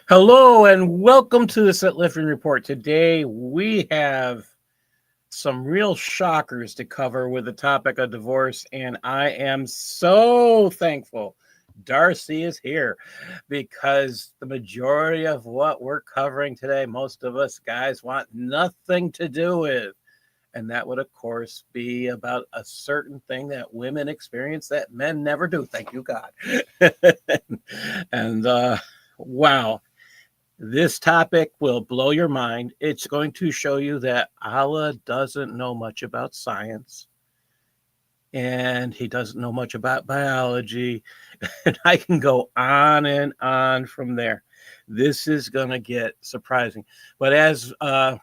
Hello and welcome to the Set Lifting Report. Today we have some real shockers to cover with the topic of divorce, and I am so thankful Darcy is here because the majority of what we're covering today, most of us guys want nothing to do with. And that would, of course, be about a certain thing that women experience that men never do. Thank you, God. and wow. This topic will blow your mind. It's going to show you that Allah doesn't know much about science and he doesn't know much about biology. And I can go on and on from there. This is going to get surprising. But as I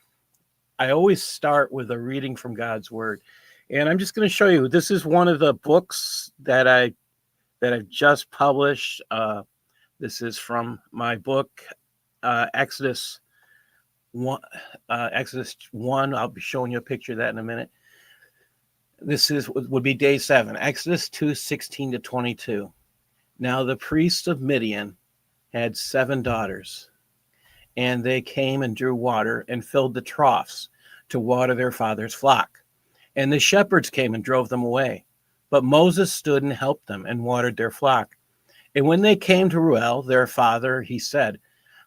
always start with a reading from God's word. And I'm just going to show you, this is one of the books that I've just published. This is from my book, Exodus 1. Exodus 1. I'll be showing you a picture of that in a minute. This would be day 7. Exodus 2:16-22. Now the priests of Midian had 7 daughters, and they came and drew water and filled the troughs to water their father's flock. And the shepherds came and drove them away. But Moses stood and helped them and watered their flock. And when they came to Reuel, their father, he said,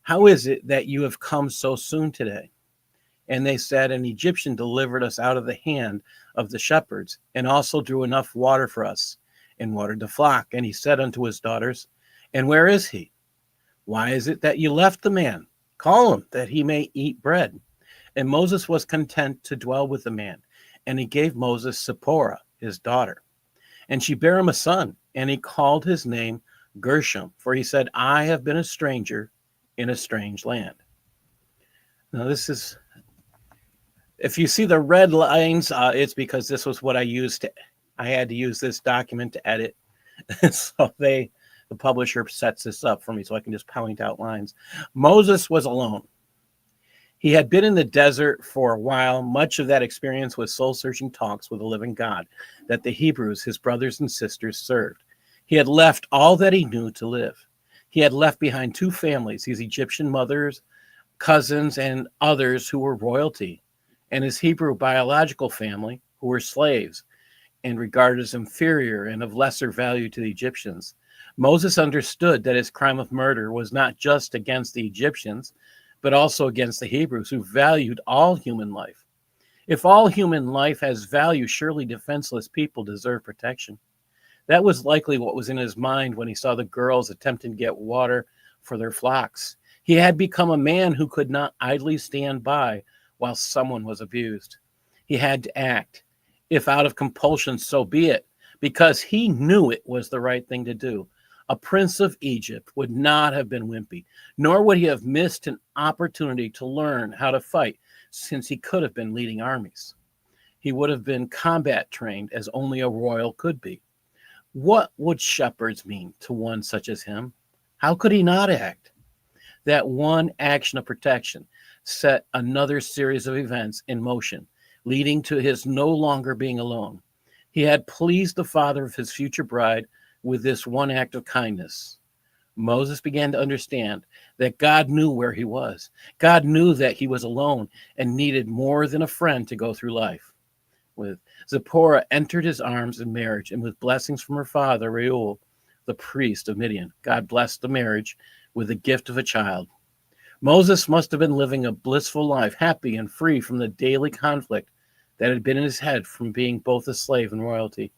"How is it that you have come so soon today?" And they said, "An Egyptian delivered us out of the hand of the shepherds, and also drew enough water for us, and watered the flock." And he said unto his daughters, "And where is he? Why is it that you left the man? Call him, that he may eat bread." And Moses was content to dwell with the man, and he gave Moses Zipporah, his daughter. And she bare him a son, and he called his name Gershom, for he said, "I have been a stranger in a strange land." Now this is, if you see the red lines, it's because this was what I used I had to use this document to edit. So the publisher sets this up for me so I can just point out lines. Moses was alone. He had been in the desert for a while. Much of that experience was soul-searching talks with the living God that the Hebrews, his brothers and sisters, served. He had left all that he knew to live. He had left behind 2 families, his Egyptian mother's cousins and others who were royalty, and his Hebrew biological family who were slaves and regarded as inferior and of lesser value to the Egyptians. Moses understood that his crime of murder was not just against the Egyptians, but also against the Hebrews who valued all human life. If all human life has value, surely defenseless people deserve protection. That was likely what was in his mind when he saw the girls attempting to get water for their flocks. He had become a man who could not idly stand by while someone was abused. He had to act. If out of compulsion, so be it, because he knew it was the right thing to do. A prince of Egypt would not have been wimpy, nor would he have missed an opportunity to learn how to fight, since he could have been leading armies. He would have been combat trained as only a royal could be. What would shepherds mean to one such as him? How could he not act? That one action of protection set another series of events in motion, leading to his no longer being alone. He had pleased the father of his future bride with this one act of kindness. Moses began to understand that God knew where he was. God knew that he was alone and needed more than a friend to go through life with. Zipporah entered his arms in marriage, and with blessings from her father, Reuel, the priest of Midian, God blessed the marriage with the gift of a child. Moses must have been living a blissful life, happy and free from the daily conflict that had been in his head from being both a slave and royalty.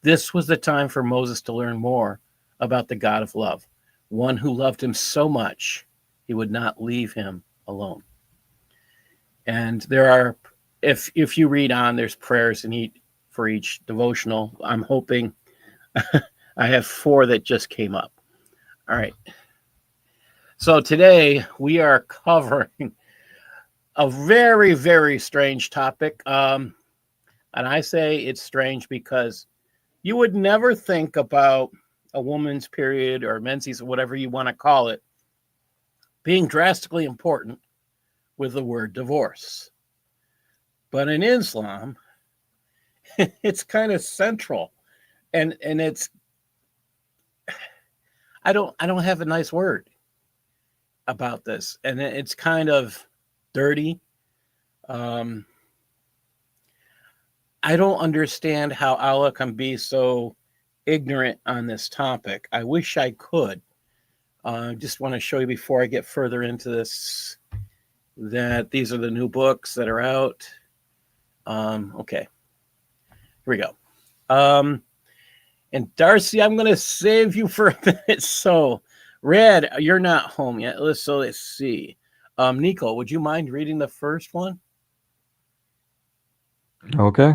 This was the time for Moses to learn more about the God of love, one who loved him so much he would not leave him alone. And there are, if you read on, there's prayers for each devotional. I'm hoping I have 4 that just came up. All right. So today we are covering a very, very strange topic. And I say it's strange because you would never think about a woman's period or menses, or whatever you want to call it, being drastically important with the word divorce. But in Islam, it's kind of central. And it's, I don't have a nice word. about this, and it's kind of dirty. I don't understand how Allah can be so ignorant on this topic. I wish I could. I just want to show you before I get further into this that these are the new books that are out. Okay, here we go. And Darcy, I'm going to save you for a minute. So, Red, you're not home yet. Let's see. Nico, would you mind reading the first one? Okay.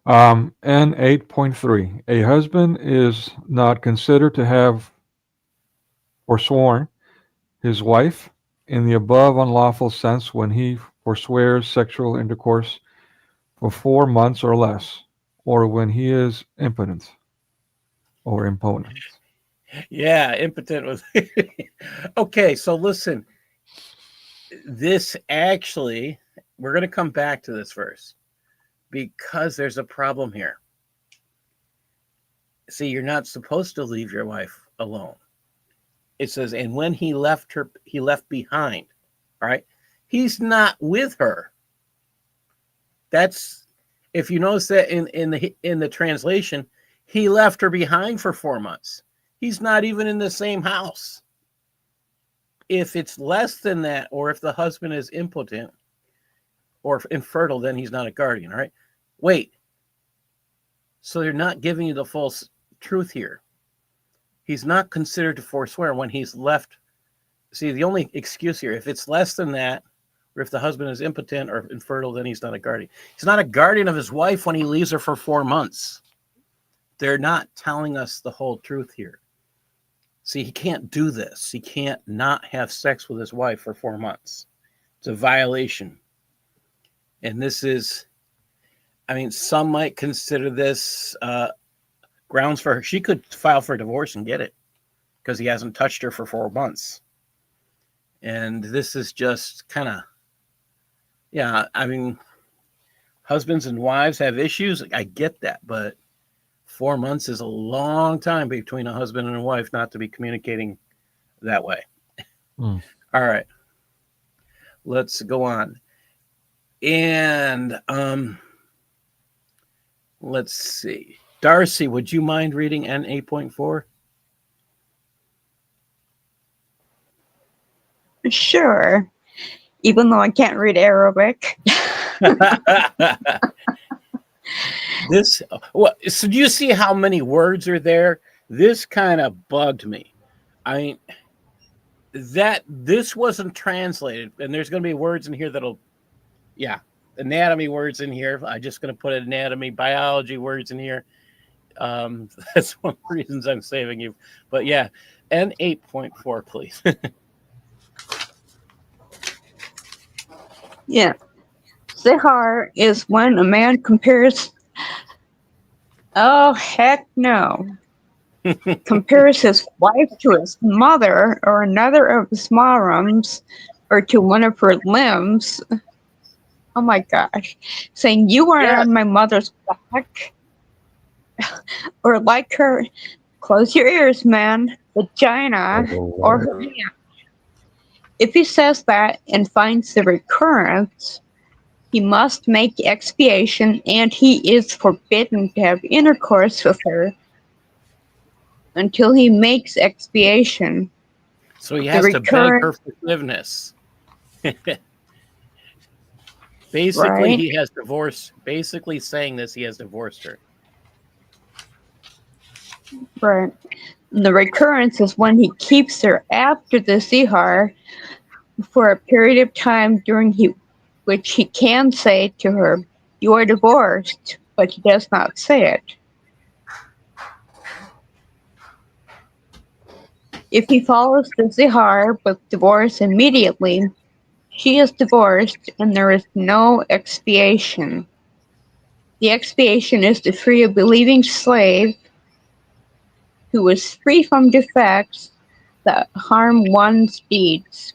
N 8.3. A husband is not considered to have forsworn his wife in the above unlawful sense when he forswears sexual intercourse for 4 months or less, or when he is impotent or impotent. Yeah, impotent was. Okay, so listen. This actually, we're going to come back to this verse because there's a problem here. See, you're not supposed to leave your wife alone. It says, and when he left her, he left behind. All right. He's not with her. That's, if you notice that in the translation, he left her behind for 4 months. He's not even in the same house. If it's less than that, or if the husband is impotent or infertile, then he's not a guardian. All right. Wait. So they're not giving you the full truth here. He's not considered to forswear when he's left. See, the only excuse here, if it's less than that, or if the husband is impotent or infertile, then he's not a guardian. He's not a guardian of his wife when he leaves her for 4 months. They're not telling us the whole truth here. See, he can't do this. He can't not have sex with his wife for 4 months. It's a violation. And this is, I mean, some might consider this grounds for her. She could file for divorce and get it because he hasn't touched her for 4 months. And this is just kind of, yeah, I mean, husbands and wives have issues. I get that, but 4 months is a long time between a husband and a wife not to be communicating that way. All right. Let's go on. And let's see. Darcy, would you mind reading N 8.4? Sure. Even though I can't read Arabic. This, well, so do you see how many words are there? This kind of bugged me. I mean, that this wasn't translated, and there's going to be words in here that'll, yeah, anatomy words in here. I'm just going to put anatomy, biology words in here. That's one of the reasons I'm saving you. But yeah, N 8.4, please. Yeah. Zihar is when a man compares. Oh, heck no. Compares his wife to his mother or another of his mahrams or to one of her limbs. Oh my gosh. Saying, you are on my mother's back. Or like her, close your ears, man, vagina, or her hand. If he says that and finds the recurrence, he must make expiation, and he is forbidden to have intercourse with her until he makes expiation. So he has to beg her forgiveness. Basically, right? He has divorced. Basically saying this, he has divorced her. Right. And the recurrence is when he keeps her after the zihar for a period of time during which he can say to her, you are divorced, but he does not say it. If he follows the zihar with divorce immediately, she is divorced and there is no expiation. The expiation is to free a believing slave who is free from defects that harm one's deeds.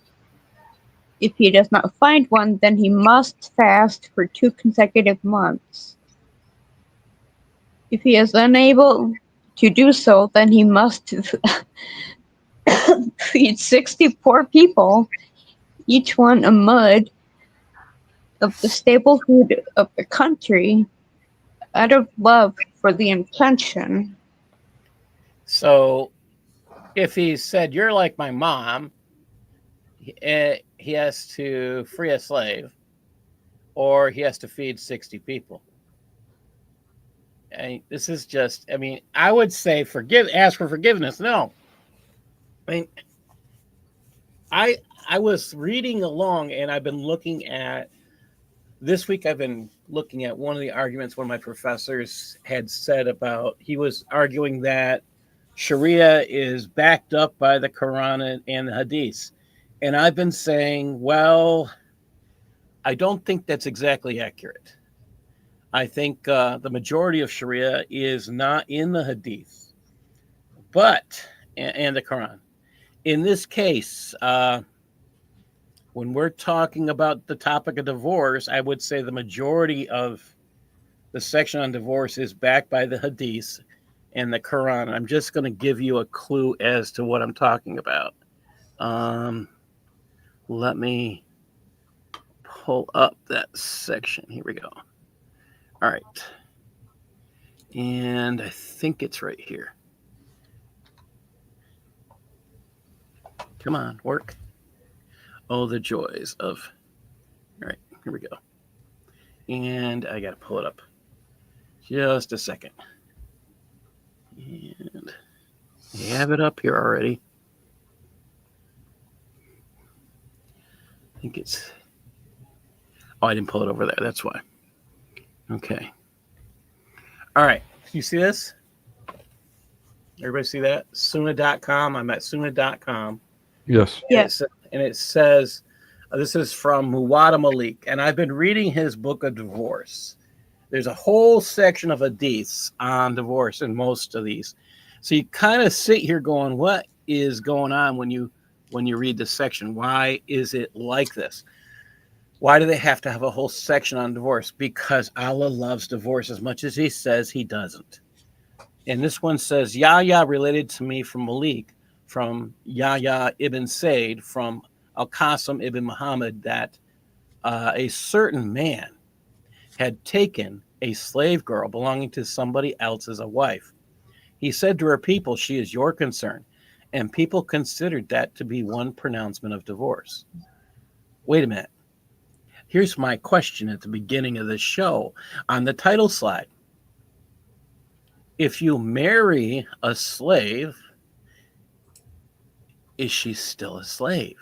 If he does not find one, then he must fast for 2 consecutive months. If he is unable to do so, then he must feed 60 poor people, each one a mud of the staple food of the country, out of love for the intention. So if he said, "You're like my mom," he has to free a slave, or he has to feed 60 people. This is just, I would say ask for forgiveness. No. I mean, I was reading along, and I've been looking at, this week I've been looking at one of the arguments one of my professors had said about, he was arguing that Sharia is backed up by the Quran and the Hadith. And I've been saying, well, I don't think that's exactly accurate. I think the majority of Sharia is not in the Hadith, but and the Quran. In this case, when we're talking about the topic of divorce, I would say the majority of the section on divorce is backed by the Hadith and the Quran. I'm just going to give you a clue as to what I'm talking about. Let me pull up that section. Here we go. All right. And I think it's right here. Come on, work. Oh, the joys of... All right, here we go. And I got to pull it up. Just a second. And I have it up here already. I think it's... Oh, I didn't pull it over there. That's why. Okay. All right. You see this? Everybody see that? Sunnah.com. I'm at Sunnah.com. Yes. Yes. And it says, this is from Muwada Malik, and I've been reading his book of divorce. There's a whole section of hadiths on divorce in most of these. So you kind of sit here going, what is going on when you read this section? Why is it like this? Why do they have to have a whole section on divorce? Because Allah loves divorce as much as he says he doesn't. And this one says, Yahya related to me from Malik, from Yahya ibn Said, from Al-Qasim ibn Muhammad, that a certain man had taken a slave girl belonging to somebody else as a wife. He said to her people, she is your concern. And people considered that to be one pronouncement of divorce. Wait a minute. Here's my question at the beginning of the show on the title slide. If you marry a slave, is she still a slave?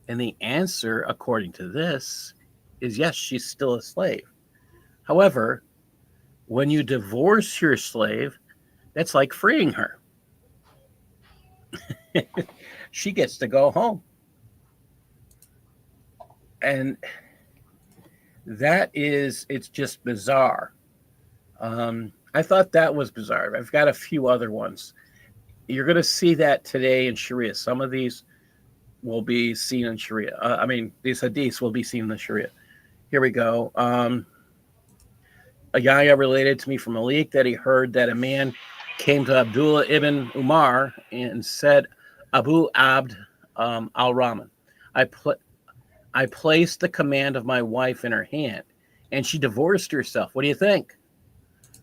And the answer, according to this, is yes, she's still a slave. However, when you divorce your slave, that's like freeing her. She gets to go home. And it's just bizarre. I thought that was bizarre. I've got a few other ones. You're going to see that today in Sharia. Some of these will be seen in Sharia. These hadiths will be seen in the Sharia. Here we go. A Yahya related to me from Malik that he heard that a man came to Abdullah ibn Umar and said, Abu Abd al-Rahman, I placed the command of my wife in her hand, and she divorced herself. What do you think?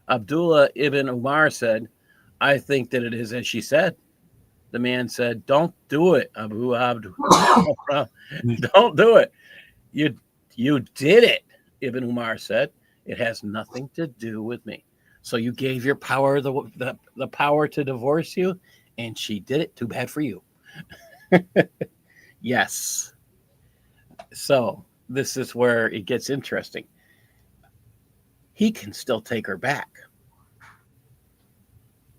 Abdullah ibn Umar said, I think that it is as she said. The man said, don't do it, Abu Abd. Don't do it. You did it, Ibn Umar said. It has nothing to do with me. So you gave your power the power to divorce you, and she did it. Too bad for you. Yes. So this is where it gets interesting. He can still take her back.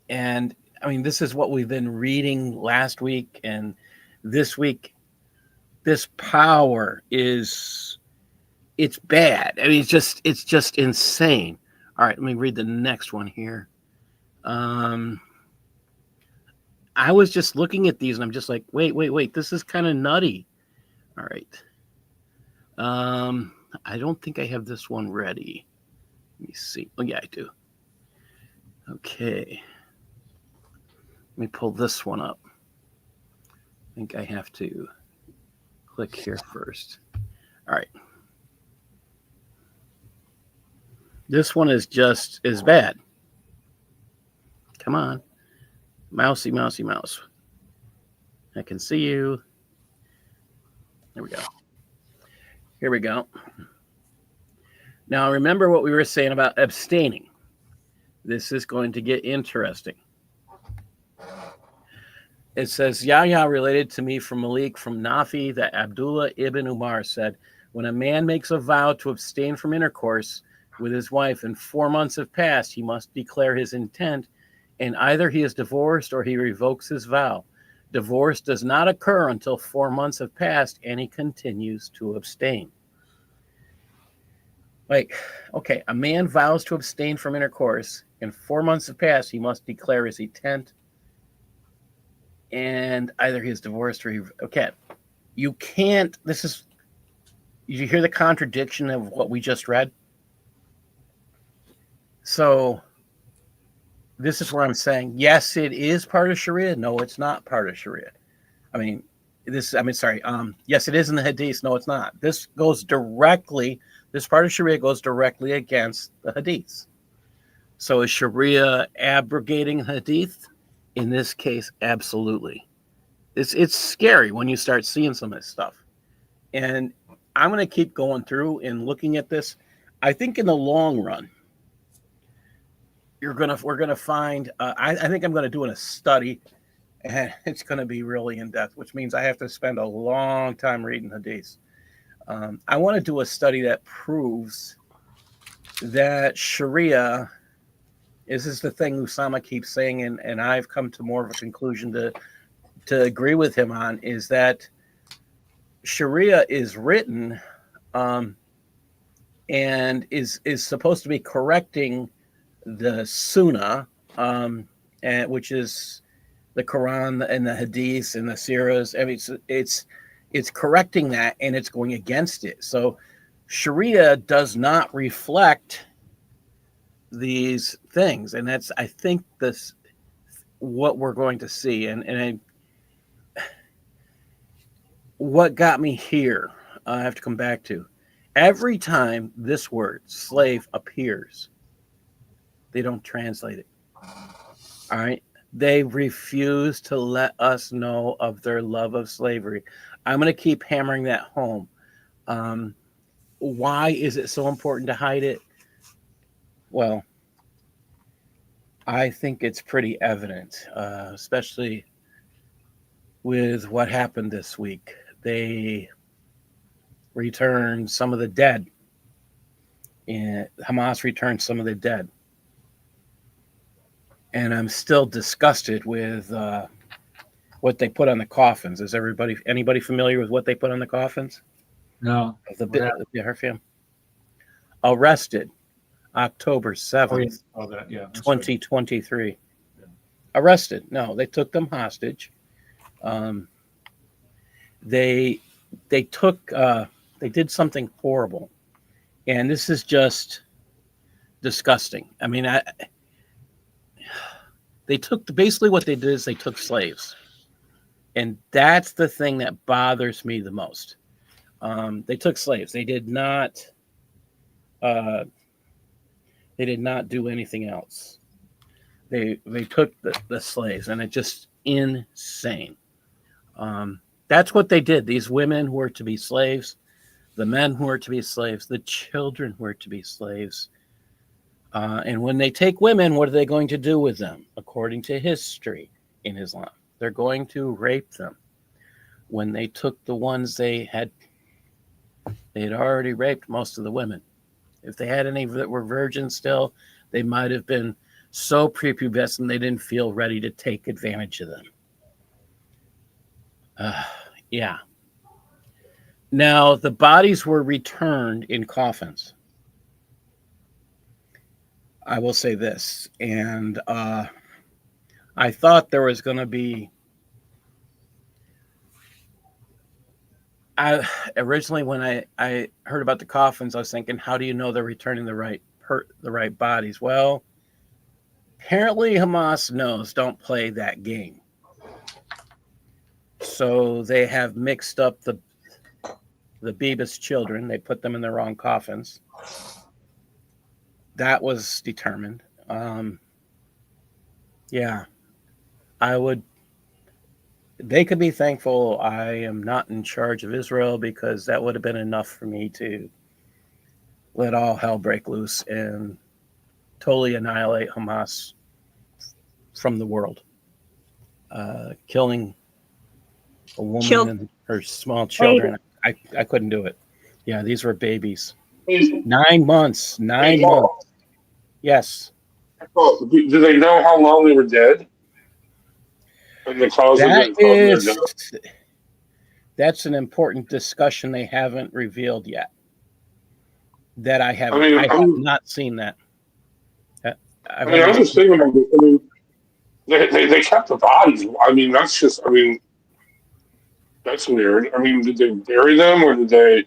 And this is what we've been reading last week and this week. This power it's bad. It's just insane. All right, let me read the next one here. I was just looking at these and I'm just like, wait, this is kind of nutty. All right. I don't think I have this one ready. Let me see. Oh, yeah, I do. Okay. Let me pull this one up. think I have to click here first. All right. This one is just as bad. Come on. Mousy, mousy, mouse. I can see you. There we go. Here we go. Now, remember what we were saying about abstaining. This is going to get interesting. It says, Yahya related to me from Malik from Nafi that Abdullah ibn Umar said, when a man makes a vow to abstain from intercourse with his wife and 4 months have passed, he must declare his intent, and either he is divorced or he revokes his vow. Divorce does not occur until 4 months have passed, and he continues to abstain. Like, okay, a man vows to abstain from intercourse, and 4 months have passed, he must declare his intent, and either he is divorced or he... Okay, you can't... This is... You hear the contradiction of what we just read? So... This is where I'm saying, yes, it is part of Sharia. No, it's not part of Sharia. Yes, it is in the Hadith. No, it's not. This part of Sharia goes directly against the Hadith. So is Sharia abrogating Hadith? In this case, absolutely. It's scary when you start seeing some of this stuff. And I'm going to keep going through and looking at this. I think in the long run, we're gonna find. I think I'm gonna do a study, and it's gonna be really in depth, which means I have to spend a long time reading Hadith. I want to do a study that proves that Sharia is the thing Usama keeps saying, and I've come to more of a conclusion to agree with him on, is that Sharia is written, and is supposed to be correcting the Sunnah, which is the Quran and the Hadiths and the Sirahs. I mean, it's correcting that, and it's going against it. So Sharia does not reflect these things, and that's, I think, this what we're going to see. What got me here, I have to come back to. Every time this word slave appears, they don't translate it. All right. They refuse to let us know of their love of slavery. I'm going to keep hammering that home. Why is it so important to hide it? Well, I think it's pretty evident, especially with what happened this week. They returned some of the dead. And Hamas returned some of the dead. And I'm still disgusted with what they put on the coffins. Is anybody familiar with what they put on the coffins? No. The Harfiam. Arrested October 7th, 2023. Yeah. Arrested. No, they took them hostage. They did something horrible. And this is just disgusting. I mean, basically what they did is they took slaves, and that's the thing that bothers me the most. They took slaves. They did not do anything else. They took the slaves, and it's just insane. That's what they did. These women who were to be slaves, the men who were to be slaves, the children who were to be slaves. And when they take women, what are they going to do with them? According to history in Islam, they're going to rape them. When they took the ones they had already raped most of the women. If they had any that were virgins still, they might have been so prepubescent they didn't feel ready to take advantage of them. Yeah. Now, the bodies were returned in coffins. I will say this, and I thought there was going to be... originally, when I heard about the coffins, I was thinking, how do you know they're returning the right bodies? Well, apparently Hamas knows, don't play that game. So they have mixed up the Beebus children. They put them in the wrong coffins. That was determined. Yeah, I would. They could be thankful I am not in charge of Israel, because that would have been enough for me to let all hell break loose and totally annihilate Hamas from the world. Killing a woman and her small children. I couldn't do it. Yeah, these were babies. 9 months. 9 months. Yes. Do they know how long they were dead? And the cause of their death? That's an important discussion they haven't revealed yet. That I have not seen that. I'm just thinking about this. I mean, they kept the bodies. I mean, that's weird. I mean, did they bury them, or did they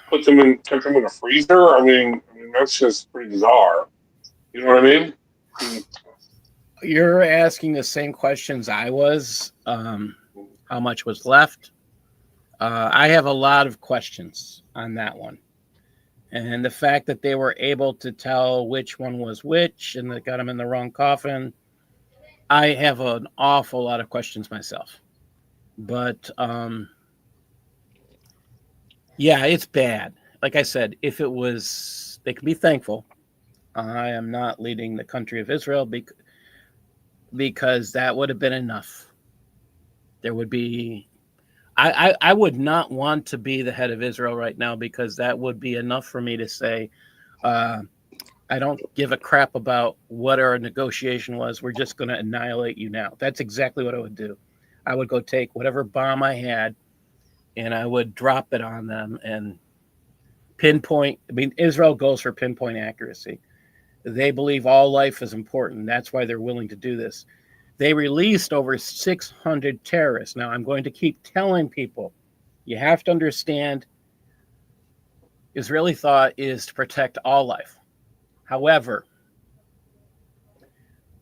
kept them in a freezer? I mean, that's just pretty bizarre. You know what I mean? You're asking the same questions I was. How much was left? I have a lot of questions on that one. And the fact that they were able to tell which one was which and they got them in the wrong coffin, I have an awful lot of questions myself. But yeah, it's bad. Like I said, if it was, they can be thankful. I am not leading the country of Israel because that would have been enough. There would be, I would not want to be the head of Israel right now, because that would be enough for me to say, I don't give a crap about what our negotiation was. We're just going to annihilate you now. That's exactly what I would do. I would go take whatever bomb I had and I would drop it on them and pinpoint. I mean, Israel goes for pinpoint accuracy. They believe all life is important. That's why they're willing to do this. They released over 600 terrorists. Now, I'm going to keep telling people, you have to understand, Israeli thought is to protect all life. However,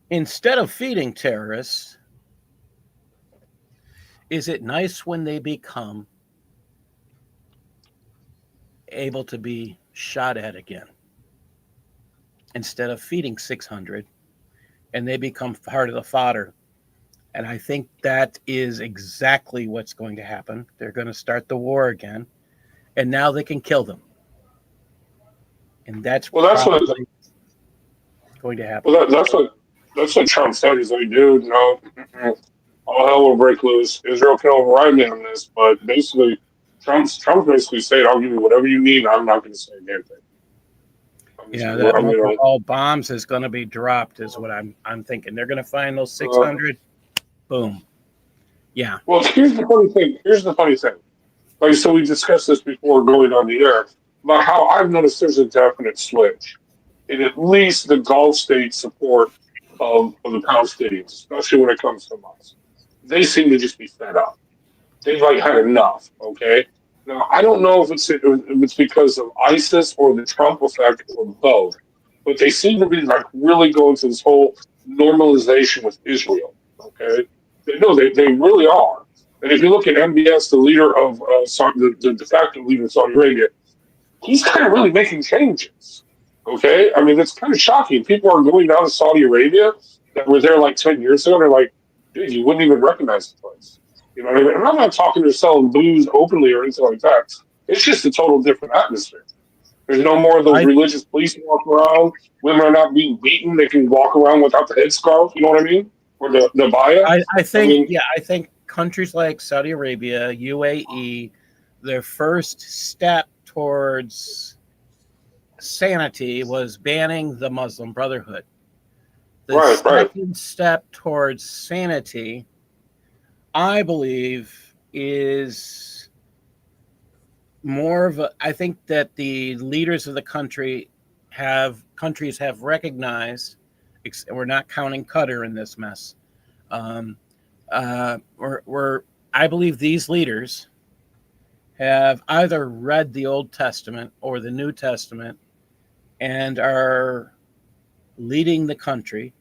instead of feeding terrorists, is it nice when they become able to be shot at again? Instead of feeding 600, and they become part of the fodder. And I think that is exactly what's going to happen. They're going to start the war again, and now they can kill them. And that's probably going to happen. Well, that's what Trump said. He's like, dude, no, all hell will break loose. Israel can override me on this, but basically, Trump basically said, I'll give you whatever you need. I'm not going to say a damn thing. Yeah, that number of all bombs is going to be dropped, is what I'm thinking. They're going to find those 600. Boom. Yeah. Well, here's the funny thing. Like, so we discussed this before going on the air about how I've noticed there's a definite switch in at least the Gulf state support of the Palestinians, especially when it comes to Hamas. They seem to just be fed up. They've had enough. Okay. Now, I don't know if it's because of ISIS or the Trump effect or both, but they seem to be really going through this whole normalization with Israel. Okay. They really are. And if you look at MBS, the leader of the de facto leader of Saudi Arabia, he's kind of really making changes. Okay, I mean, it's kind of shocking. People are going down to Saudi Arabia that were there 10 years ago. And they're like, dude, you wouldn't even recognize the place. You know what I mean? And I'm not talking to selling booze openly or anything like that. It's just a total different atmosphere. There's no more of those religious police walking around. Women are not being beaten. They can walk around without the headscarf. You know what I mean? Or the baya. I think countries like Saudi Arabia, UAE, their first step towards sanity was banning the Muslim Brotherhood. The second step towards sanity, I believe, is more of a, I think that the leaders of the countries have recognized, we're not counting Qatar in this mess. I believe these leaders have either read the Old Testament or the New Testament and are leading the country,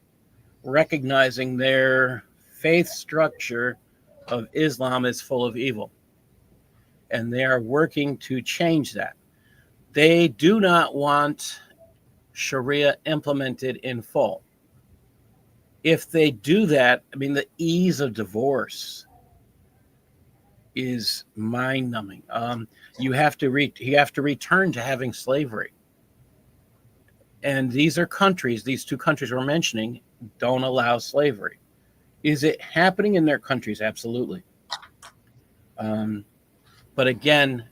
recognizing their faith structure of Islam is full of evil. And they are working to change that. They do not want Sharia implemented in full. If they do that, I mean, the ease of divorce is mind-numbing. You have to return to having slavery. And these are countries, these two countries we're mentioning, don't allow slavery. Is it happening in their countries? Absolutely. But again,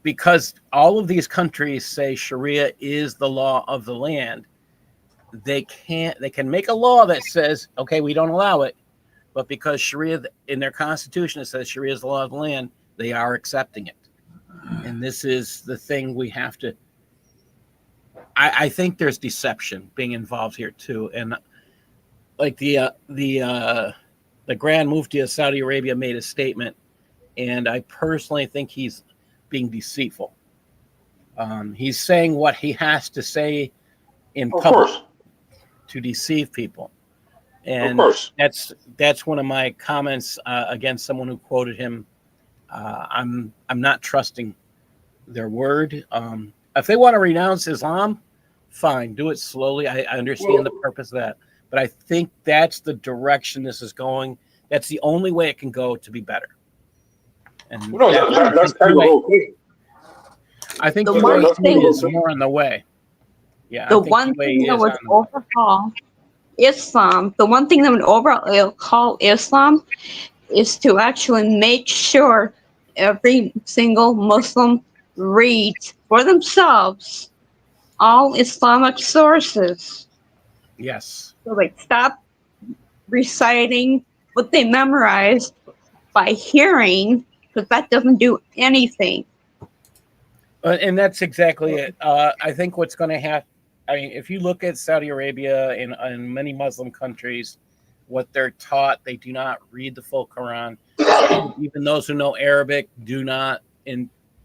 because all of these countries say Sharia is the law of the land, they can make a law that says, okay, we don't allow it, but because Sharia in their constitution it says Sharia is the law of the land, they are accepting it. And this is the thing we have to. I think there's deception being involved here too, and like the Grand Mufti of Saudi Arabia made a statement, and I personally think he's being deceitful. He's saying what he has to say in public to deceive people, and that's one of my comments against someone who quoted him. I'm not trusting their word. If they want to renounce Islam, fine, do it slowly. I understand the purpose of that, but I think that's the direction this is going. That's the only way it can go to be better. And that's kind of the whole thing. I think the UAE is more on the way. Yeah, the one thing that would overhaul Islam, the one thing that would overhaul Islam is to actually make sure every single Muslim reads for themselves all Islamic sources. Yes. So they stop reciting what they memorized by hearing, because that doesn't do anything. And that's exactly it. I think what's going to happen, I mean, if you look at Saudi Arabia and many Muslim countries, what they're taught, they do not read the full Quran. Even those who know Arabic do not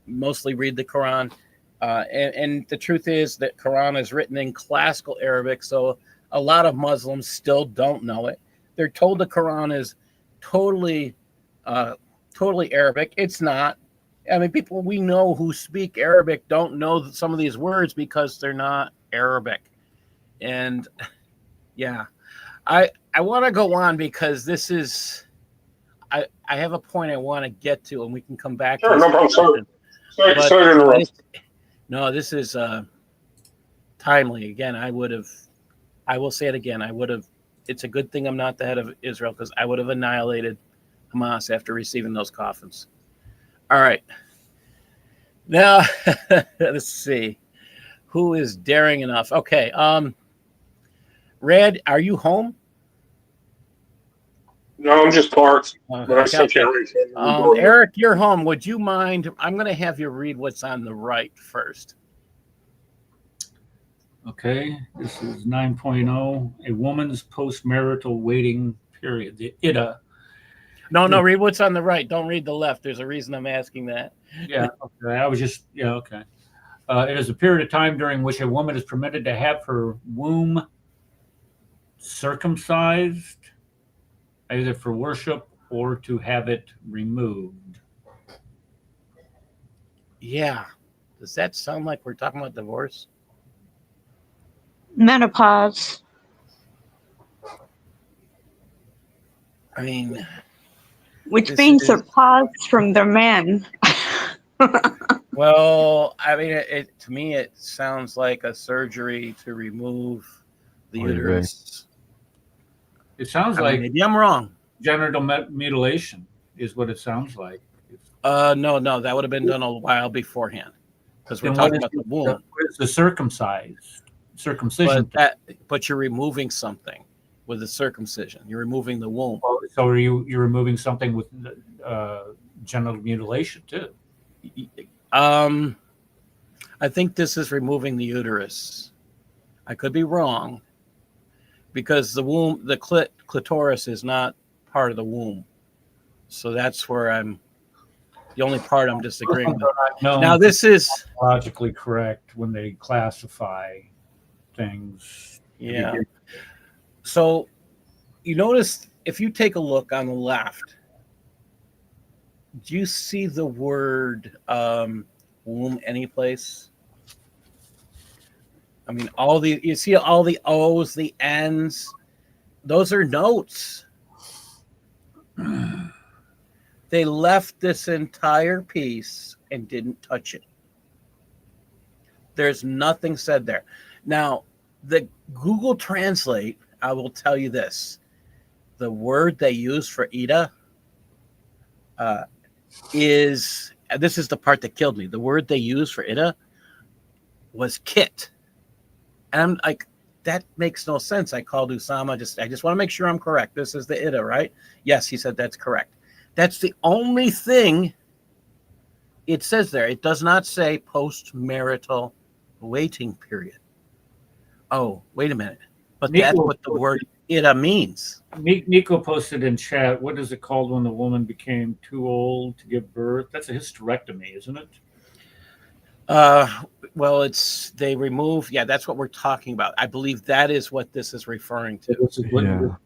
mostly read the Quran. And the truth is that Quran is written in classical Arabic, so a lot of Muslims still don't know it. They're told the Quran is totally Arabic. It's not. I mean, people we know who speak Arabic don't know some of these words because they're not Arabic. And yeah, I want to go on because this is, I have a point I want to get to, and we can come back to this. No problem. Sorry to interrupt. No, this is timely. Again, I will say it again. It's a good thing I'm not the head of Israel, because I would have annihilated Hamas after receiving those coffins. All right. Now, let's see. Who is daring enough? Okay. Red, are you home? No, I'm just parked. But I still can't read. Eric, you're home. Would you mind? I'm going to have you read what's on the right first. Okay. This is 9.0, a woman's postmarital waiting period, the IDA. No, read what's on the right. Don't read the left. There's a reason I'm asking that. Yeah, okay. Okay. It is a period of time during which a woman is permitted to have her womb circumcised, either for worship or to have it removed. Yeah. Does that sound like we're talking about divorce? Menopause. I mean, which means they're paused from their men. Well, I mean, to me, it sounds like a surgery to remove the uterus. It sounds like maybe I'm wrong. Genital mutilation is what it sounds like. No, that would have been done a while beforehand, because we're talking about the womb. It's the circumcision. But you're removing something with the circumcision. You're removing the womb. So are you're removing something with genital mutilation too? I think this is removing the uterus. I could be wrong, because the womb, the clitoris is not part of the womb. So that's where the only part I'm disagreeing with. Now, this is logically correct when they classify things. Yeah. So you notice if you take a look on the left, do you see the word womb anyplace? I mean, you see all the O's, the N's. Those are notes. They left this entire piece and didn't touch it. There's nothing said there. Now, the Google Translate, I will tell you this. The word they use for Ida this is the part that killed me. The word they used for Ida was kit. And I'm like, that makes no sense. I called Usama. I just want to make sure I'm correct. This is the Ida, right? Yes, he said that's correct. That's the only thing it says there. It does not say post-marital waiting period. Oh, wait a minute. But Nico, that's what the word Ida means. Nico posted in chat, what is it called when the woman became too old to give birth? That's a hysterectomy, isn't it? Well, they remove. Yeah, that's what we're talking about. I believe that is what this is referring to. Yeah.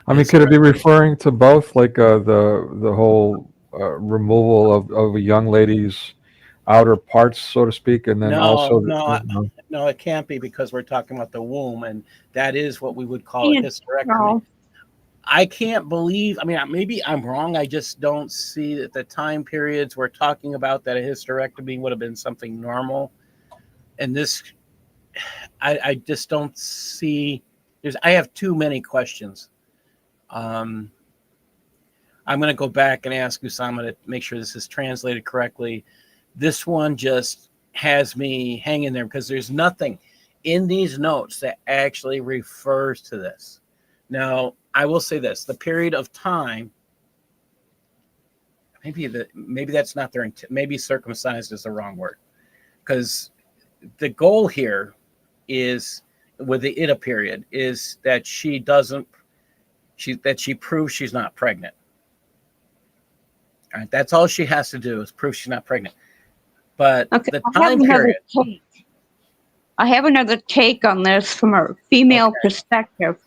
I mean, could it be referring to both, like the whole removal of a young lady's outer parts, so to speak, and then no, it can't be, because we're talking about the womb, and that is what we would call a hysterectomy. No. I can't believe. I mean, maybe I'm wrong. I just don't see that the time periods we're talking about that a hysterectomy would have been something normal, and this, I just don't see. I have too many questions. I'm going to go back and ask Usama to make sure this is translated correctly. This one just has me hanging there because there's nothing in these notes that actually refers to this. Now, I will say this: the period of time, maybe that's not their intent. Maybe circumcised is the wrong word, because the goal here is, with the Ida period, is that she proves she's not pregnant. All right, that's all she has to do is prove she's not pregnant. But Okay, the time period. I have another take on this from a female perspective.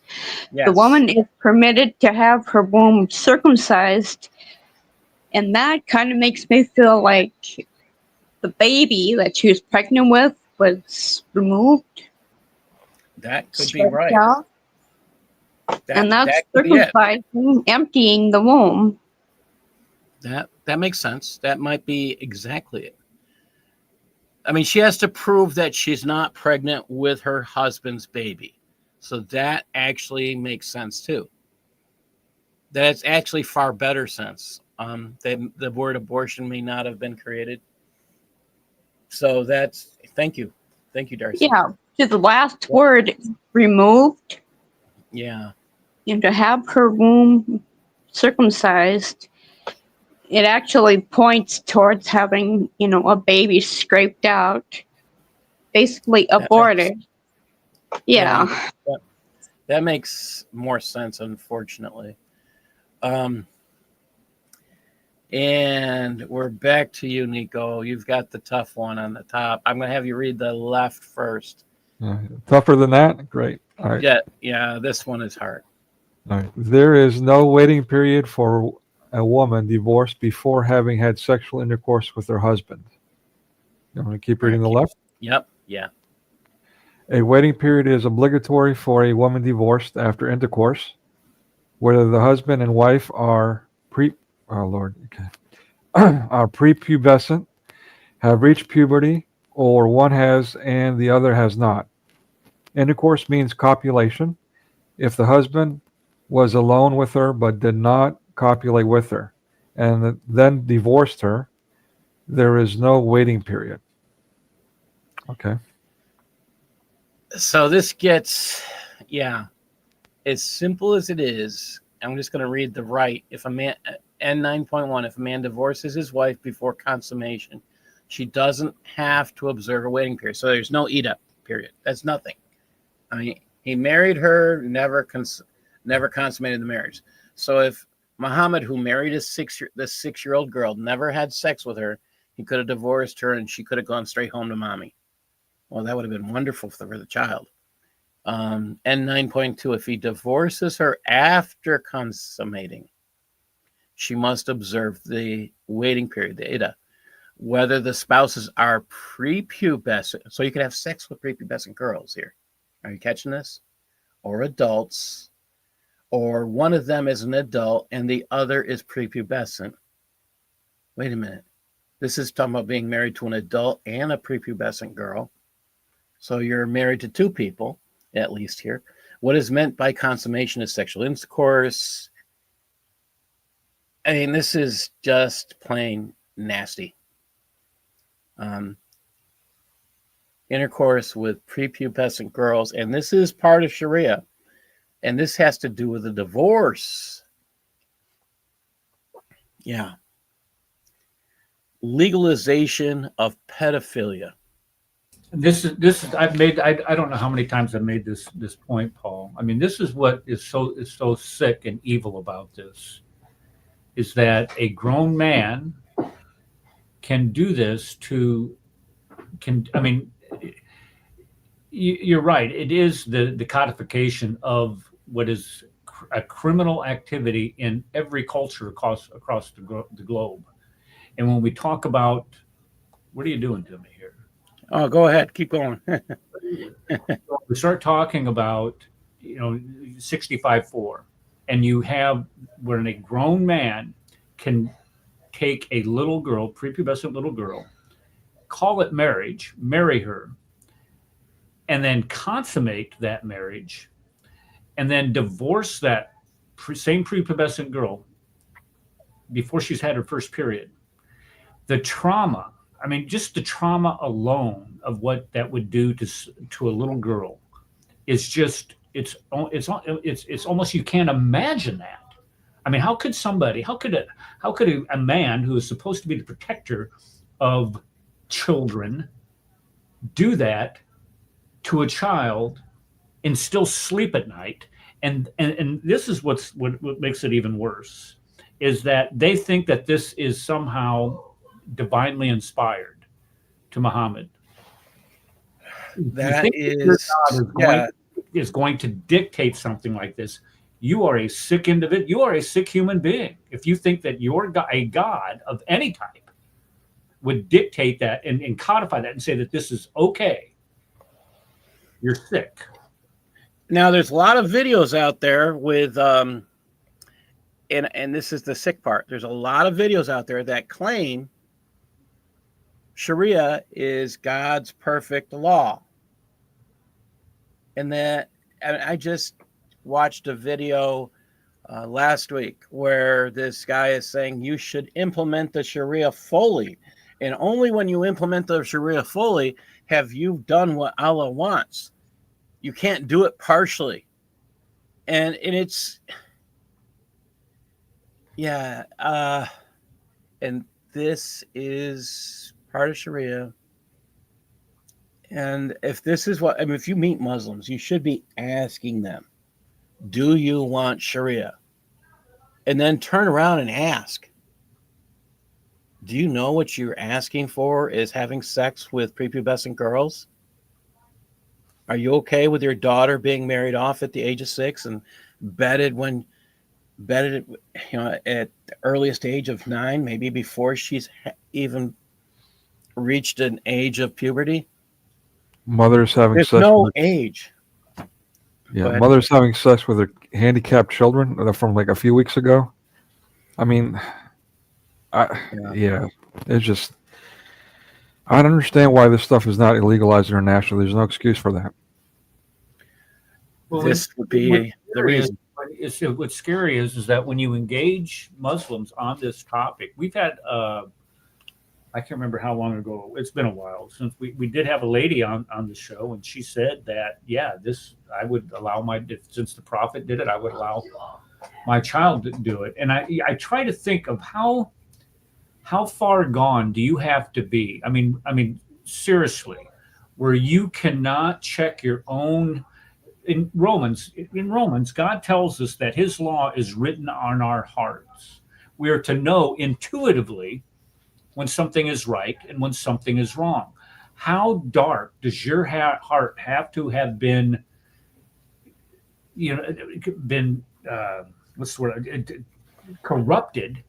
Yes. The woman is permitted to have her womb circumcised, and that kind of makes me feel like the baby that she was pregnant with was removed. That could be right. Out, and that's circumcising, emptying the womb. That makes sense. That might be exactly it. I mean, she has to prove that she's not pregnant with her husband's baby. So that actually makes sense too. That's actually far better sense. The word abortion may not have been created. So thank you, Darcy. Yeah, to the last word, removed. Yeah. And to have her womb circumcised, it actually points towards having, a baby scraped out, basically aborted. Yeah. That makes more sense, unfortunately. And we're back to you, Nico. You've got the tough one on the top. I'm going to have you read the left first. Tougher than that? Great. All right. Yeah, this one is hard. All right. There is no waiting period for a woman divorced before having had sexual intercourse with her husband. You want to keep reading the left? Yep. Yeah. A waiting period is obligatory for a woman divorced after intercourse, whether the husband and wife are prepubescent, have reached puberty, or one has and the other has not. Intercourse means copulation. If the husband was alone with her but did not copulate with her and then divorced her, there is no waiting period. Okay. So this gets, as simple as it is. I'm just going to read the right. If a man, N9.1, if a man divorces his wife before consummation, she doesn't have to observe a waiting period. So there's no Ida period. That's nothing. I mean, he married her, never consummated the marriage. So if Muhammad, who married this 6-year-old girl, never had sex with her, he could have divorced her and she could have gone straight home to mommy. Well, that would have been wonderful for the child. And 9.2, if he divorces her after consummating, she must observe the waiting period, the Ida, whether the spouses are prepubescent. So you can have sex with prepubescent girls here. Are you catching this? Or adults, or one of them is an adult and the other is prepubescent. Wait a minute. This is talking about being married to an adult and a prepubescent girl. So you're married to two people, at least here. What is meant by consummation is sexual intercourse. I mean, this is just plain nasty. Intercourse with prepubescent girls, and this is part of Sharia, and this has to do with a divorce. Yeah. Legalization of pedophilia. This is I've made I don't know how many times I've made this point, Paul. I mean, this is what is so sick and evil about this, is that a grown man can do this to you're right. It is the codification of what is a criminal activity in every culture across the globe. And when we talk about, what are you doing to me here? Oh, go ahead. Keep going. We start talking about, 65-4, and you have when a grown man can take a little girl, prepubescent little girl, call it marriage, marry her, and then consummate that marriage, and then divorce that same prepubescent girl before she's had her first period. The trauma, just the trauma alone of what that would do to a little girl is just, it's almost, you can't imagine that. I mean, how could a man who is supposed to be the protector of children do that to a child and still sleep at night? And this is what makes it even worse, is that they think that this is somehow divinely inspired to Muhammad. That is going to dictate something like this. You are a sick individual. You are a sick human being. If you think that a god of any type would dictate that and codify that and say that this is okay, you're sick. Now, there's a lot of videos out there with, and this is the sick part. There's a lot of videos out there that claim Sharia is God's perfect law. And I just watched a video last week where this guy is saying you should implement the Sharia fully. And only when you implement the Sharia fully have you done what Allah wants. You can't do it partially. And it's, yeah. And this is part of Sharia. And if this is if you meet Muslims, you should be asking them, do you want Sharia? And then turn around and ask, do you know what you're asking for is having sex with prepubescent girls? Are you okay with your daughter being married off at the age of 6 and bedded at the earliest age of 9, maybe before she's even reached an age of puberty? Mothers having There's sex. no age. Yeah, mothers having sex with their handicapped children from like a few weeks ago. I mean, it's just, I don't understand why this stuff is not illegalized internationally. There's no excuse for that. Well, This would be the reason. What's scary is that when you engage Muslims on this topic, we've had, I can't remember how long ago, it's been a while since we did have a lady on the show, and she said that, I would allow since the Prophet did it, I would allow my child to do it. And I try to think of how far gone do you have to be? I mean, seriously, where you cannot check your own. In Romans, God tells us that his law is written on our hearts. We are to know intuitively when something is right and when something is wrong. How dark does your heart have to have been been what's the word, corrupted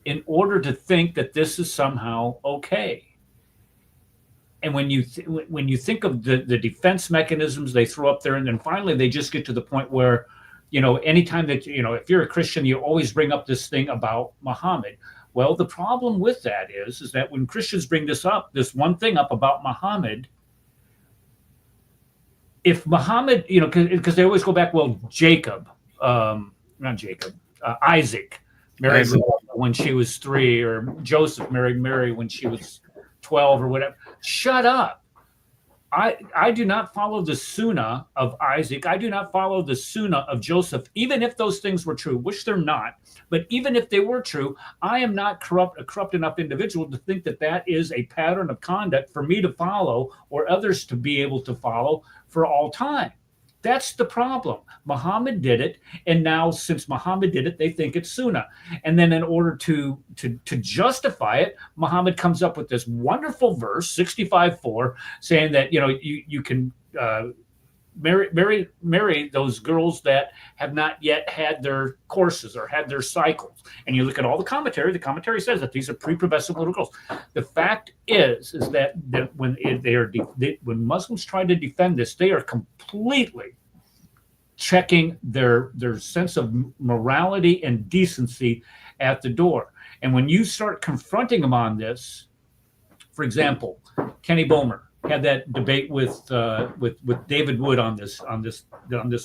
in order to think that this is somehow okay. And when you think of the defense mechanisms they throw up there, and then finally they just get to the point where, anytime that, if you're a Christian, you always bring up this thing about Muhammad. Well, the problem with that is that when Christians bring this one thing up about Muhammad, if Muhammad, because they always go back, well, Isaac married when she was 3, or Joseph married Mary when she was 12 or whatever. Shut up. I do not follow the Sunnah of Isaac. I do not follow the Sunnah of Joseph, even if those things were true, which they're not. But even if they were true, I am not a corrupt enough individual to think that that is a pattern of conduct for me to follow or others to be able to follow for all time. That's the problem. Muhammad did it, and now since Muhammad did it, they think it's Sunnah. And then in order to justify it, Muhammad comes up with this wonderful verse, 65:4, saying that you can marry those girls that have not yet had their courses or had their cycles. And you look at all the commentary says that these are prepubescent little girls. The fact is that when when Muslims try to defend this, they are completely checking their sense of morality and decency at the door. And when you start confronting them on this, for example, Kenny Bomer had that debate with David Wood on this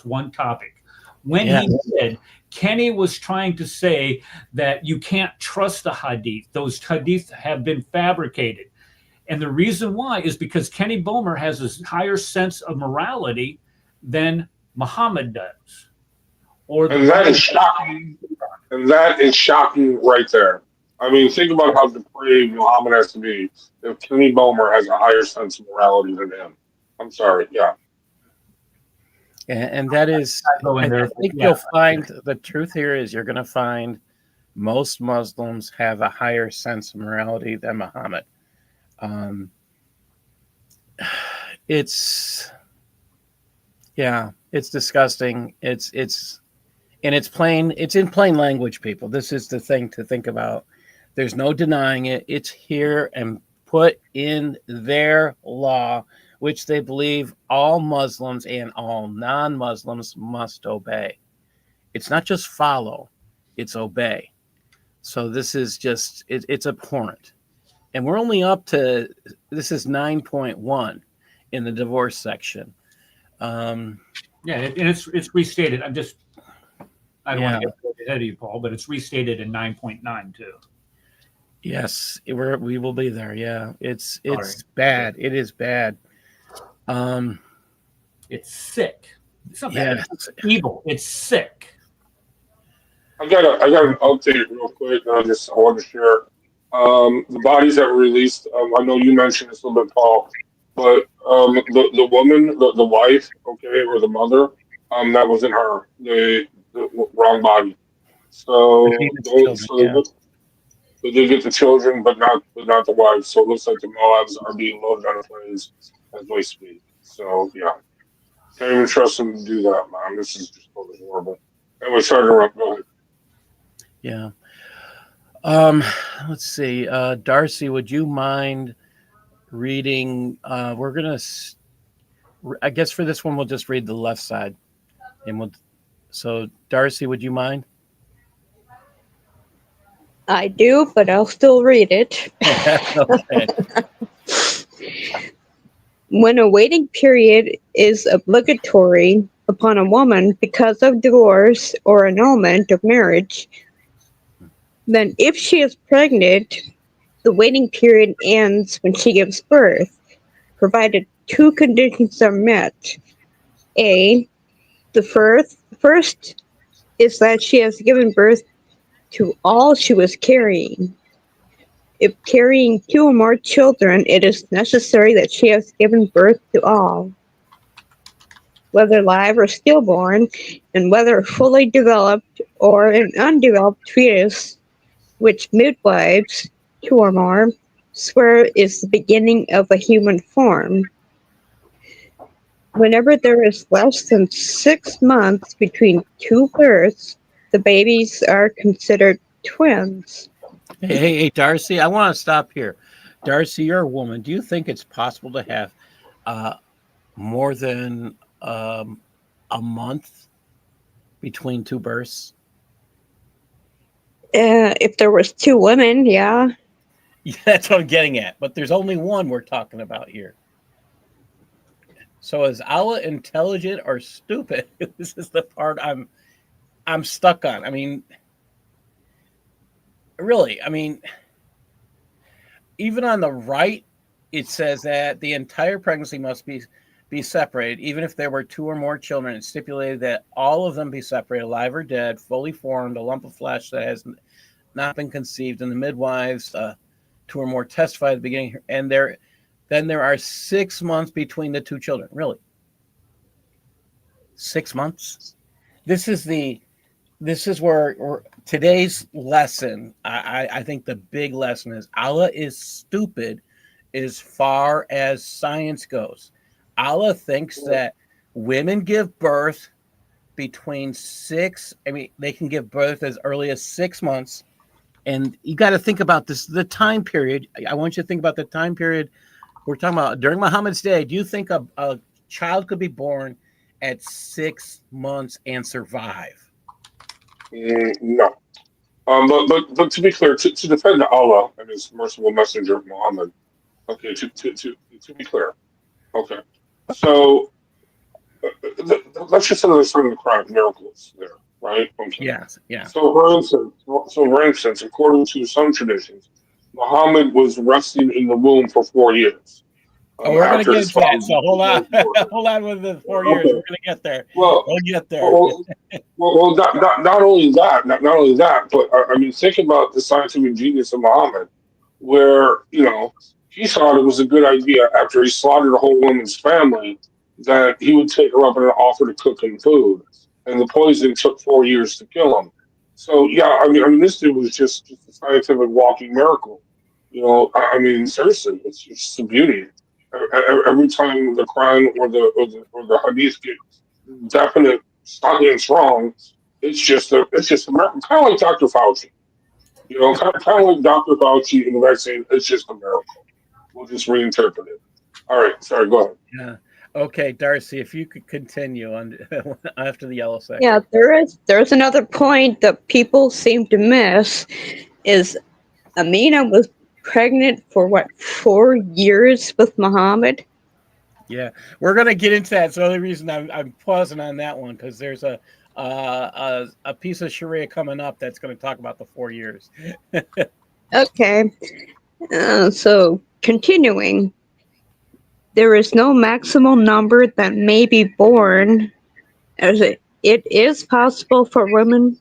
one topic. When he did, Kenny was trying to say that you can't trust the hadith. Those hadith have been fabricated. And the reason why is because Kenny Bomer has a higher sense of morality than Muhammad does. And that is shocking. And that is shocking right there. I mean, think about how depraved Muhammad has to be if Kenny Bomer has a higher sense of morality than him. I'm sorry, yeah. And that is, I think you'll find the truth here is you're going to find most Muslims have a higher sense of morality than Muhammad. It's disgusting. It's in plain language, people. This is the thing to think about. There's no denying it. It's here and put in their law, which they believe all Muslims and all non-Muslims must obey. It's not just follow, it's obey. So this is just, it's abhorrent. And we're only up to, this is 9.1 in the divorce section. And it's restated. I don't want to get ahead of you, Paul, but it's restated in 9.9 too. Yes, we will be there. Yeah, it's bad. It is bad. It's sick. It's not bad. It's evil. It's sick. I got an update real quick. I want to share the bodies that were released. I know you mentioned this a little bit, Paul, but the woman, the wife, okay, or the mother, that wasn't her. The wrong body. So they did get the children, but not the wife. So it looks like the Moabs are being loaded on planes as we speak. So yeah, can't even trust them to do that, man. This is just totally horrible. Anyway, sorry to interrupt. Go ahead. Yeah. Let's see. Darcy, would you mind reading? We're gonna. I guess for this one, we'll just read the left side, and So, Darcy, would you mind? I do, but I'll still read it. Okay. When a waiting period is obligatory upon a woman because of divorce or annulment of marriage, then if she is pregnant, the waiting period ends when she gives birth, provided 2 conditions are met. A, the first is that she has given birth to all she was carrying. If carrying 2 or more children, it is necessary that she has given birth to all, whether live or stillborn, and whether fully developed or an undeveloped fetus, which midwives, 2 or more, swear is the beginning of a human form. Whenever there is less than 6 months between two births, the babies are considered twins. Hey, Darcy, I want to stop here. Darcy, you're a woman. Do you think it's possible to have more than a month between two births? If there was two women, yeah. Yeah, that's what I'm getting at. But there's only one we're talking about here. So is Allah intelligent or stupid? This is the part I'm stuck on. I mean, really, I mean, even on the right, it says that the entire pregnancy must be separated, even if there were two or more children. It's stipulated that all of them be separated, alive or dead, fully formed, a lump of flesh that has not been conceived, and the midwives, two or more, testify at the beginning. And then there are 6 months between the two children. Really, 6 months. This is where today's lesson. I think the big lesson is Allah is stupid as far as science goes. Allah thinks that women give birth between they can give birth as early as 6 months. And you got to think about this, the time period. I want you to think about the time period we're talking about during Muhammad's day. Do you think a child could be born at 6 months and survive? No. But to be clear, to defend Allah and His merciful messenger Muhammad, okay, to be clear, okay. So let's just say there's some miracles there, right? Okay. Yes, yeah. So for instance, according to some traditions, Muhammad was resting in the womb for 4 years. We're going to get into that. So hold on with the 4 years. We're going to get there. We'll get there. Well, not only that, but I mean, think about the scientific genius of Muhammad, where he thought it was a good idea after he slaughtered a whole woman's family that he would take her up and offer to cook him food, and the poison took 4 years to kill him. So yeah, I mean, this dude was just a scientific walking miracle. I mean, seriously, it's just the beauty. Every time the Quran or the Hadith get definite science wrong, it's just a miracle. Kind of like Dr. Fauci. Kind of like Dr. Fauci in the vaccine. It's just a miracle. We'll just reinterpret it. All right, sorry, go ahead. Yeah. Okay, Darcy, if you could continue on after the yellow section. Yeah, there's another point that people seem to miss is Amina was pregnant for 4 years with Muhammad. Yeah, we're gonna get into that. So the only reason I'm pausing on that one because there's a piece of Sharia coming up that's going to talk about the 4 years. Okay, so continuing, there is no maximal number that may be born, as it is possible for women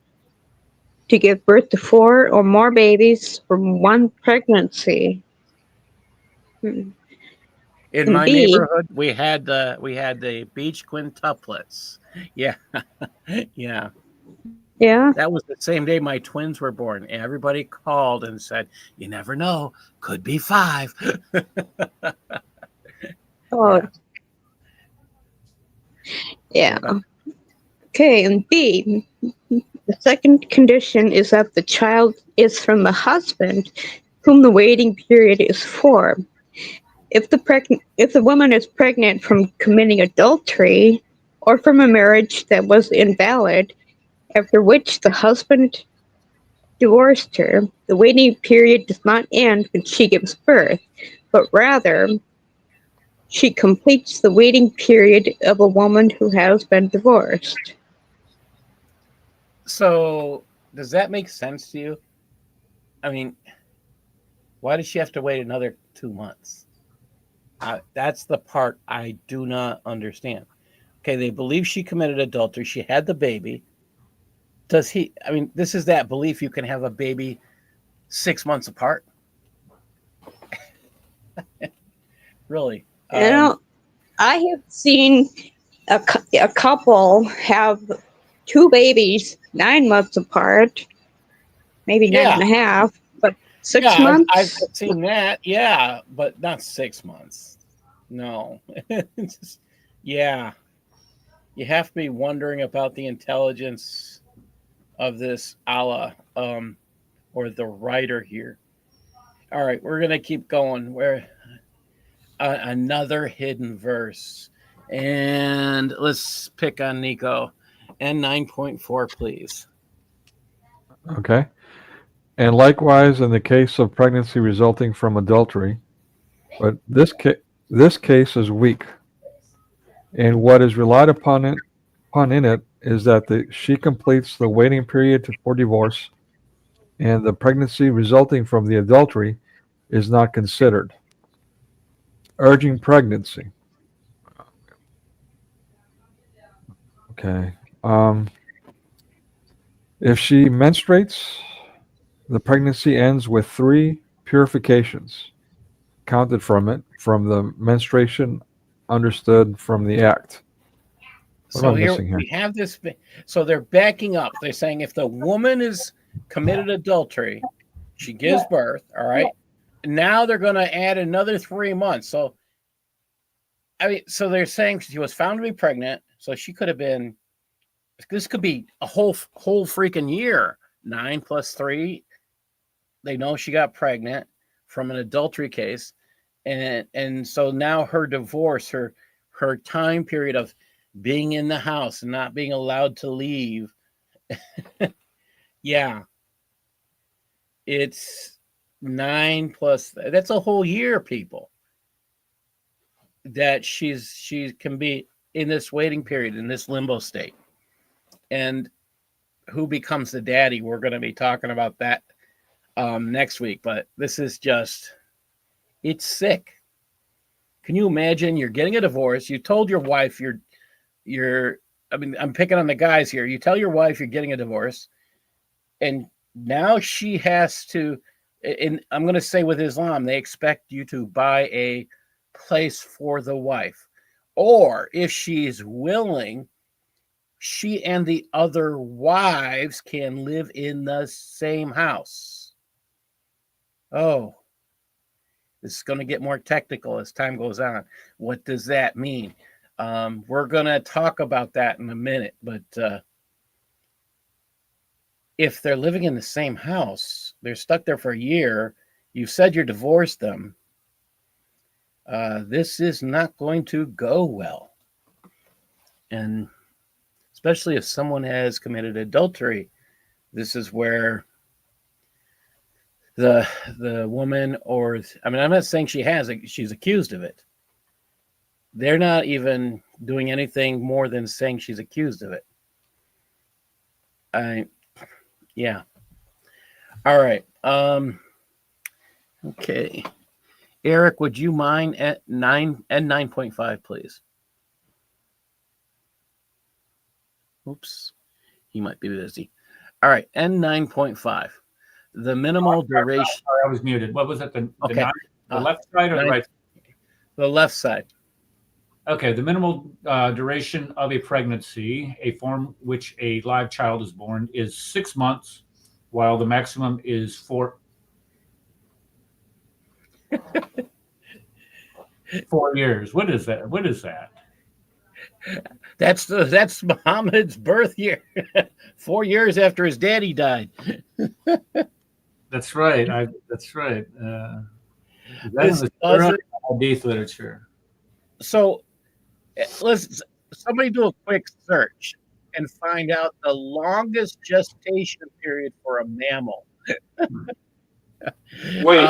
to give birth to 4 or more babies from one pregnancy. In my neighborhood, we had the beach quintuplets. Yeah, yeah. Yeah. That was the same day my twins were born. Everybody called and said, "You never know, could be 5." Oh. Yeah. Okay, and B, the second condition is that the child is from the husband whom the waiting period is for. If the woman is pregnant from committing adultery or from a marriage that was invalid, after which the husband divorced her, the waiting period does not end when she gives birth, but rather she completes the waiting period of a woman who has been divorced. So, does that make sense to you? I mean, why does she have to wait another 2 months? That's the part I do not understand. Okay, they believe she committed adultery. She had the baby. I mean, this is that belief you can have a baby 6 months apart. Really? I have seen a couple have 2 babies 9 months apart, maybe 9.5, but 6 months. I've seen that, yeah, but not 6 months. No, Yeah. You have to be wondering about the intelligence of this Allah, or the writer here. All right, we're going to keep going. Where another hidden verse. And let's pick on Nico. And 9.4, please. Okay. And likewise, in the case of pregnancy resulting from adultery, but this case is weak, and what is relied upon in it is that she completes the waiting period for divorce, and the pregnancy resulting from the adultery is not considered. Urging pregnancy. Okay. If she menstruates, the pregnancy ends with 3 purifications counted from the menstruation understood from the act. What So am I here missing here? we have this. So they're backing up. They're saying if the woman is committed adultery, she gives birth, all right? Now they're going to add another 3 months. So, I mean, so they're saying she was found to be pregnant. So she could have been, this could be a whole freaking year. 9 plus 3. They know she got pregnant from an adultery case. And so now her divorce, her time period of being in the house and not being allowed to leave. Yeah. It's 9 plus, that's a whole year, people, that she can be in this waiting period, in this limbo state. And who becomes the daddy? We're going to be talking about that next week, but this is just, it's sick. Can you imagine you're getting a divorce? You told your wife I mean, I'm picking on the guys here. You tell your wife you're getting a divorce, and now she has to, and I'm going to say with Islam, they expect you to buy a place for the wife. Or if she's willing, she and the other wives can live in the same house. Oh, this is going to get more technical as time goes on. What does that mean? We're going to talk about that in a minute, but if they're living in the same house, they're stuck there for a year, you said you divorced them, this is not going to go well. And especially if someone has committed adultery, this is where the woman, or, I mean, I'm not saying she's accused of it. They're not even doing anything more than saying she's accused of it. Yeah. All right. Okay. Eric, would you mind at 9.5, please? Oops. He might be busy. All right. N9.5. The minimal duration. Sorry, I was muted. What was it? The Okay. left side or the right? The left side. Okay. The minimal duration of a pregnancy, a form which a live child is born, is 6 months, while the maximum is 4 years. What is that? What is that? That's Muhammad's birth year. 4 years after his daddy died. That's right. That's right. That's in the Hadith literature. So somebody do a quick search and find out the longest gestation period for a mammal. Wait.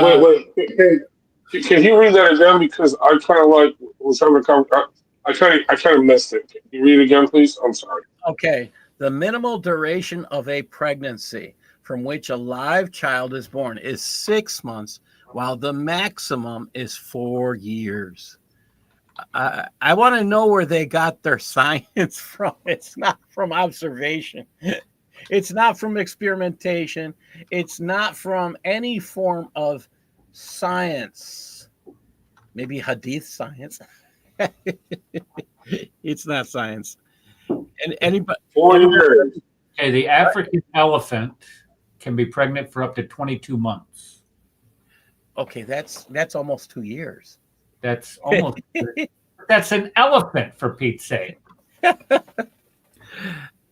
Can you read that again? Because I kind of was having I kind of missed it. Can you read it again, please? I'm sorry. Okay. The minimal duration of a pregnancy from which a live child is born is 6 months, while the maximum is 4 years. I want to know where they got their science from. It's not from observation. It's not from experimentation. It's not from any form of science. Maybe Hadith science. It's not science. And anybody? 4 years. Okay, the African elephant can be pregnant for up to 22 months. Okay, that's almost 2 years. That's almost That's an elephant, for Pete's sake.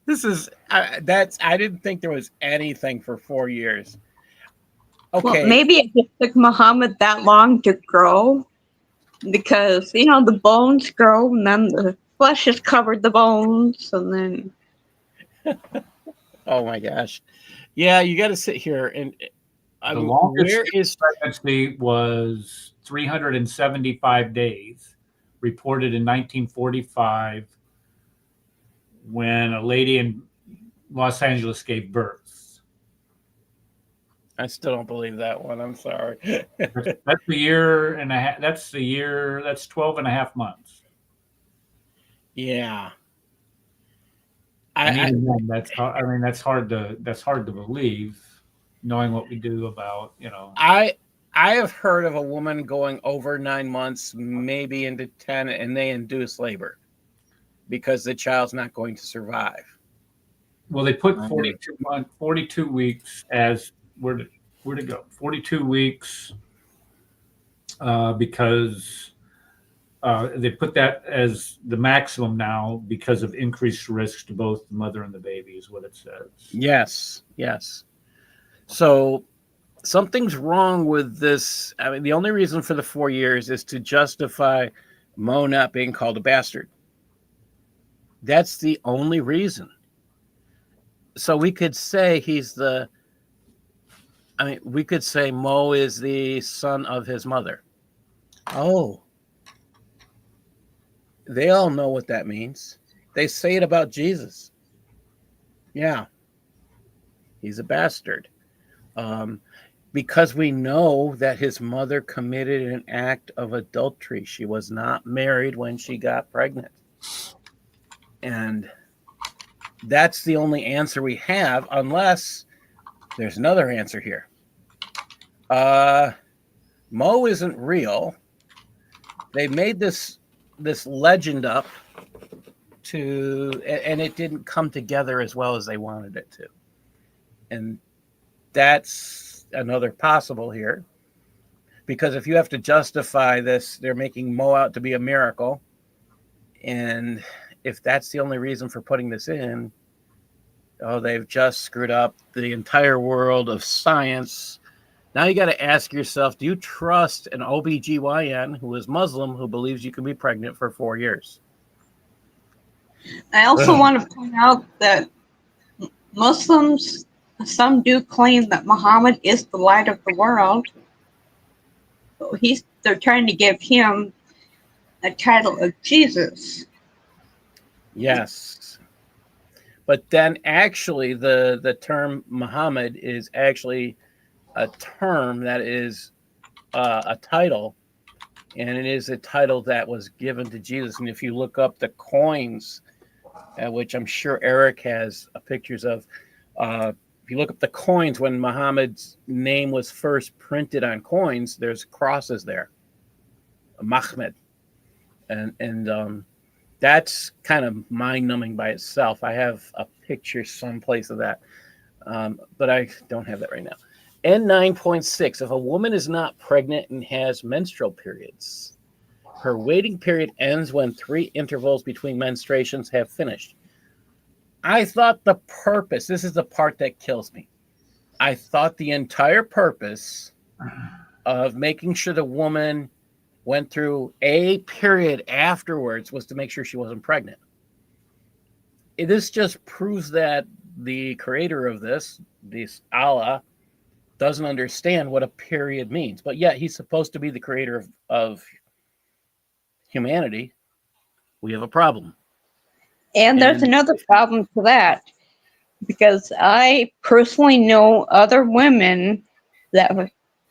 This is I didn't think there was anything for 4 years. Okay. Well, maybe it just took Muhammad that long to grow, because the bones grow and then the flesh has covered the bones, and then. Oh my gosh. Yeah, you got to sit here and The longest where is pregnancy was 375 days, reported in 1945 when a lady in Los Angeles gave birth. I still don't believe that one. I'm sorry. That's the year and a half. That's 12 and a half months. Yeah. And even then, that's hard to believe, knowing what we do about, I have heard of a woman going over 9 months, maybe into 10, and they induce labor because the child's not going to survive. Well, they put 42 weeks as where to go? 42 weeks because they put that as the maximum now because of increased risk to both the mother and the baby, is what it says. Yes. So something's wrong with this. I mean, the only reason for the 4 years is to justify Mo not being called a bastard. That's the only reason. So we could say we could say Mo is the son of his mother. Oh. They all know what that means. They say it about Jesus. Yeah. He's a bastard. Because we know that his mother committed an act of adultery. She was not married when she got pregnant. And that's the only answer we have, unless there's another answer here. Mo isn't real. They made this legend up and it didn't come together as well as they wanted it to. And that's another possible here. Because if you have to justify this, they're making Mo out to be a miracle. And if that's the only reason for putting this in, they've just screwed up the entire world of science. Now you got to ask yourself, do you trust an OBGYN who is Muslim who believes you can be pregnant for 4 years? I also want to point out that Muslims, some do claim that Muhammad is the light of the world. So they're trying to give him a title of Jesus. Yes. But then actually the term Muhammad is actually a term that is a title, and it is a title that was given to Jesus. And if you look up the coins, which I'm sure Eric has pictures of, if you look up the coins when Muhammad's name was first printed on coins, there's crosses there, Mahmed, and that's kind of mind-numbing by itself. I have a picture someplace of that, but I don't have that right now. N9.6, if a woman is not pregnant and has menstrual periods, her waiting period ends when 3 intervals between menstruations have finished. I thought the purpose, this is the part that kills me. I thought the entire purpose of making sure the woman went through a period afterwards was to make sure she wasn't pregnant. This just proves that the creator of this Allah, doesn't understand what a period means. But yet he's supposed to be the creator of humanity. We have a problem. And there's another problem to that, because I personally know other women that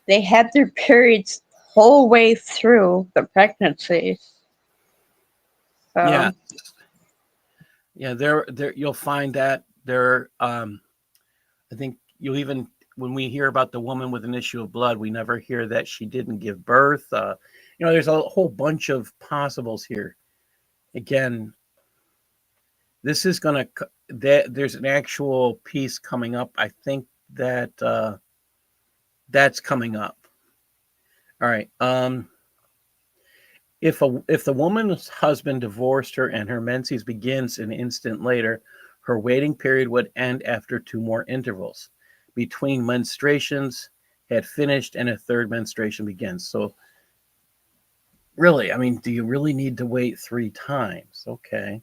they had their periods the whole way through the pregnancy. Yeah, there you'll find that there. I think you'll even, when we hear about the woman with an issue of blood, we never hear that she didn't give birth. There's a whole bunch of possibles here. Again, this is going to, there's an actual piece coming up. I think that that's coming up. All right. If the woman's husband divorced her and her menses begins an instant later, her waiting period would end after 2 more intervals between menstruations had finished and a third menstruation begins. So really, I mean, do you really need to wait 3 times? Okay.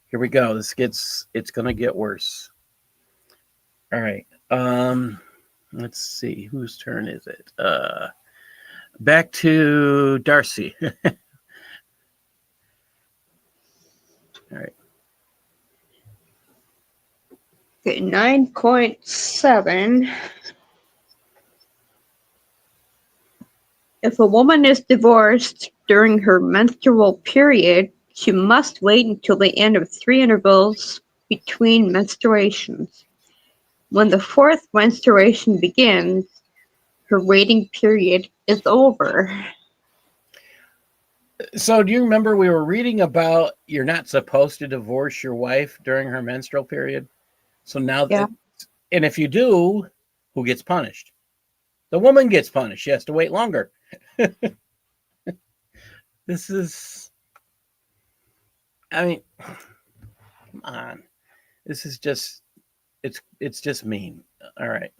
Here we go. It's going to get worse. All right. Let's see. Whose turn is it? Back to Darcy. All right. Okay, 9.7. If a woman is divorced during her menstrual period, she must wait until the end of 3 intervals between menstruations. When the 4th menstruation begins, her waiting period is over. So do you remember we were reading about you're not supposed to divorce your wife during her menstrual period? So now, Yeah. And if you do, who gets punished? The woman gets punished. She has to wait longer. This is, I mean, come on. This is just, it's just mean. All right.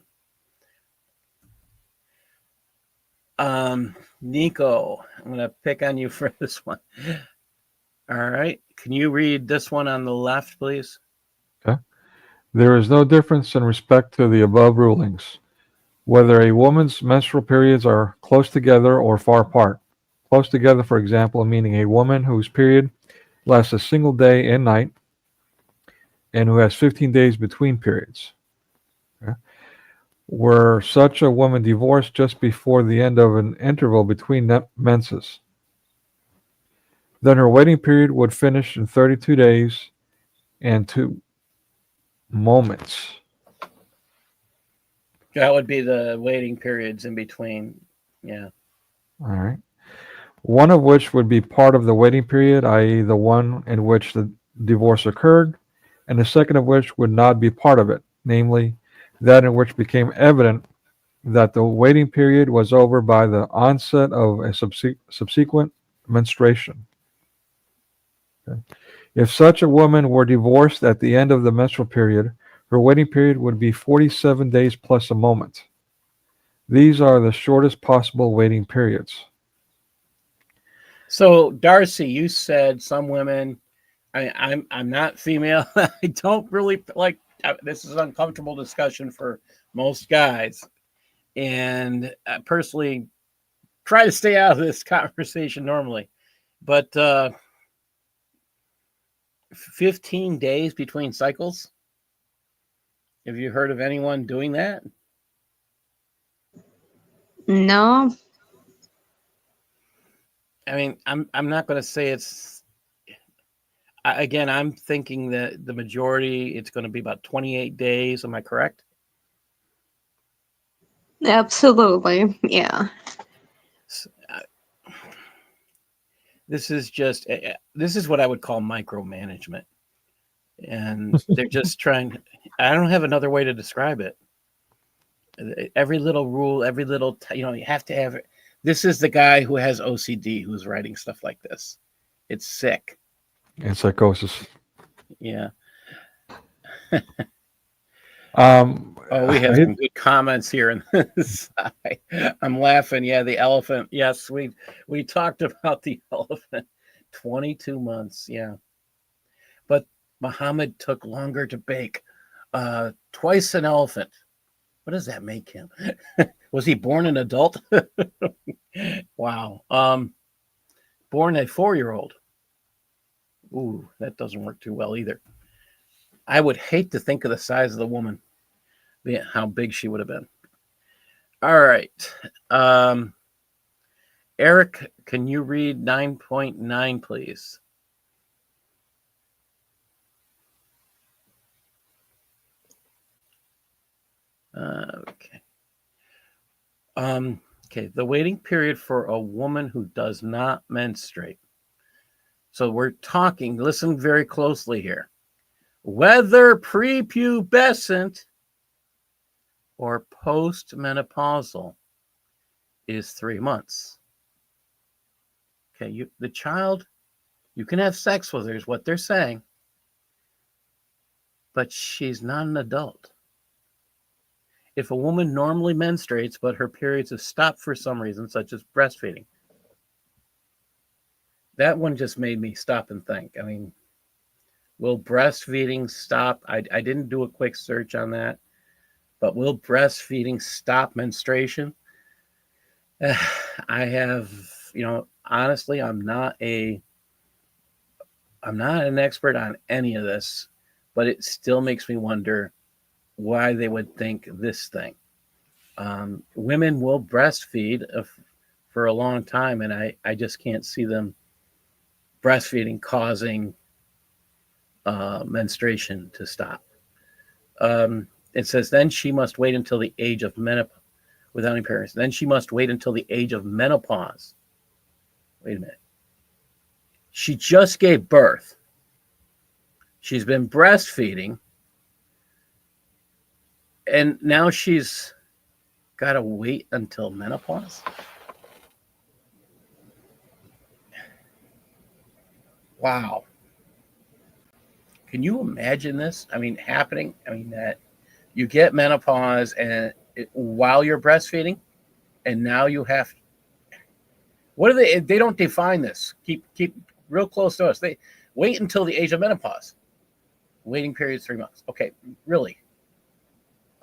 Nico, I'm going to pick on you for this one. All right. Can you read this one on the left, please? Okay. There is no difference in respect to the above rulings, whether a woman's menstrual periods are close together or far apart. Close together, for example, meaning a woman whose period lasts a single day and night and who has 15 days between periods. Okay. Were such a woman divorced just before the end of an interval between menses, then her waiting period would finish in 32 days and 2 moments. That would be the waiting periods in between. Yeah. All right. One of which would be part of the waiting period, i.e., the one in which the divorce occurred, and the second of which would not be part of it, namely, that in which became evident that the waiting period was over by the onset of a subsequent menstruation. Okay. If such a woman were divorced at the end of the menstrual period, her waiting period would be 47 days plus a moment. These are the shortest possible waiting periods. So, Darcy, you said some women. I'm not female. I don't really like. This is an uncomfortable discussion for most guys, and I personally try to stay out of this conversation normally. But 15 days between cycles. Have you heard of anyone doing that? No. I mean, I'm not going to say it's. Again, I'm thinking that the majority, it's going to be about 28 days. Am I correct? Absolutely. Yeah. This is what I would call micromanagement. And they're just trying. I don't have another way to describe it. Every little rule, every little, you have to have it. This is the guy who has OCD who's writing stuff like this. It's sick. And psychosis. Yeah. We have some good comments here in this side. I'm laughing. Yeah, the elephant. Yes, we talked about the elephant. 22 months. Yeah. But Muhammad took longer to bake. Twice an elephant. What does that make him? Was he born an adult? Wow. Born a 4-year-old. Ooh, that doesn't work too well either. I would hate to think of the size of the woman, how big she would have been. All right. Eric, can you read 9.9, please? Okay. Okay. The waiting period for a woman who does not menstruate. So we're talking, listen very closely here. Whether prepubescent or postmenopausal is 3 months. Okay, the child, you can have sex with her, is what they're saying, but she's not an adult. If a woman normally menstruates, but her periods have stopped for some reason, such as breastfeeding, that one just made me stop and think. I mean, will breastfeeding stop? I didn't do a quick search on that, but will breastfeeding stop menstruation? I have, honestly, I'm not an expert on any of this, but it still makes me wonder why they would think this thing. Women will breastfeed for a long time, and I just can't see them breastfeeding causing menstruation to stop. It says, then she must wait until the age of menopause without any parents. Then she must wait until the age of menopause. Wait a minute. She just gave birth. She's been breastfeeding. And now she's got to wait until menopause? Wow. Can you imagine this? I mean, happening? I mean, that you get menopause and while you're breastfeeding, and now you have. What are they? They don't define this. Keep real close to us. They wait until the age of menopause. Waiting period is 3 months. Okay, really.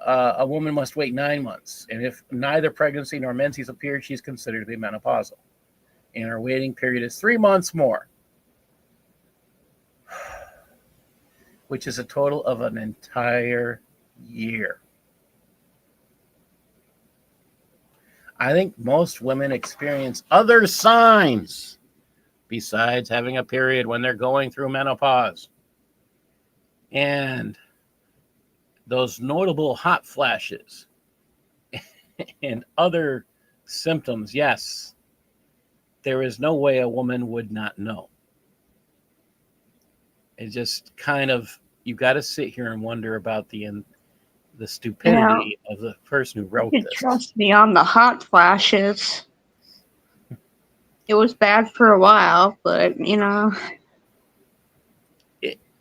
A woman must wait 9 months, and if neither pregnancy nor menses appear, she's considered to be menopausal, and her waiting period is 3 months more, which is a total of an entire year. I think most women experience other signs besides having a period when they're going through menopause. And those notable hot flashes and other symptoms, yes, there is no way a woman would not know. It just kind of, you got to sit here and wonder about the stupidity of the person who wrote you this. Trust me on the hot flashes. It was bad for a while, but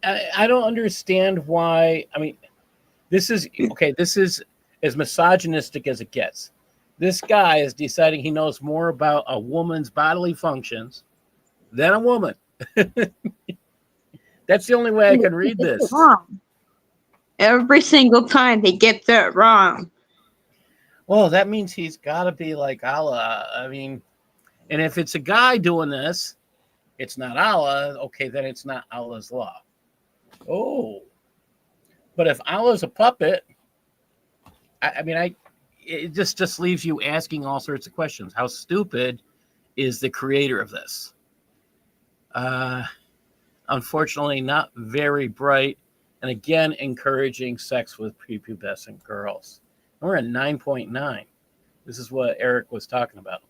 I don't understand why. I mean, this is as misogynistic as it gets. This guy is deciding he knows more about a woman's bodily functions than a woman. That's the only way I can read this. Wrong. Every single time they get that wrong. Well, that means he's got to be like Allah. I mean, and if it's a guy doing this, it's not Allah. Okay, then it's not Allah's law. Oh, but if Allah's a puppet, it just leaves you asking all sorts of questions. How stupid is the creator of this? Unfortunately, not very bright, and again, encouraging sex with prepubescent girls. And we're at 9.9. This is what Eric was talking about.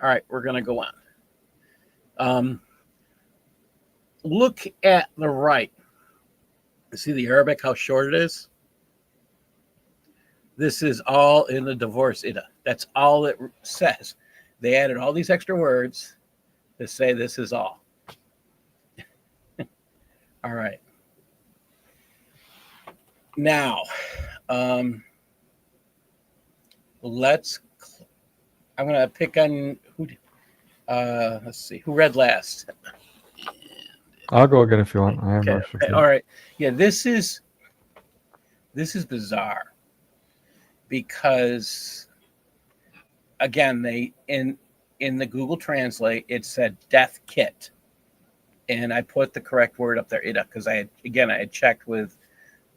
All right, we're going to go on. Look at the right. See the Arabic, how short it is? This is all in the divorce ida. That's all it says. They added all these extra words to say this is all. All right. Now, I'm going to pick on who. Let's see, who read last? I'll go again if you want. I have no Okay. All right. Yeah, this is bizarre because again, they in the Google Translate it said death kit, and I put the correct word up there, because I had checked with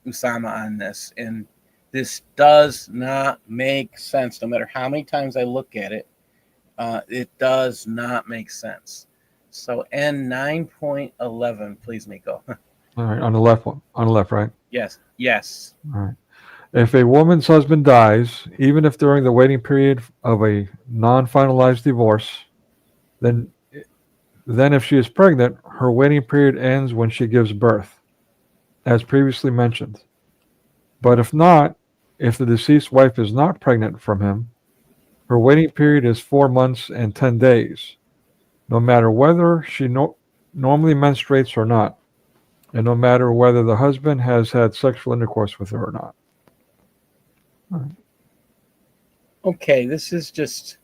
Usama on this, and this does not make sense. No matter how many times I look at it, it does not make sense. So N9.11, please, Miko. All right, on the left one. On the left, right? Yes. All right. If a woman's husband dies, even if during the waiting period of a non-finalized divorce, then if she is pregnant, her waiting period ends when she gives birth, as previously mentioned. But if not, if the deceased wife is not pregnant from him, her waiting period is 4 months and 10 days. no matter whether she normally menstruates or not, and no matter whether the husband has had sexual intercourse with her or not. Okay, this is just,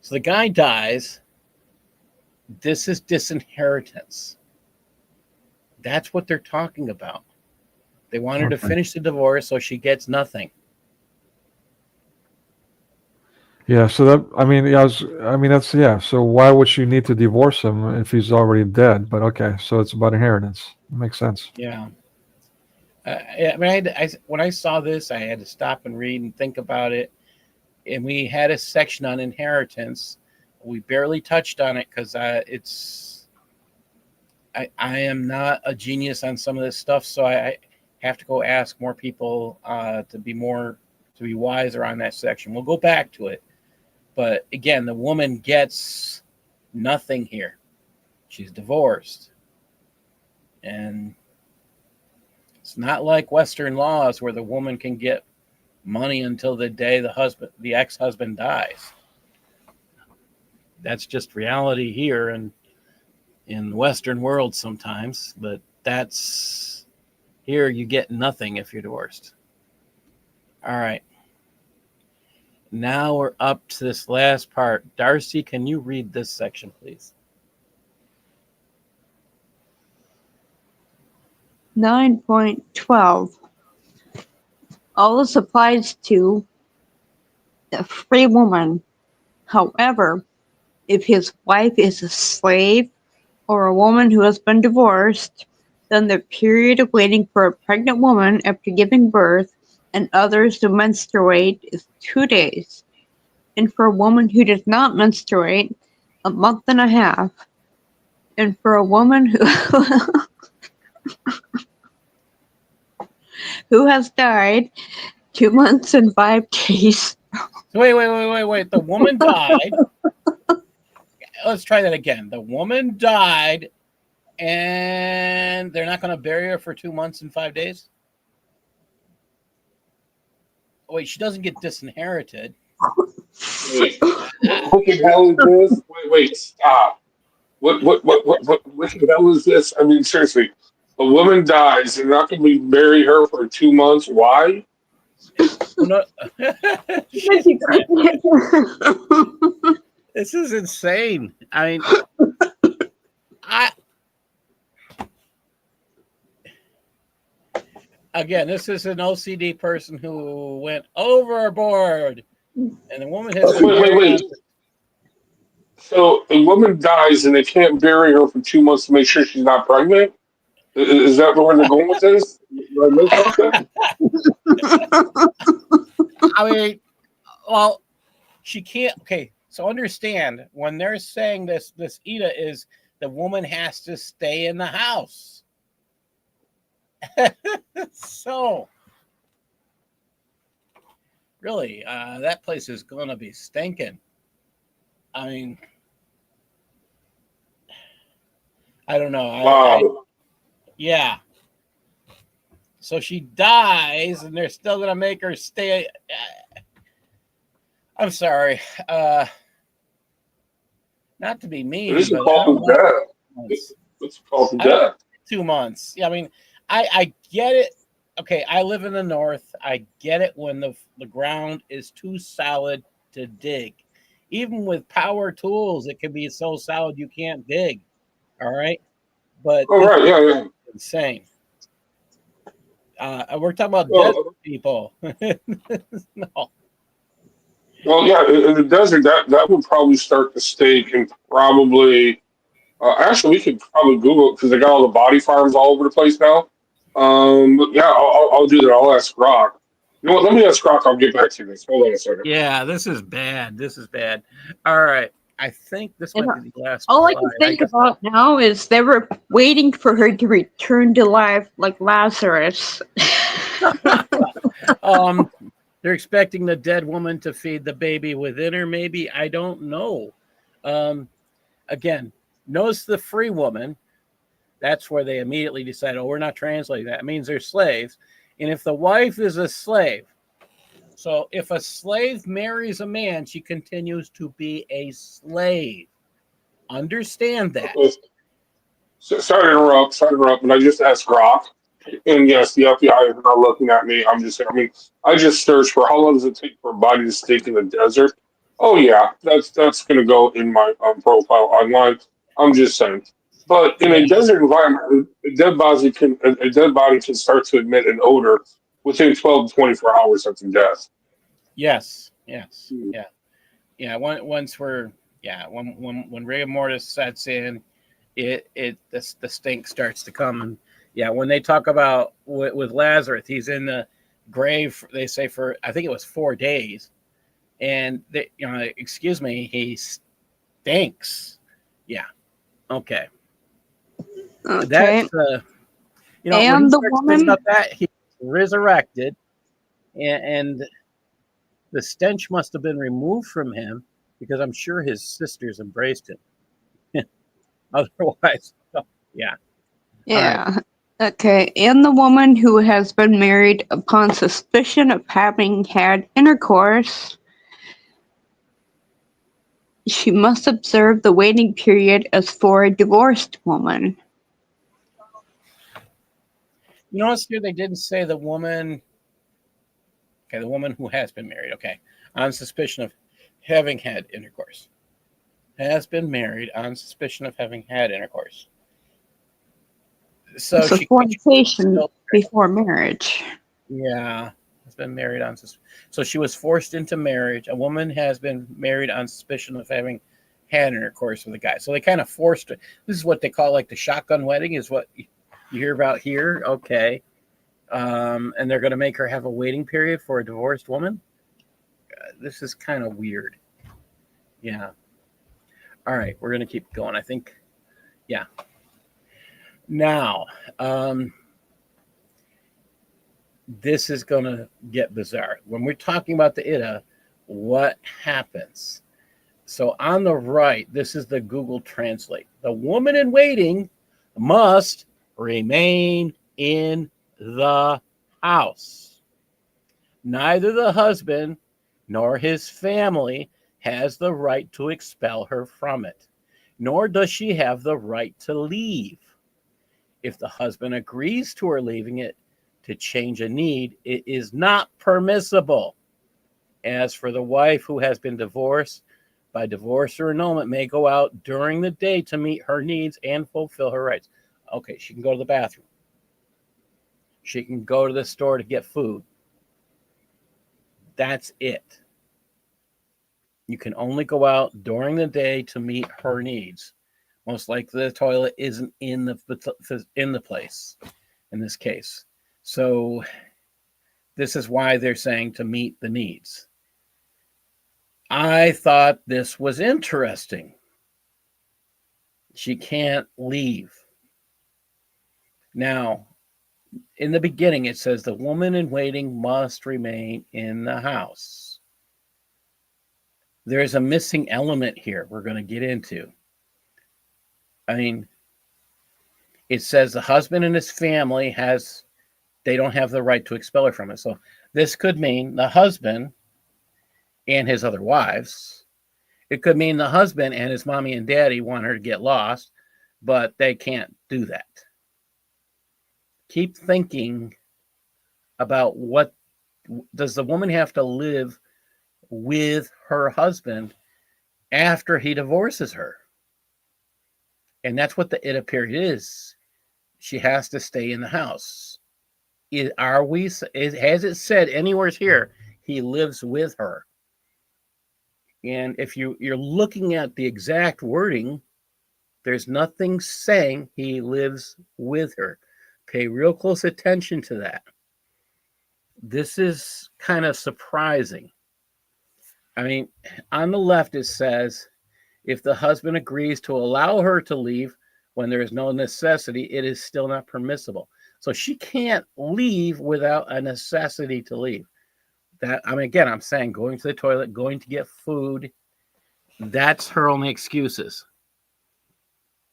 so the guy dies. This is disinheritance. That's what they're talking about. They want her to finish the divorce so she gets nothing. Yeah, so that, I mean, yeah, that's, yeah, so why would she need to divorce him if he's already dead? But okay, so it's about inheritance. It makes sense. Yeah. I mean, when I saw this, I had to stop and read and think about it. And we had a section on inheritance. We barely touched on it because I am not a genius on some of this stuff, so I have to go ask more people to be wiser on that section. We'll go back to it. But again, the woman gets nothing here. She's divorced. And it's not like Western laws where the woman can get money until the day the ex-husband dies. That's just reality here and in the Western world sometimes, but that's here you get nothing if you're divorced. All right. Now we're up to this last part. Darcy, can you read this section, please? 9.12. All this applies to the free woman. However, if his wife is a slave or a woman who has been divorced, then the period of waiting for a pregnant woman after giving birth and others to menstruate is 2 days. And for a woman who does not menstruate, a month and a half. And for a woman who has died, 2 months and 5 days. Wait. The woman died. Let's try that again. The woman died, and they're not going to bury her for 2 months and 5 days? Wait, she doesn't get disinherited. Wait, what the hell is this? Wait, stop. What the hell is this? I mean, seriously, a woman dies, they're not going to bury her for 2 months. Why? No. This is insane. I mean, again, this is an OCD person who went overboard, and the woman has been Wait. So a woman dies and they can't bury her for 2 months to make sure she's not pregnant? Is that where they're going with this? Did I miss something? I mean, well, she can't. Okay, so understand when they're saying this Ida is the woman has to stay in the house. So, really, that place is going to be stinking. I mean, I don't know. Wow. Yeah. So she dies, and they're still going to make her stay. I'm sorry. Not to be mean. This is called death. It's called death. 2 months. Yeah, I mean, I get it. Okay, I live in the north. I get it when the ground is too solid to dig. Even with power tools, it can be so solid you can't dig. All right? But yeah. Insane. We're talking about desert people. No. Well, yeah, in the desert, that would probably start the stake and probably. Actually, we could probably Google it because they got all the body farms all over the place now. But yeah, I'll do that. I'll ask Rock. You know what? Let me ask Rock. I'll get back to this. Hold on a second. Yeah, this is bad. All right. I think this might be the last. All I can think about now is they were waiting for her to return to life like Lazarus. They're expecting the dead woman to feed the baby within her, maybe. I don't know. Again, notice the free woman. That's where they immediately decide, we're not translating that. It means they're slaves. And if the wife is a slave, so if a slave marries a man, she continues to be a slave. Understand that. So, sorry to interrupt, but I just asked Rock. And yes, the FBI is not looking at me. I'm just saying, I mean, I just searched for how long does it take for a body to stink in the desert? Oh, yeah, that's going to go in my profile online. I'm just saying. But in a desert environment, a dead body can start to emit an odor within 12 to 24 hours after death. Yes. Yeah. Once we're when rigor mortis sets in, the stink starts to come. And yeah, when they talk about with Lazarus, he's in the grave. They say for I think it was 4 days, and they, excuse me, he stinks. Yeah. Okay. That's when he And the starts thinking woman, about that, he's resurrected, and the stench must have been removed from him because I'm sure his sisters embraced him. Otherwise, yeah. yeah. Right. Okay, and the woman who has been married upon suspicion of having had intercourse, she must observe the waiting period as for a divorced woman. You notice here they didn't say the woman. Okay, the woman who has been married. Okay, on suspicion of having had intercourse. Has been married on suspicion of having had intercourse. So she fornication before marriage. Yeah, has been married on suspicion. So she was forced into marriage. A woman has been married on suspicion of having had intercourse with a guy. So they kind of forced her. This is what they call like the shotgun wedding, is what you hear about here. Okay. And they're going to make her have a waiting period for a divorced woman. This is kind of weird. Yeah. All right, we're going to keep going. I think, yeah. Now, this is going to get bizarre. When we're talking about the Ida, what happens? So on the right, this is the Google Translate. The woman in waiting must remain in the house. Neither the husband nor his family has the right to expel her from it, nor does she have the right to leave. If the husband agrees to her leaving it to change a need, it is not permissible. As for the wife who has been divorced, by divorce or annulment, may go out during the day to meet her needs and fulfill her rights. Okay, she can go to the bathroom. She can go to the store to get food. That's it. You can only go out during the day to meet her needs. Most likely the toilet isn't in the place in this case. So this is why they're saying to meet the needs. I thought this was interesting. She can't leave. Now, in the beginning, it says the woman in waiting must remain in the house. There's a missing element here we're going to get into. I mean, it says the husband and his family they don't have the right to expel her from it. So this could mean the husband and his other wives. It could mean the husband and his mommy and daddy want her to get lost, but they can't do that. Keep thinking about what does the woman have to live with her husband after he divorces her? And that's what the Ida period is. She has to stay in the house. Has it said anywhere here he lives with her? And if you're looking at the exact wording, there's nothing saying he lives with her. Pay real close attention to that. This is kind of surprising. I mean, on the left it says, if the husband agrees to allow her to leave when there is no necessity, it is still not permissible. So she can't leave without a necessity to leave. Again, I'm saying going to the toilet, going to get food, that's her only excuses.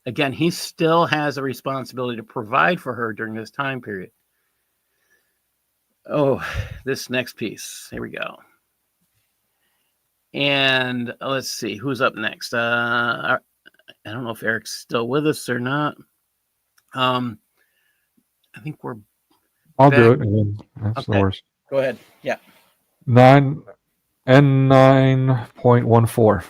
Again, he still has a responsibility to provide for her during this time period. Oh, this next piece. Here we go. And let's see, who's up next? I don't know if Eric's still with us or not. I think we're I'll do back. it. And that's the Okay. worst. Go ahead. Yeah. 9.14.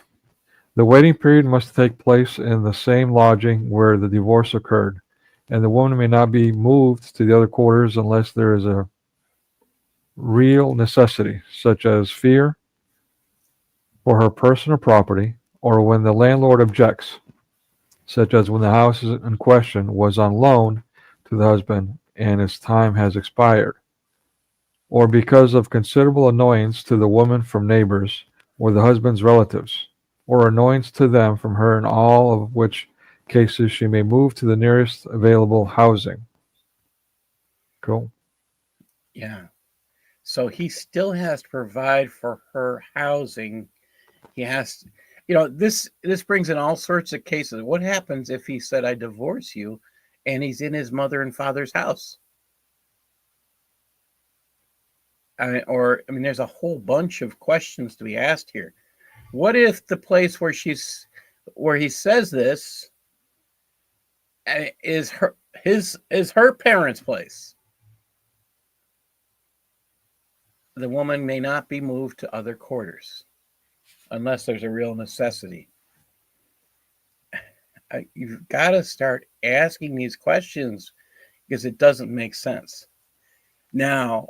The waiting period must take place in the same lodging where the divorce occurred, and the woman may not be moved to the other quarters unless there is a real necessity, such as fear for her personal property, or when the landlord objects, such as when the house in question was on loan to the husband and its time has expired, or because of considerable annoyance to the woman from neighbors or the husband's relatives, or annoyance to them from her, in all of which cases she may move to the nearest available housing. Cool. Yeah. So he still has to provide for her housing. He has, this brings in all sorts of cases. What happens if he said, "I divorce you," and he's in his mother and father's house? There's a whole bunch of questions to be asked here. What if the place where he says this is her parents' place? The woman may not be moved to other quarters unless there's a real necessity. You've got to start asking these questions because it doesn't make sense. Now,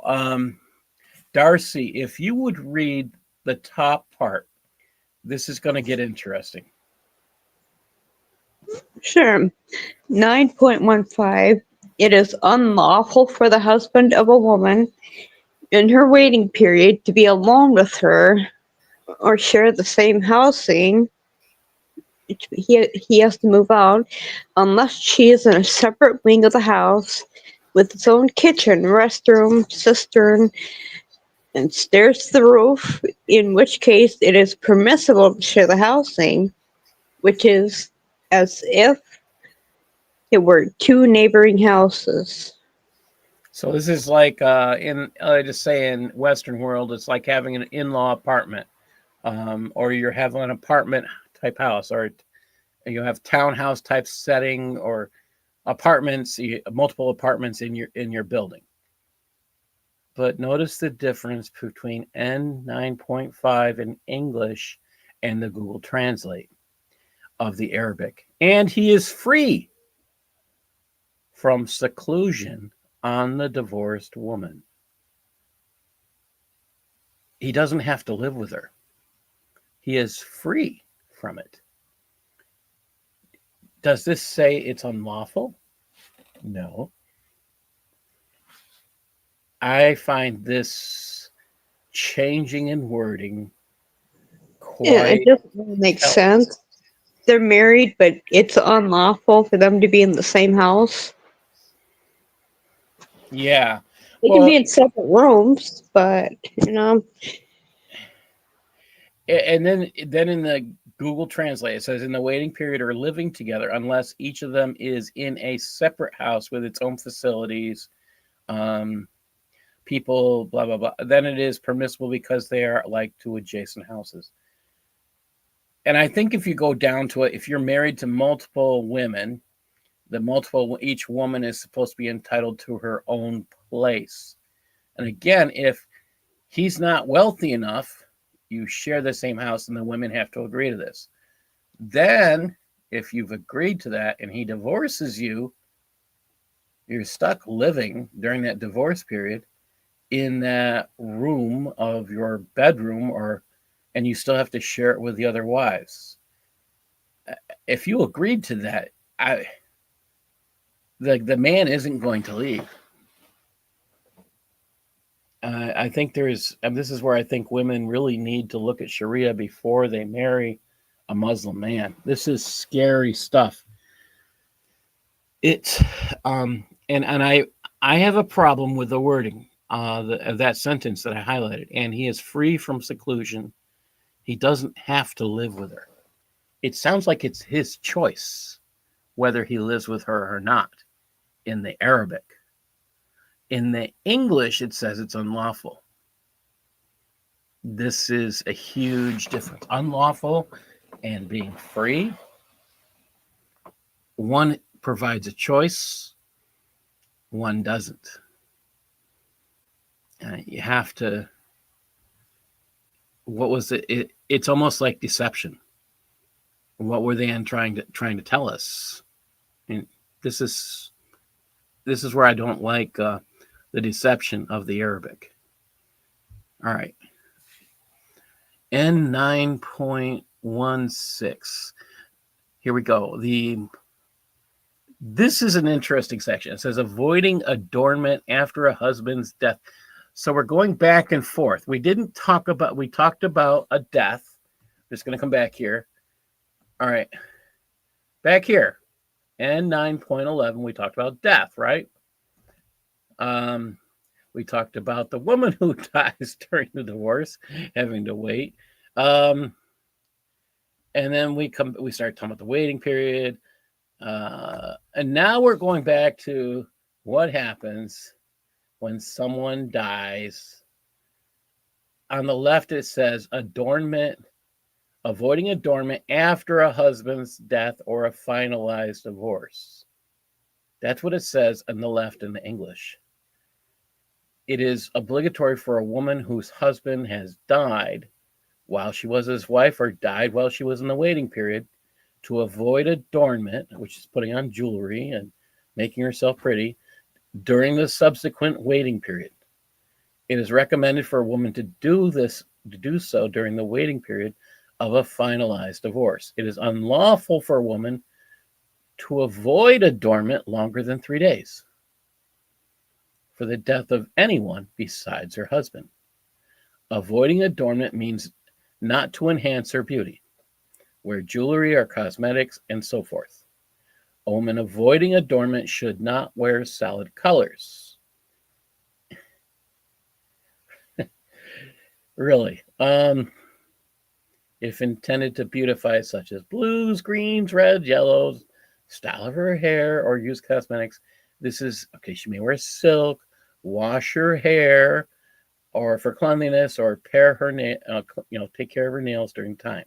Darcy, if you would read the top part, this is going to get interesting. Sure. 9.15. It is unlawful for the husband of a woman in her waiting period to be alone with her or share the same housing. He has to move out unless she is in a separate wing of the house with its own kitchen, restroom, cistern, and stairs to the roof, in which case it is permissible to share the housing, which is as if it were two neighboring houses. So this is like just say in Western world, it's like having an in-law apartment, or you're having an apartment type house, or you have townhouse type setting, or apartments, multiple apartments in your building. But notice the difference between N9.5 in English and the Google Translate of the Arabic. And he is free from seclusion on the divorced woman. He doesn't have to live with her. He is free from it. Does this say it's unlawful? No. I find this changing in wording it doesn't make sense. They're married, but it's unlawful for them to be in the same house. Yeah. They can be in separate rooms, but And then in the Google Translate, it says in the waiting period or living together, unless each of them is in a separate house with its own facilities, people, blah, blah, blah. Then it is permissible because they are like two adjacent houses. And I think if you go down to it, if you're married to multiple women, each woman is supposed to be entitled to her own place. And again, if he's not wealthy enough, you share the same house and the women have to agree to this. Then, if you've agreed to that and he divorces you, you're stuck living during that divorce period in that room of your bedroom, and you still have to share it with the other wives. If you agreed to that, the man isn't going to leave. I think this is where I think women really need to look at Sharia before they marry a Muslim man. This is scary stuff. It's and I have a problem with the wording of that sentence that I highlighted. And he is free from seclusion. He doesn't have to live with her. It sounds like it's his choice whether he lives with her or not in the Arabic. In the English, it says it's unlawful. This is a huge difference. Unlawful and being free. one provides a choice, one doesn't. You have to. What was it? It's almost like deception. What were they trying to tell us? And this is where I don't like the deception of the Arabic. All right. N9.16. Here we go. This is an interesting section. It says avoiding adornment after a husband's death. So we're going back and forth. We talked about a death. I'm just going to come back here. All right. Back here. N9.11, we talked about death, right? We talked about the woman who dies during the divorce, having to wait. And then we start talking about the waiting period. And now we're going back to what happens when someone dies. On the left, it says avoiding adornment after a husband's death or a finalized divorce. That's what it says on the left in the English. It is obligatory for a woman whose husband has died while she was his wife or died while she was in the waiting period to avoid adornment, which is putting on jewelry and making herself pretty, during the subsequent waiting period. It is recommended for a woman to do so during the waiting period of a finalized divorce. It is unlawful for a woman to avoid adornment longer than 3 days for the death of anyone besides her husband. Avoiding adornment means not to enhance her beauty, wear jewelry or cosmetics, and so forth. A woman avoiding adornment should not wear solid colors. Really. If intended to beautify, such as blues, greens, reds, yellows, style of her hair, or use cosmetics, this is, okay, she may wear silk, wash her hair, or for cleanliness, or take care of her nails during time.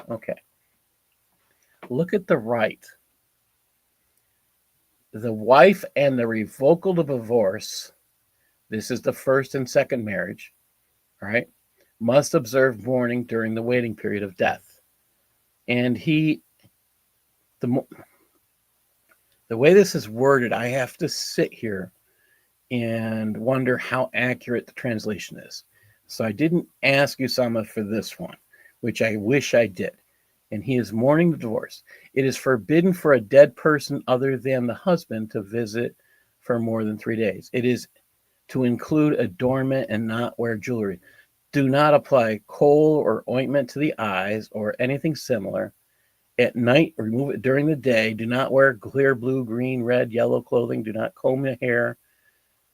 Okay. Look at the right. The wife and the revocable divorce, this is the first and second marriage, all right, must observe mourning during the waiting period of death. And the way this is worded, I have to sit here and wonder how accurate the translation is. So I didn't ask Usama for this one, which I wish I did. And he is mourning the divorce. It is forbidden for a dead person other than the husband to visit for more than 3 days. It is to include adornment and not wear jewelry. Do not apply kohl or ointment to the eyes or anything similar. At night, remove it during the day. Do not wear clear blue, green, red, yellow clothing. Do not comb the hair.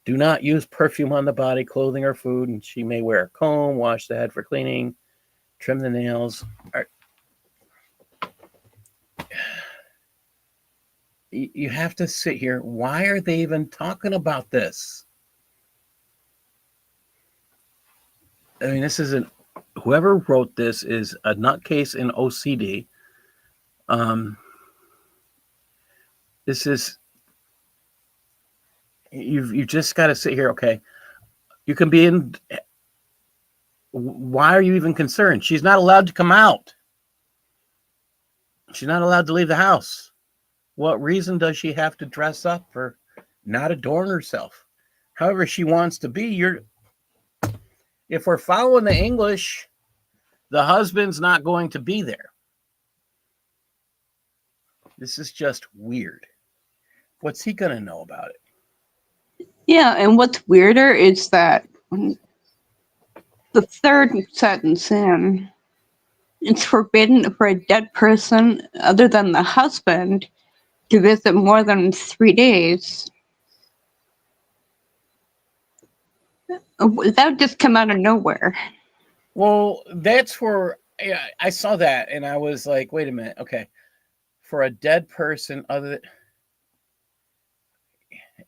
Do not use perfume on the body, clothing, or food. And she may wear a comb, wash the head for cleaning, trim the nails. You have to sit here. Why are they even talking about this? I mean, whoever wrote this is a nutcase in OCD. This is, you've just got to sit here. Okay, you can be in. Why are you even concerned? She's not allowed to come out. She's not allowed to leave the house. What reason does she have to dress up or not adorn herself? However she wants to be. If we're following the English, the husband's not going to be there. This is just weird. What's he going to know about it? Yeah, and what's weirder is that the third sentence in, it's forbidden for a dead person other than the husband to visit more than 3 days. That would just come out of nowhere. Well, that's where I saw that and I was like, wait a minute. Okay. For a dead person other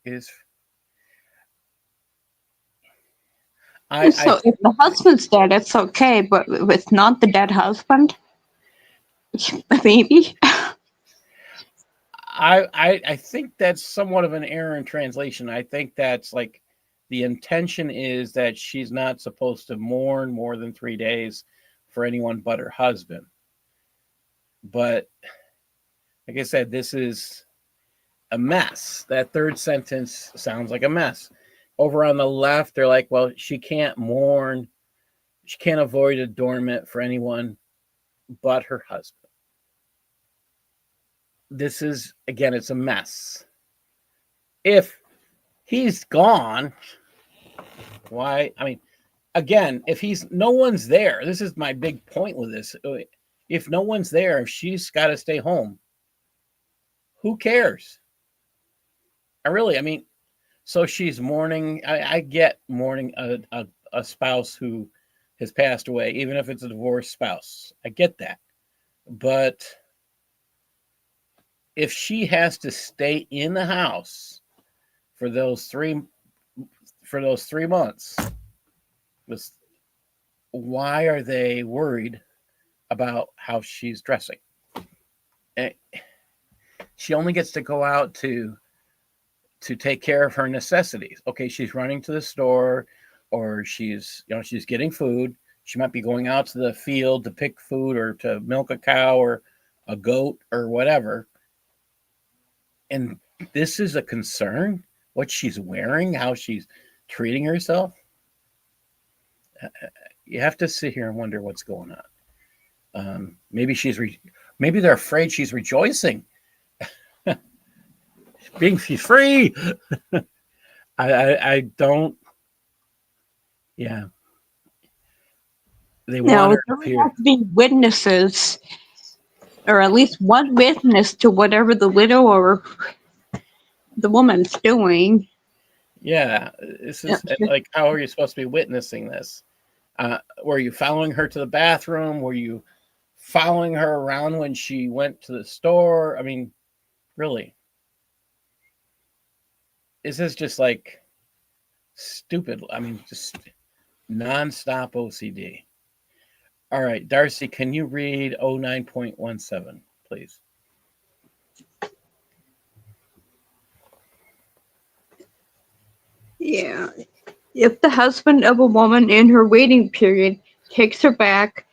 is... So if the husband's dead, it's okay, but with not the dead husband, maybe. I think that's somewhat of an error in translation. I think that's like the intention is that she's not supposed to mourn more than 3 days for anyone but her husband. But like I said, this is a mess. That third sentence sounds like a mess. Over on the left, they're like, well, she can't mourn. She can't avoid adornment for anyone but her husband. This is, again, it's a mess. If he's gone, why? I mean, again, if no one's there, this is my big point with this. If no one's there, if she's got to stay home, who cares? I mean, so she's mourning. I get mourning a spouse who has passed away, even if it's a divorced spouse. I get that. But if she has to stay in the house for those 3 months, why are they worried about how she's dressing? She only gets to go out to take care of her necessities. Okay, she's running to the store, or she's getting food. She might be going out to the field to pick food or to milk a cow or a goat or whatever. And this is a concern, what she's wearing, how she's treating herself. You have to sit here and wonder what's going on. Maybe maybe they're afraid she's rejoicing. Being free. I don't. Yeah. They want her there to appear. have to be witnesses, or at least one witness to whatever the widow or the woman's doing. Yeah, this is like, how are you supposed to be witnessing this? Were you following her to the bathroom? Were you following her around when she went to the store? I mean, really? This is just like stupid. I mean, just nonstop OCD. All right, Darcy, can you read 09.17, please? Yeah. If the husband of a woman in her waiting period takes her back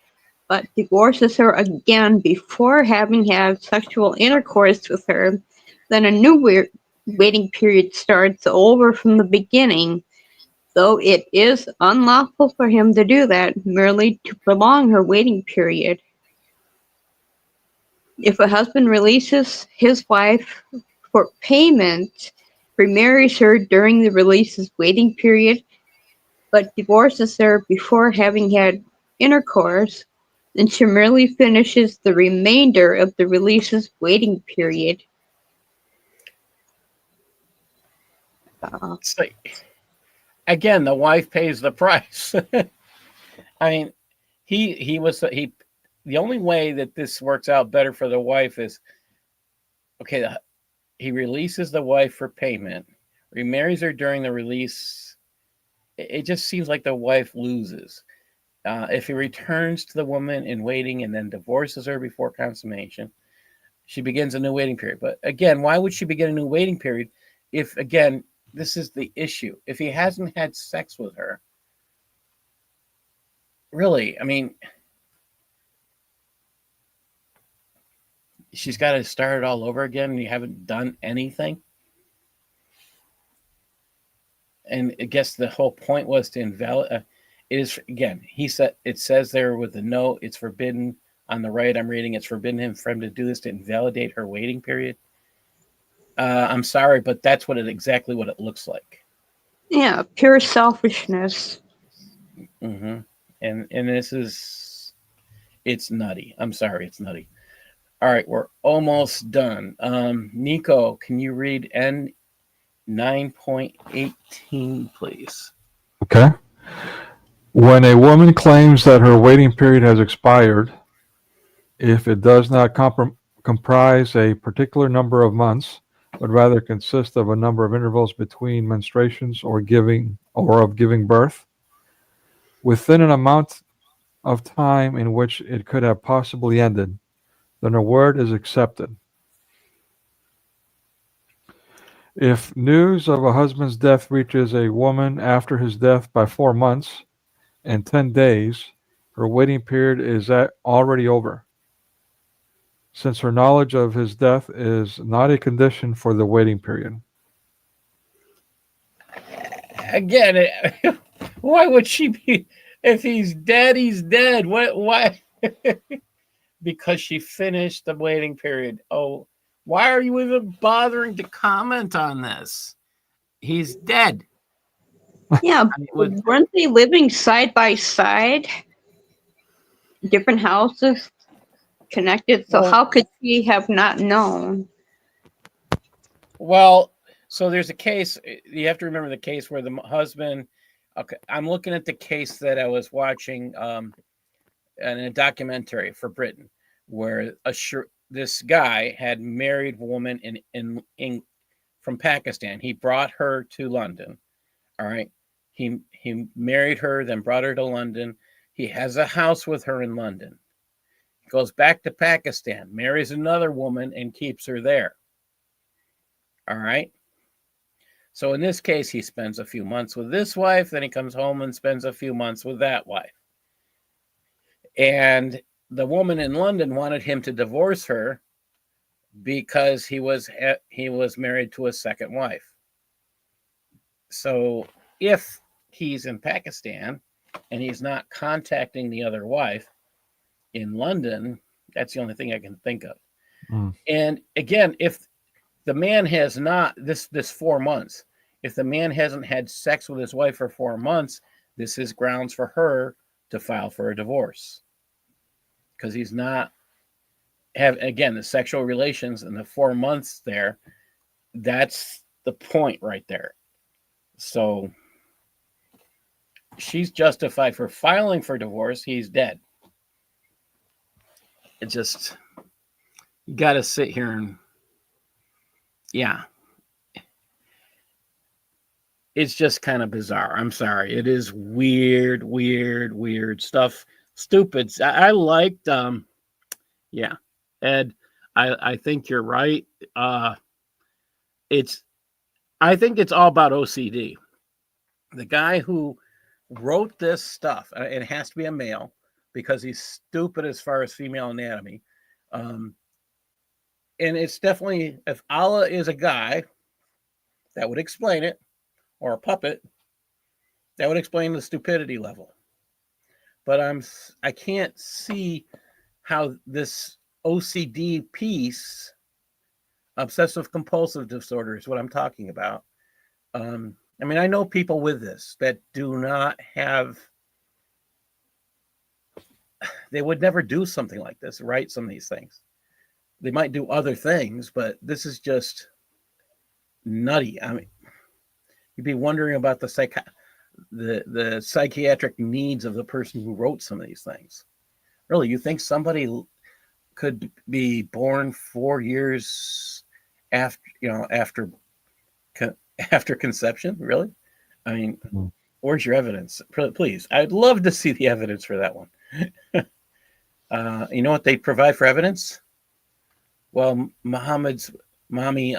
but divorces her again before having had sexual intercourse with her, then a new waiting period starts over from the beginning, though it is unlawful for him to do that merely to prolong her waiting period. If a husband releases his wife for payment, remarries her during the release's waiting period, but divorces her before having had intercourse, then she merely finishes the remainder of the release's waiting period. It's like, again, the wife pays the price. I mean, the only way that this works out better for the wife is, okay, he releases the wife for payment, remarries her during the release. It just seems like the wife loses. If he returns to the woman in waiting and then divorces her before consummation, she begins a new waiting period. But again, why would she begin a new waiting period if, again, this is the issue? If he hasn't had sex with her, really, I mean, she's got to start it all over again and you haven't done anything? And I guess the whole point was to invalidate. It is, again, it says there with the note, it's forbidden. On the right, I'm reading, it's forbidden for him to do this to invalidate her waiting period. I'm sorry, but that's exactly what it looks like. Yeah, pure selfishness. Mm-hmm. And it's nutty. I'm sorry, it's nutty. All right, we're almost done. Nico, can you read N 9.18, please? Okay. When a woman claims that her waiting period has expired, if it does not comprise a particular number of months, but rather consist of a number of intervals between menstruations or of giving birth, within an amount of time in which it could have possibly ended, then her word is accepted. If news of a husband's death reaches a woman after his death by 4 months and 10 days, her waiting period is already over, since her knowledge of his death is not a condition for the waiting period. Again, why would she be? If he's dead, he's dead. Why? Because she finished the waiting period. Oh, why are you even bothering to comment on this? He's dead. Yeah, weren't they living side by side? Different houses connected. So Well- how could she have not known? Well, so there's a case. You have to remember the case where the husband. Okay, I'm looking at the case that I was watching in a documentary for Britain, where this guy had married woman in from Pakistan. He brought her to London. All right, he married her, then brought her to London. He has a house with her in London. He goes back to Pakistan, marries another woman, and keeps her there. All right. So in this case, he spends a few months with this wife, then he comes home and spends a few months with that wife. And the woman in London wanted him to divorce her because he was married to a second wife. So if he's in Pakistan and he's not contacting the other wife in London, that's the only thing I can think of. And again, if the man has not this 4 months, if the man hasn't had sex with his wife for 4 months, this is grounds for her to file for a divorce, because he's not again, the sexual relations in the 4 months there. That's the point right there. So she's justified for filing for divorce. He's dead. It just, you got to sit here and, yeah. It's just kind of bizarre. I'm sorry. It is weird stuff. Stupid. I liked, yeah, Ed, I think you're right. I think it's all about OCD. The guy who wrote this stuff, it has to be a male because he's stupid as far as female anatomy. And it's definitely, if Allah is a guy, that would explain it, or a puppet, that would explain the stupidity level. But I can't see how this OCD piece, obsessive compulsive disorder, is what I'm talking about. I mean, I know people with this that do not have, they would never do something like this, write some of these things. They might do other things, but this is just nutty. I mean, you'd be wondering about the psychiatric needs of the person who wrote some of these things. Really, you think somebody could be born 4 years after conception? Really? I mean, where's your evidence? Please, I'd love to see the evidence for that one. You know what they provide for evidence? Well, Muhammad's mommy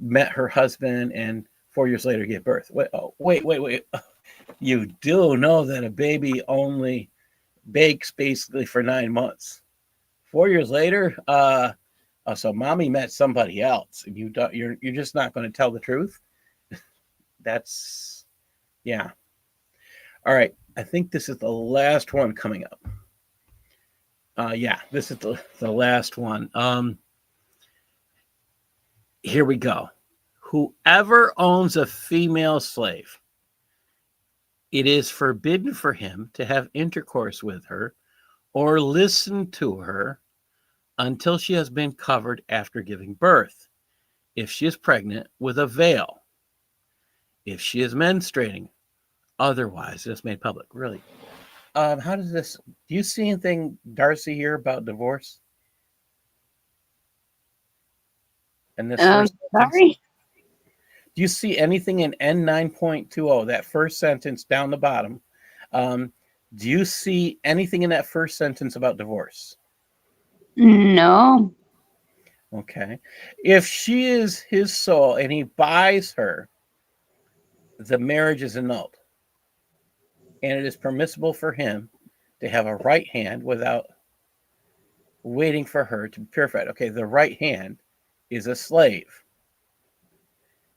met her husband and 4 years later gave birth. Wait. You do know that a baby only bakes basically for 9 months. 4 years later, so mommy met somebody else, and you're just not going to tell the truth. That's, yeah. All right, I think this is the last one coming up. Yeah, this is the last one. Here we go. Whoever owns a female slave, it is forbidden for him to have intercourse with her or listen to her until she has been covered after giving birth, if she is pregnant, with a veil, if she is menstruating, otherwise it's made public. Really? How does this, do you see anything, Darcy, here about divorce? And this sorry? Do you see anything in N9.20, that first sentence down the bottom? Do you see anything in that first sentence about divorce? No. Okay. If she is his soul and he buys her, the marriage is annulled. And it is permissible for him to have a right hand without waiting for her to be purified. Okay, the right hand is a slave.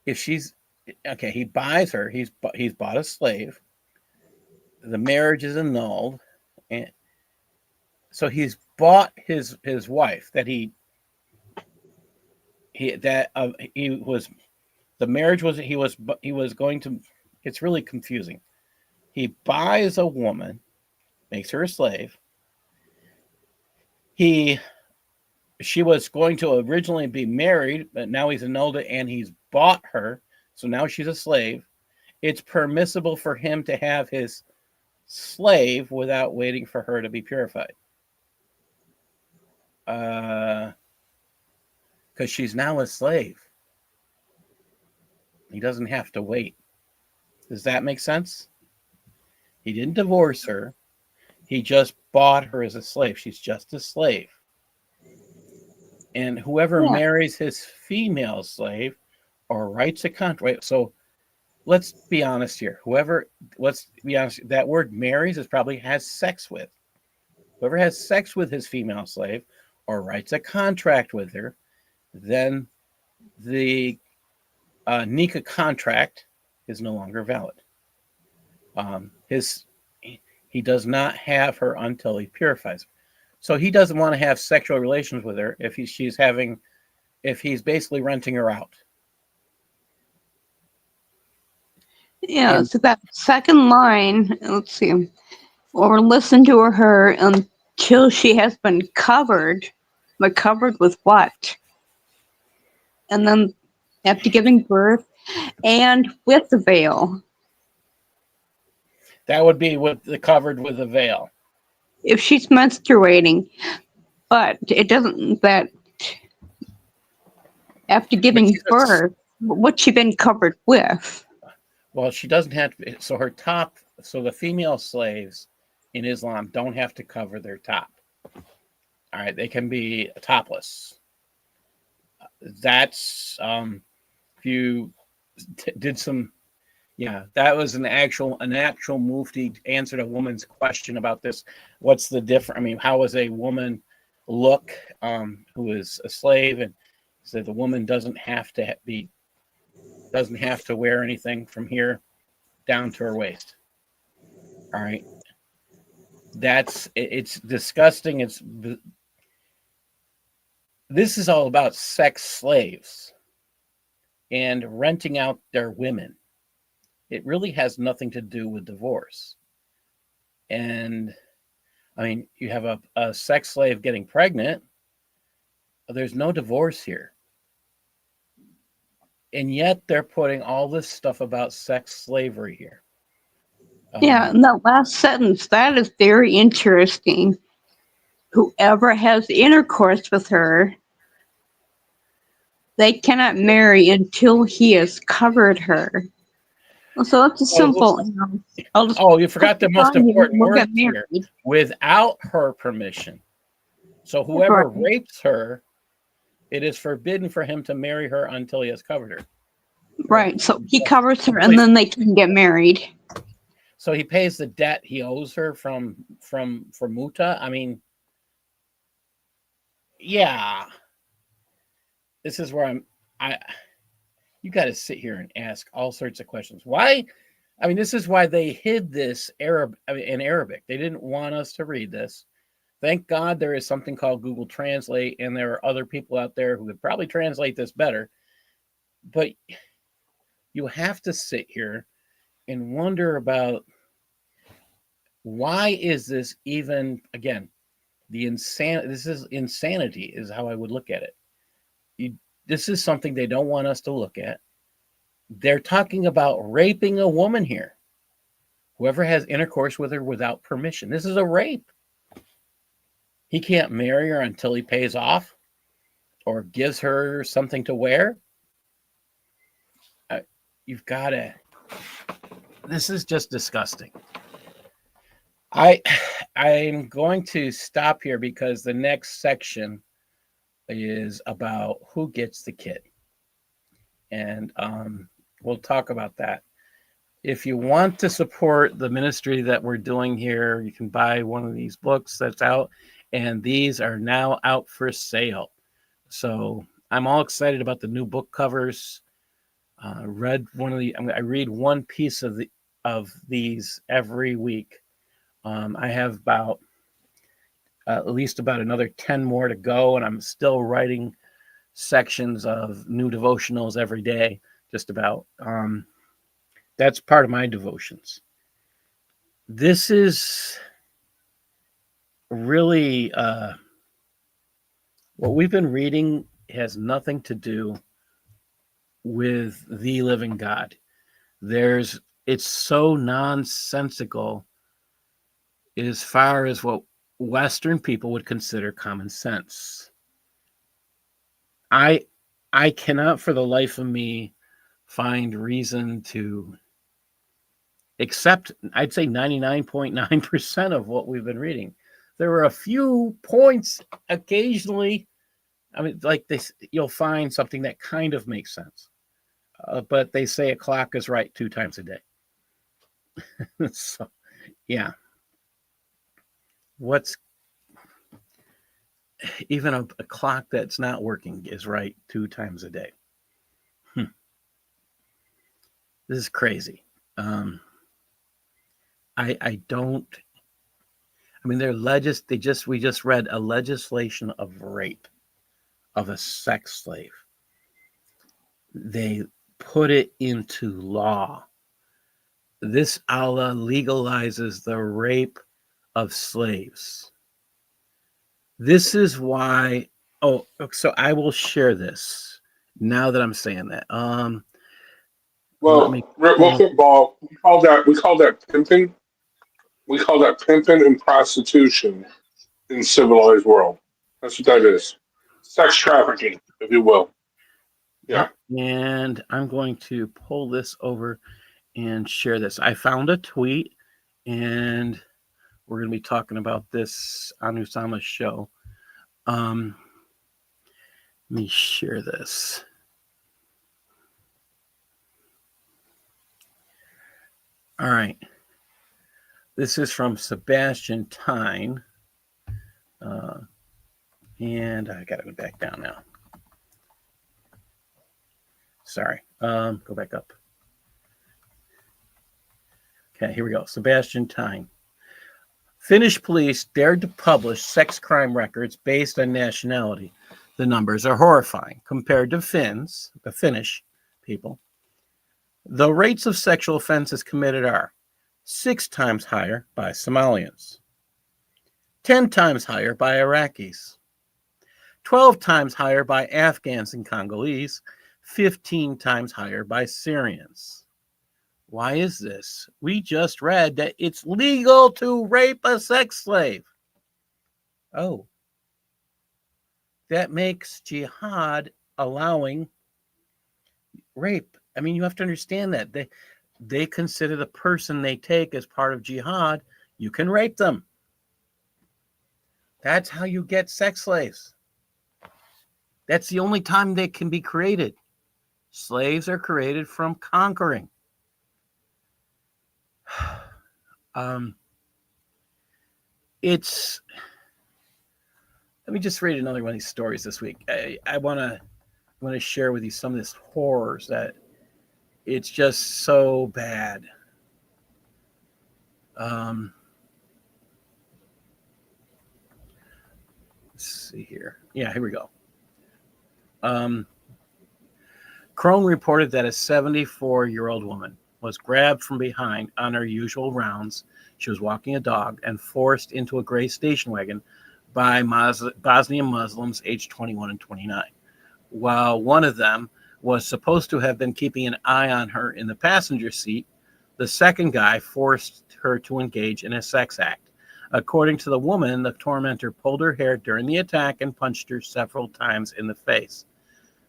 If she's okay, he buys her. He's bought a slave. The marriage is annulled, and so he's bought his wife that he was the marriage was he was going to. It's really confusing. He buys a woman, makes her a slave. She was going to originally be married, but now he's annulled it and he's bought her. So now she's a slave. It's permissible for him to have his slave without waiting for her to be purified. Because she's now a slave. He doesn't have to wait. Does that make sense? He didn't divorce her. He just bought her as a slave. She's just a slave. And whoever marries his female slave or writes a contract. So let's be honest here. Let's be honest. That word marries is probably has sex with. Whoever has sex with his female slave or writes a contract with her, then the Nika contract is no longer valid. He does not have her until he purifies her. So he doesn't want to have sexual relations with her if he's basically renting her out. Yeah, so that second line, let's see, or listen to her until she has been covered, but covered with what? And then after giving birth and with the veil. That would be covered with a veil. If she's menstruating, but it doesn't, that after giving birth, what's she been covered with? Well, she doesn't have to. So the female slaves in Islam don't have to cover their top. All right, they can be topless. That's if you did some. Yeah, that was an actual mufti answered a woman's question about this. What's the difference? I mean, how does a woman look who is a slave? And said the woman doesn't have to wear anything from here down to her waist. All right, it's disgusting. This is all about sex slaves and renting out their women. It really has nothing to do with divorce. And I mean, you have a sex slave getting pregnant. There's no divorce here. And yet they're putting all this stuff about sex slavery here. Yeah, and that last sentence, that is very interesting. Whoever has intercourse with her, they cannot marry until he has covered her. So it's a simple. You forgot the most important word here. Without her permission. So whoever rapes her, it is forbidden for him to marry her until he has covered her. Right. So he covers her, and then they can get married. So he pays the debt he owes her from Muta. I mean, yeah. This is where you got to sit here and ask all sorts of questions. Why? I mean, this is why they hid this in Arabic. They didn't want us to read this. Thank God there is something called Google Translate, and there are other people out there who could probably translate this better. But you have to sit here and wonder about why is this even, again, this is insanity is how I would look at it. This is something they don't want us to look at. They're talking about raping a woman here. Whoever has intercourse with her without permission. This is a rape. He can't marry her until he pays off or gives her something to wear. You've got to. This is just disgusting. I'm going to stop here because the next section is about who gets the kid. And we'll talk about that. If you want to support the ministry that we're doing here, you can buy one of these books that's out, and these are now out for sale. So I'm all excited about the new book covers. I read one piece of these every week. I have about at least about another 10 more to go, and I'm still writing sections of new devotionals every day, just about. That's part of my devotions. This is really what we've been reading has nothing to do with the living God. It's so nonsensical as far as what Western people would consider common sense. I cannot for the life of me find reason to accept, I'd say 99.9% of what we've been reading. There are a few points occasionally, I mean, like this, you'll find something that kind of makes sense. But they say a clock is right 2 times a day. So, yeah. Even a clock that's not working is right 2 times a day. This is crazy. We just read a legislation of rape of a sex slave. They put it into law. This Allah legalizes the rape of slaves. This is why. Oh, so I will share this now that I'm saying that. Well, real quick, Ball. We call that pimping. We call that pimping and prostitution in civilized world. That's what that is. Sex trafficking, if you will. Yeah. And I'm going to pull this over and share this. I found a tweet, and we're going to be talking about this on Usama's show. Let me share this. All right. This is from Sebastian Tyne. And I got to go back down now. Sorry. Go back up. Okay, here we go. Sebastian Tyne. Finnish police dared to publish sex crime records based on nationality. The numbers are horrifying. Compared to Finns, the Finnish people, the rates of sexual offenses committed are 6 times higher by Somalians, 10 times higher by Iraqis, 12 times higher by Afghans and Congolese, 15 times higher by Syrians. Why is this? We just read that it's legal to rape a sex slave. Oh. That makes jihad allowing rape. I mean, you have to understand that. They consider the person they take as part of jihad, you can rape them. That's how you get sex slaves. That's the only time they can be created. Slaves are created from conquering. Let me just read another one of these stories this week. I want to share with you some of this horrors that it's just so bad. Let's see here. Yeah, here we go. Crone reported that a 74-year-old woman was grabbed from behind on her usual rounds. She was walking a dog and forced into a gray station wagon by Bosnian Muslims aged 21 and 29. While one of them was supposed to have been keeping an eye on her in the passenger seat, the second guy forced her to engage in a sex act. According to the woman, the tormentor pulled her hair during the attack and punched her several times in the face.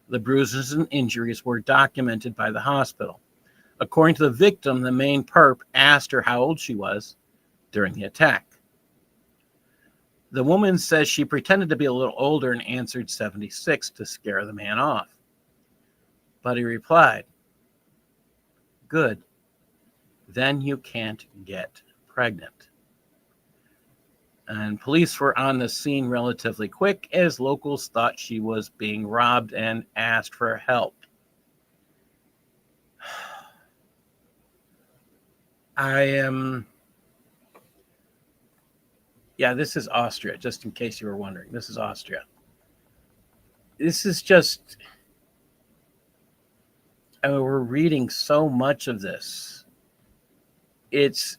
The bruises and injuries were documented by the hospital. According to the victim, the main perp asked her how old she was during the attack. The woman says she pretended to be a little older and answered 76 to scare the man off. But he replied, "Good. Then you can't get pregnant." And police were on the scene relatively quick as locals thought she was being robbed and asked for help. This is Austria, just in case you were wondering. This is Austria. This is just, we're reading so much of this. It's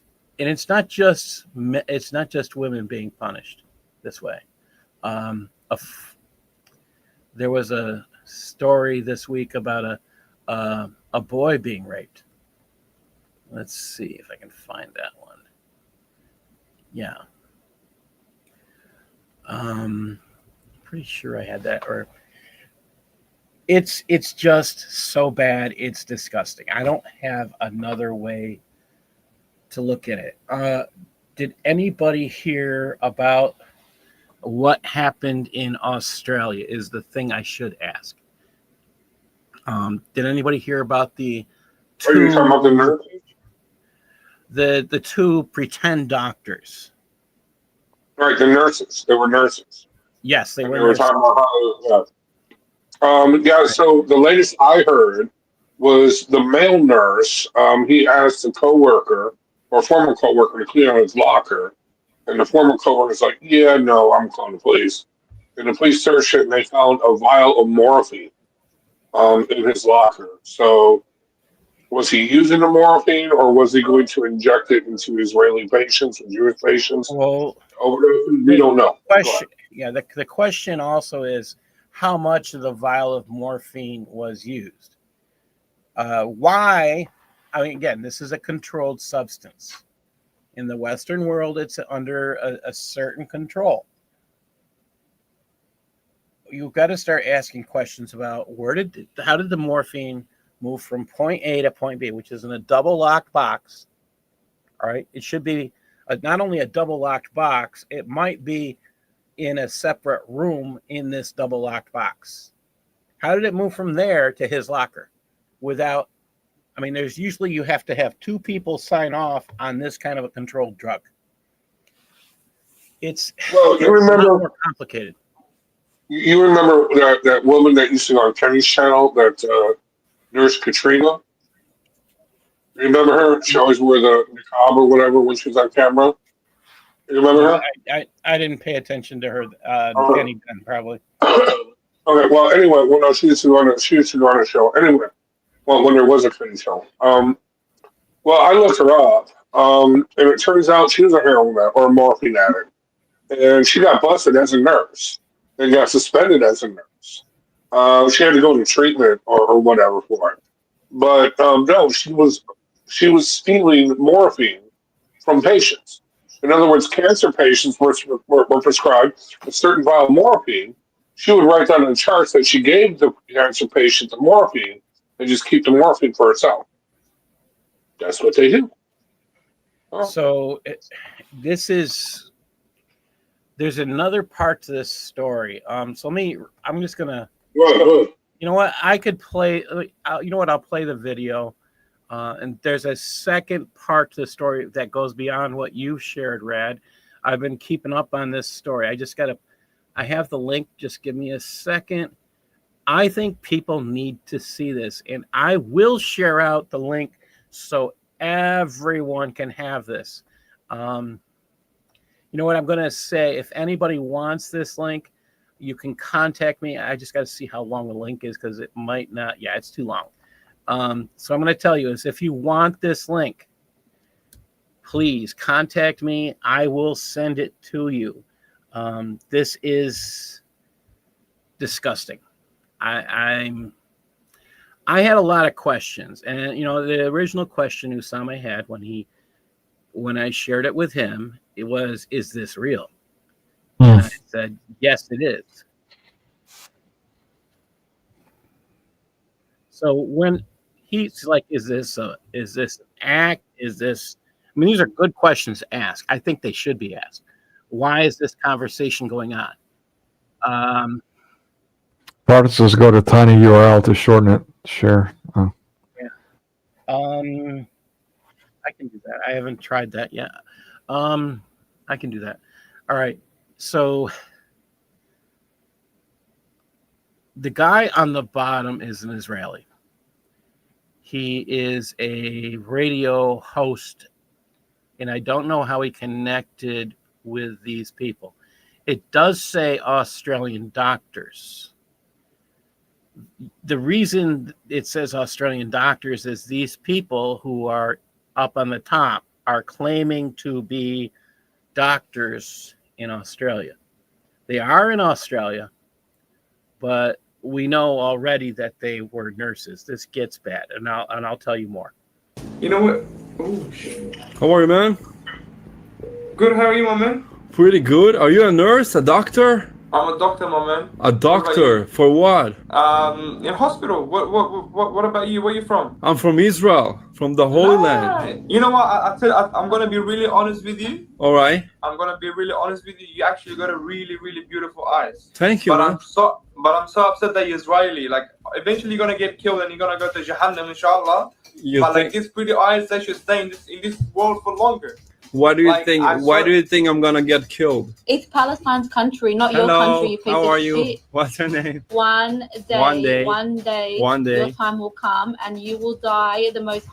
not just women being punished this way. There was a story this week about a boy being raped. Let's see if I can find that one. Yeah. Pretty sure I had that. Or it's just so bad, it's disgusting. I don't have another way to look at it. Did anybody hear about what happened in Australia? Is the thing I should ask. Did anybody hear about the two? Are you talking about the nurses? The two pretend doctors. Right, the nurses. They were nurses. Yes, they were. They were talking about how. So the latest I heard was the male nurse. He asked a coworker or former coworker to clean out his locker, and the former coworker's like, "Yeah, no, I'm calling the police." And the police searched it, and they found a vial of morphine in his locker. So, was he using the morphine, or was he going to inject it into Israeli patients or Jewish patients? Well, we don't know. The question also is how much of the vial of morphine was used. Why? I mean, again, this is a controlled substance. In the Western world, it's under a certain control. You've got to start asking questions about how did the morphine move from point A to point B, which is in a double locked box. All right. It should be not only a double locked box, it might be in a separate room in this double locked box. How did it move from there to his locker without, there's usually you have to have two people sign off on this kind of a controlled drug. You remember more complicated. You remember that woman that used to go on Kenny's channel, that Nurse Katrina? You remember her? She always wore the niqab or whatever when she was on camera. You remember her? I didn't pay attention to her. Kenny then probably. Okay. Well, anyway, she used to go on a show. Anyway, when there was a Kenny show. Well, I looked her up, and it turns out she was a heroin or a morphine addict, and she got busted as a nurse and got suspended as a nurse. She had to go to treatment or whatever for it. But no, she was stealing morphine from patients. In other words, cancer patients were prescribed a certain vial of morphine. She would write down on the charts that she gave the cancer patient the morphine and just keep the morphine for herself. That's what they do. So there's another part to this story. I'm just gonna. You know what? I could play. You know what? I'll play the video. And there's a second part to the story that goes beyond what you shared, Rad. I've been keeping up on this story. I have the link. Just give me a second. I think people need to see this, and I will share out the link so everyone can have this. You know what I'm going to say? If anybody wants this link, you can contact me. I just got to see how long the link is because it might not. Yeah, it's too long. So I'm going to tell you is if you want this link, please contact me. I will send it to you. This is disgusting. I had a lot of questions, and the original question Usama had when I shared it with him, it was, "Is this real?" And I said, "Yes, it is." So when he's like, "Is this an act? Is this?" These are good questions to ask. I think they should be asked. why is this conversation going on? Parts just go to tiny URL to shorten it. Share. Oh. I can do that. I haven't tried that yet. I can do that. All right. So the guy on the bottom is an Israeli. He is a radio host, and I don't know how he connected with these people. It does say Australian doctors. The reason it says Australian doctors is these people who are up on the top are claiming to be doctors in Australia. They are in Australia, but we know already that they were nurses. This gets bad, and I'll tell you more. You know what? Oh shit. How are you, man? Good, how are you, my man? Pretty good. Are you a nurse, a doctor? I'm a doctor, my man. A doctor? For what? In hospital. What about you? Where you from? I'm from Israel, from the Holy Land. You know what? I'm gonna be really honest with you. All right. I'm gonna be really honest with you. You actually got a really, really beautiful eyes. Thank you, but man. I'm so upset that you're Israeli. Like, eventually you're gonna get killed and you're gonna go to Jahannam, inshallah. Like, these pretty eyes, they should stay in this world for longer. Why do you think? Why do you think I'm gonna get killed? It's Palestine's country, not Hello, your country. You piece how are of you? shit. What's your name? One day, your time will come, and you will die the most.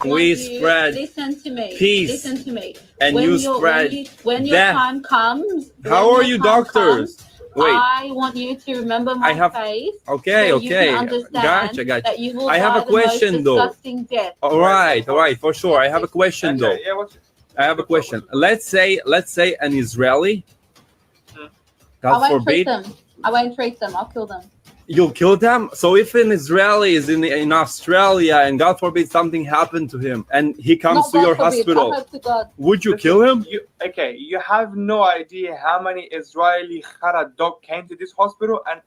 We spread listen to me. peace. Listen to me. And when you spread when your death. time comes. How are you, doctors? Wait. I want you to remember my face. Okay, so okay. You can understand Gotcha. That you will I have a question though. Death. All right, for sure. I have a question though. Yeah, I have a question. Let's say an Israeli. God forbid. I won't treat them. I'll kill them. You'll kill them? So if an Israeli is in Australia and God forbid something happened to him and he comes to your hospital, would you kill him? You have no idea how many Israeli Khara dog came to this hospital and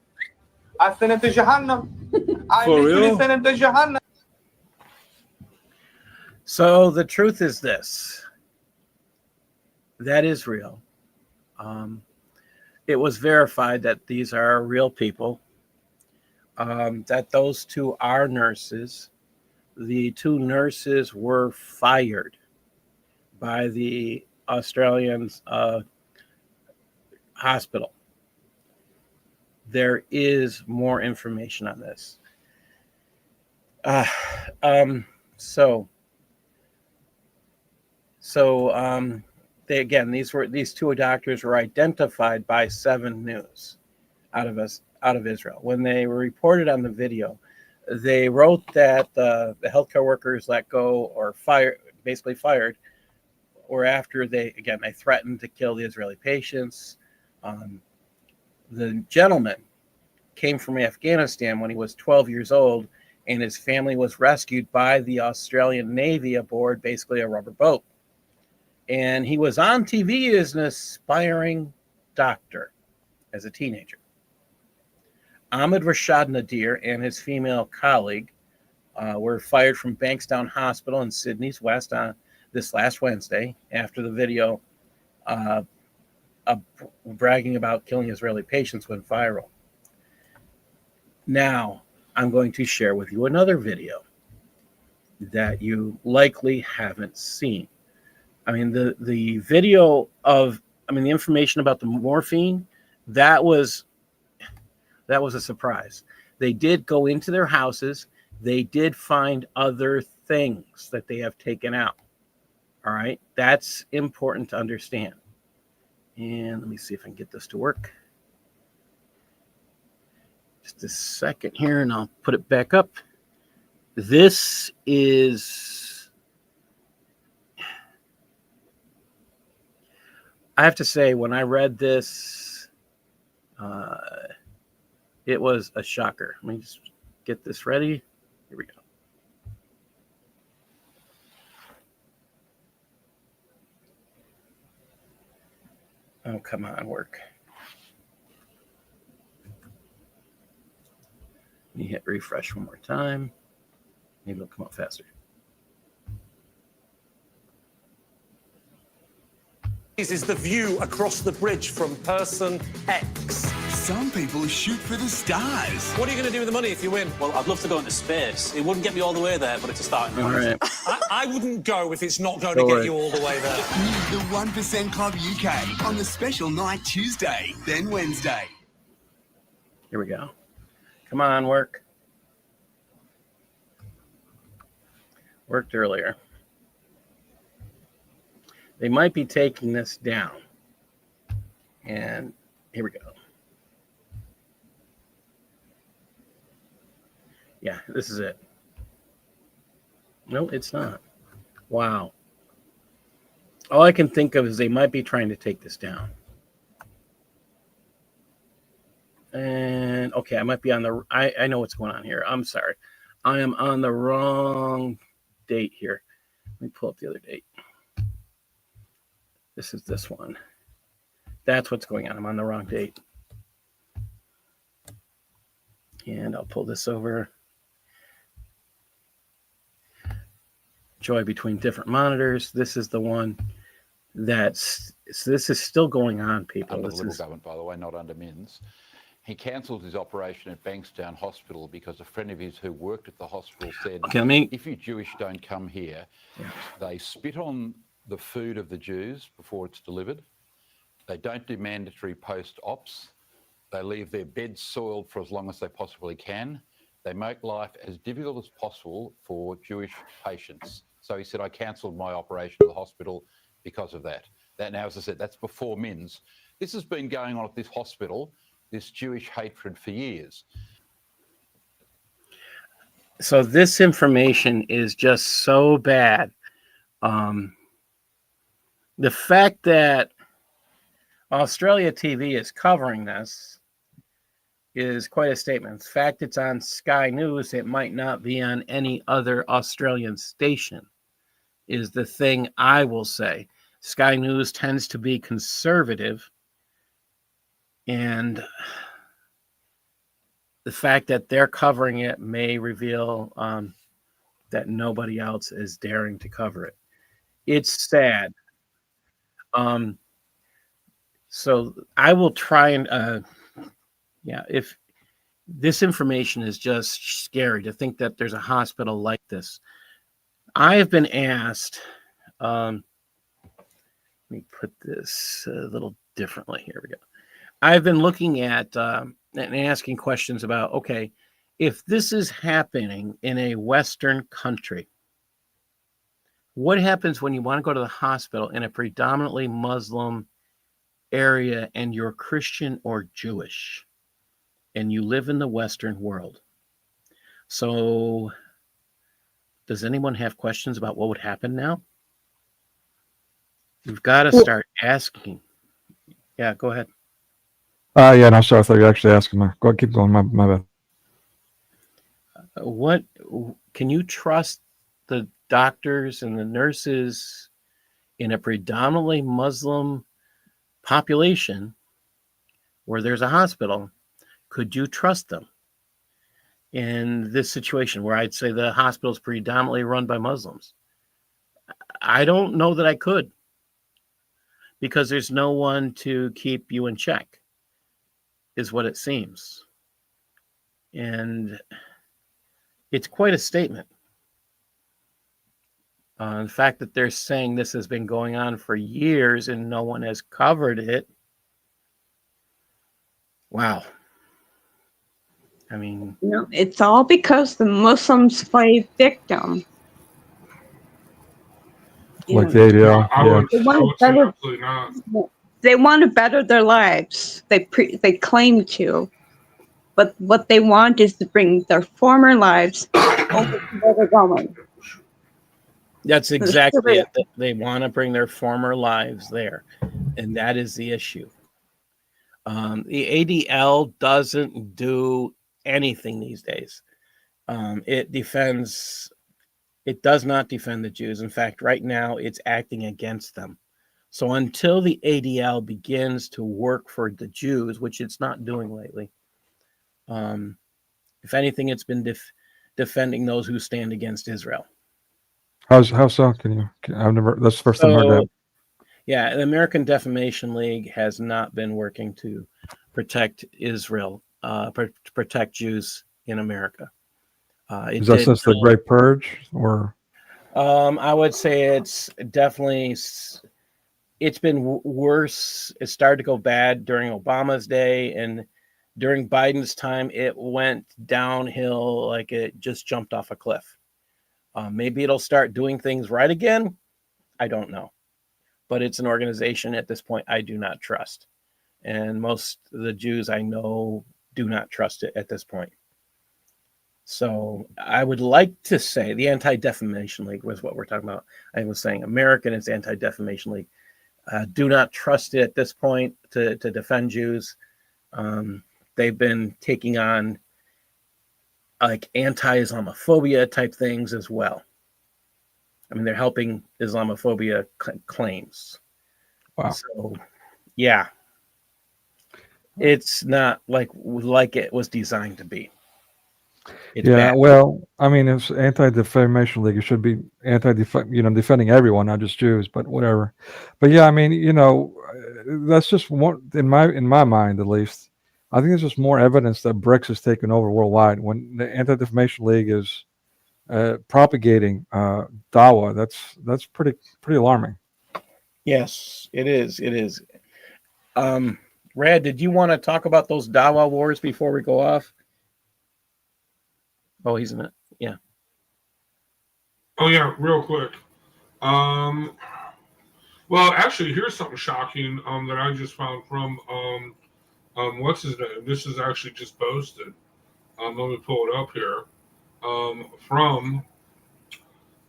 I sent him to Jahannam. I literally sent him to Jahannam. So the truth is this. That is real. It was verified that these are real people. That those two are nurses. The two nurses were fired by the Australian hospital. There is more information on this. These two doctors were identified by 7 News out of Israel. When they were reported on the video, they wrote that the healthcare workers let go or basically fired, or after they threatened to kill the Israeli patients. The gentleman came from Afghanistan when he was 12 years old, and his family was rescued by the Australian Navy aboard basically a rubber boat. And he was on TV as an aspiring doctor as a teenager. Ahmed Rashad Nadir and his female colleague were fired from Bankstown Hospital in Sydney's West on this last Wednesday after the video bragging about killing Israeli patients went viral. Now, I'm going to share with you another video that you likely haven't seen. I mean, the video of, the information about the morphine, that was a surprise. They did go into their houses. They did find other things that they have taken out. All right. That's important to understand. And let me see if I can get this to work. Just a second here, and I'll put it back up. This is, I have to say, when I read this, it was a shocker. Let me just get this ready. Here we go. Oh, come on, work. Let me hit refresh one more time. Maybe it'll come up faster. This is the view across the bridge from person X. Some people shoot for the stars. What are you going to do with the money if you win? Well, I'd love to go into space. It wouldn't get me all the way there, but it's a starting point. All right. I wouldn't go if it's not going to get you all the way there. Meet the 1% Club UK on the special night Tuesday, then Wednesday. Here we go. Come on, work. Worked earlier. They might be taking this down. And here we go. Yeah, this is it. No, it's not. Wow. All I can think of is they might be trying to take this down. And okay, I might be on the, I know what's going on here. I'm sorry. I am on the wrong date here. Let me pull up the other date. This is this one. That's what's going on. I'm on the wrong date. And I'll pull this over. Joy between different monitors. This is the one that's, this is still going on, people. Under this the Liberal is government, by the way, not under Minns. He cancelled his operation at Bankstown Hospital because a friend of his who worked at the hospital said, okay, if you Jewish don't come here, they spit on the food of the Jews before it's delivered. They don't do mandatory post-ops. They leave their beds soiled for as long as they possibly can. They make life as difficult as possible for Jewish patients. So he said, I cancelled my operation at the hospital because of that. That now, as I said, that's before Minns. This has been going on at this hospital, this Jewish hatred for years. So this information is just so bad. The fact that Australia TV is covering this is quite a statement. In fact, it's on Sky News. It might not be on any other Australian station, is the thing I will say. Sky News tends to be conservative, and the fact that they're covering it may reveal that nobody else is daring to cover it. It's sad. So I will try and, if this information is just scary to think that there's a hospital like this. I have been asked, let me put this a little differently. Here we go. I've been looking at and asking questions about, okay, if this is happening in a Western country, what happens when you want to go to the hospital in a predominantly Muslim area and you're Christian or Jewish and you live in the Western world? So does anyone have questions about what would happen now? You've got to start asking. Yeah, go ahead. Yeah, no, sorry, I thought you were actually asking me. Go ahead, keep going, my bad. What can you trust the doctors and the nurses in a predominantly Muslim population where there's a hospital? Could you trust them in this situation where I'd say the hospital is predominantly run by Muslims? I don't know that I could, because there's no one to keep you in check, is what it seems. And it's quite a statement. The fact that they're saying this has been going on for years and no one has covered it. Wow. I mean, No, it's all because the Muslim slave victim. Like the ADL. They want to better their lives. They claim to, but what they want is to bring their former lives over to where they're going. that's exactly it. They want to bring their former lives there, and that is the issue. The ADL doesn't do anything these days. It does not defend the Jews. In fact, right now it's acting against them. So until the ADL begins to work for the Jews, which it's not doing lately, if anything, it's been defending those who stand against Israel. How so? That's the first time I heard that. Yeah, the American Defamation League has not been working to protect Israel, protect Jews in America. Is that since the Great Purge, or? I would say it's definitely, it's been worse. It started to go bad during Obama's day, and during Biden's time, it went downhill like it just jumped off a cliff. Maybe it'll start doing things right again. I don't know. But it's an organization at this point I do not trust. And most of the Jews I know do not trust it at this point. So I would like to say the Anti-Defamation League was what we're talking about. I was saying American is Anti-Defamation League. Do not trust it at this point to defend Jews. They've been taking on like anti-Islamophobia type things as well. I mean, they're helping Islamophobia claims. Wow. So, yeah, it's not like it was designed to be. It's bad. Well, I mean, it's Anti-Defamation League. It should be defending everyone, not just Jews, but whatever. But yeah, I mean, that's just one in my mind, at least. I think there's just more evidence that BRICS has taken over worldwide. When the Anti-Defamation League is propagating dawah, that's pretty alarming. Yes, it is. It is. Rad, did you want to talk about those dawah wars before we go off? Oh, he's in it. Yeah. Oh yeah, real quick. Well, actually, here's something shocking that I just found from what's his name? This is actually just posted. Let me pull it up here. From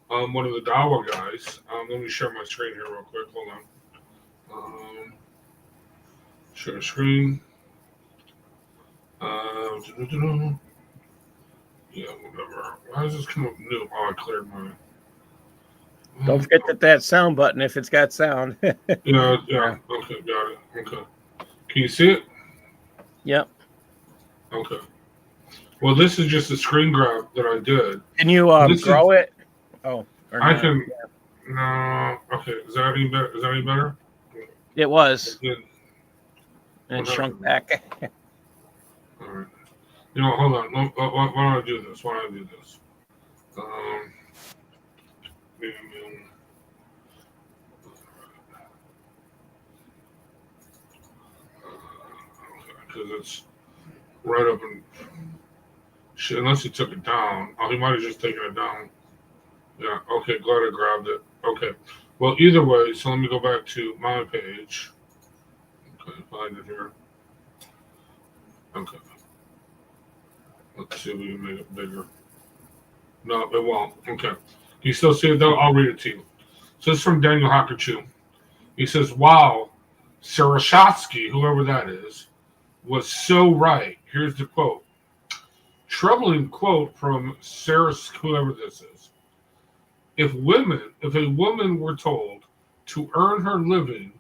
one of the dawah guys. Let me share my screen here real quick. Hold on. Share screen. Yeah, whatever. Why does this come up new? Oh, I cleared mine. Don't forget that sound button if it's got sound. Yeah. Okay, got it. Okay. Can you see it? Yep. Okay. Well, this is just a screen grab that I did. Can you grow it? Oh, I can. Yeah. No. Okay. Is that any better? Is that any better? It was. And it shrunk happened? back. All right. Hold on. Why don't I do this? Because it's right up in. Shit, unless he took it down. Oh, he might have just taken it down. Yeah. Okay. Glad I grabbed it. Okay. Well, either way. So let me go back to my page. Okay. Find it here. Okay. Let's see if we can make it bigger. No, it won't. Okay. Can you still see it though? I'll read it to you. So this is from Daniel Hakachu. He says, wow, Sarashatsky, whoever that is, was so right. Here's the quote. Troubling quote from Saras, whoever this is. If a woman were told to earn her living,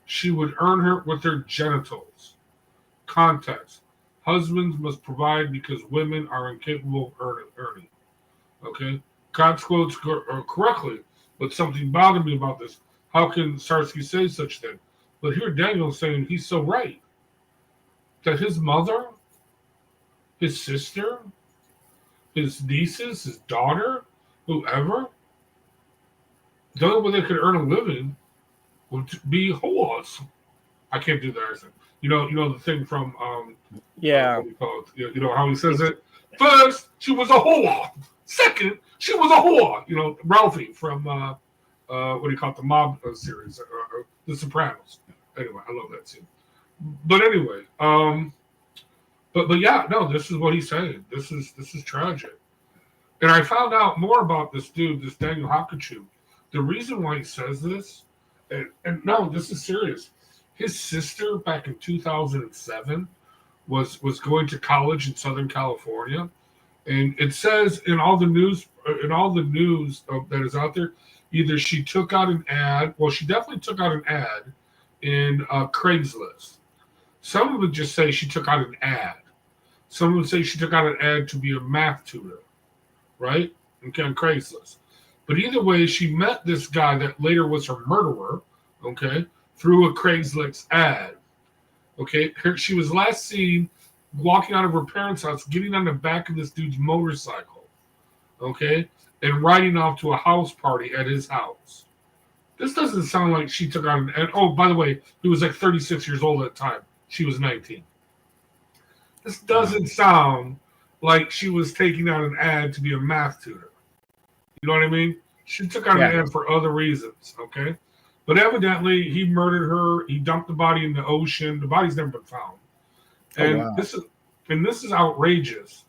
she would earn her with her genitals. Context. Husbands must provide because women are incapable of earning. Okay? God's quotes correctly, but something bothered me about this. How can Sarsky say such a thing? But here Daniel's saying he's so right. That his mother, his sister, his nieces, his daughter, whoever, the only way they could earn a living would be whores. I can't do that. You know the thing from yeah. What do you call it? You know how he says it. First, she was a whore. Second, she was a whore. Ralphie from what do you call it? The mob series, The Sopranos. Anyway, I love that scene. But anyway, but yeah, no, this is what he's saying. This is tragic. And I found out more about this dude, this Daniel Hakachu. The reason why he says this, and no, this is serious. His sister back in 2007 was going to college in Southern California, and it says in all the news that is out there, either she took out an ad. Well, she definitely took out an ad in Craigslist. Some would just say she took out an ad. Some would say she took out an ad to be a math tutor, right? Okay, on Craigslist. But either way, she met this guy that later was her murderer, okay, through a Craigslist ad. Okay, she was last seen walking out of her parents' house, getting on the back of this dude's motorcycle, okay, and riding off to a house party at his house. This doesn't sound like she took out and oh, by the way, he was like 36 years old at the time. She was 19. This doesn't sound like she was taking out an ad to be a math tutor. You know what I mean? She took out an ad for other reasons, okay? But evidently, he murdered her. He dumped the body in the ocean. The body's never been found. And this is outrageous.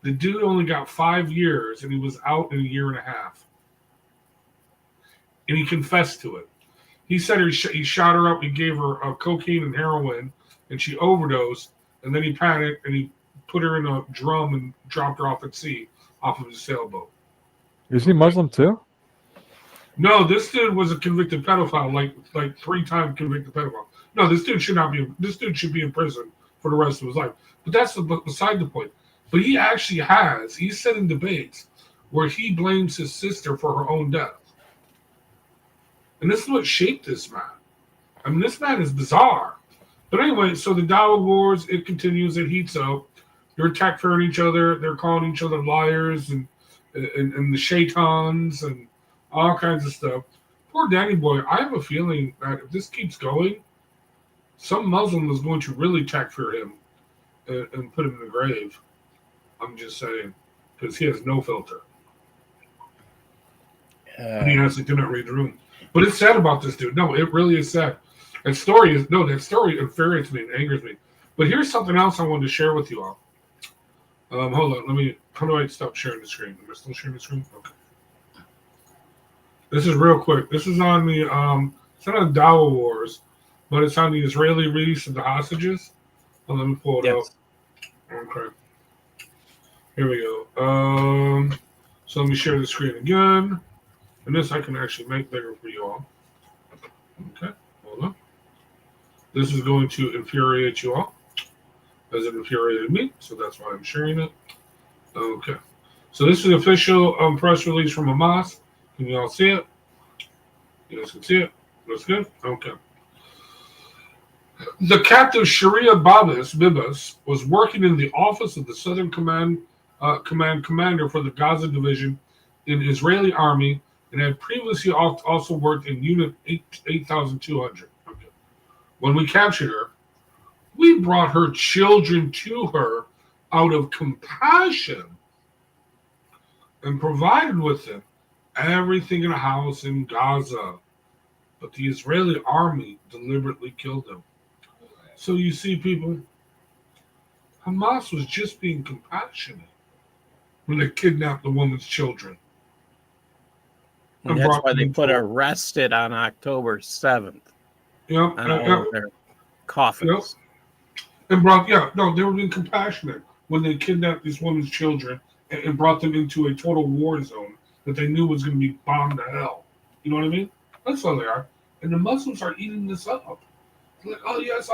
The dude only got 5 years, and he was out in a year and a half. And he confessed to it. He said he shot her up. He gave her cocaine and heroin, and she overdosed. And then he panicked, and he put her in a drum and dropped her off at sea, off of his sailboat. Is he Muslim too? No, this dude was a convicted pedophile, like 3-time convicted pedophile. No, this dude should not be. This dude should be in prison for the rest of his life. But that's beside the point. But he actually has. He's said in debates where he blames his sister for her own death. And this is what shaped this man. I mean, this man is bizarre. But anyway, so the dawah wars, it continues, it heats up. They're attack-fairing each other. They're calling each other liars and the shaitans and all kinds of stuff. Poor Danny Boy, I have a feeling that if this keeps going, some Muslim is going to really attack-fair him and put him in the grave. I'm just saying, because he has no filter. And he actually cannot read the room. But it's sad about this dude. No, it really is sad. That story infuriates me and angers me. But here's something else I wanted to share with you all. Hold on, how do I stop sharing the screen? Am I still sharing the screen? Okay. This is real quick. This is on the, it's not on Dawah Wars, but it's on the Israeli release of the hostages. Well, let me pull it up. Okay. Here we go. So let me share the screen again. And this I can actually make bigger for you all. Okay, hold on. This is going to infuriate you all, as it infuriated me, so that's why I'm sharing it. Okay. So this is the official press release from Hamas. Can you all see it? You guys can see it? That's good? Okay. The captive Sharia Bibas was working in the office of the Southern Command Commander for the Gaza Division in the Israeli Army and had previously also worked in Unit 8200. Okay. When we captured her, we brought her children to her out of compassion and provided with them everything in a house in Gaza. But the Israeli army deliberately killed them. So you see, people, Hamas was just being compassionate when they kidnapped the woman's children. And that's why they put arrested on October 7th. Yep. On all of their coffins. Yep. And they were being compassionate when they kidnapped these women's children and brought them into a total war zone that they knew was going to be bombed to hell. You know what I mean? That's how they are. And the Muslims are eating this up. They're like, oh yes,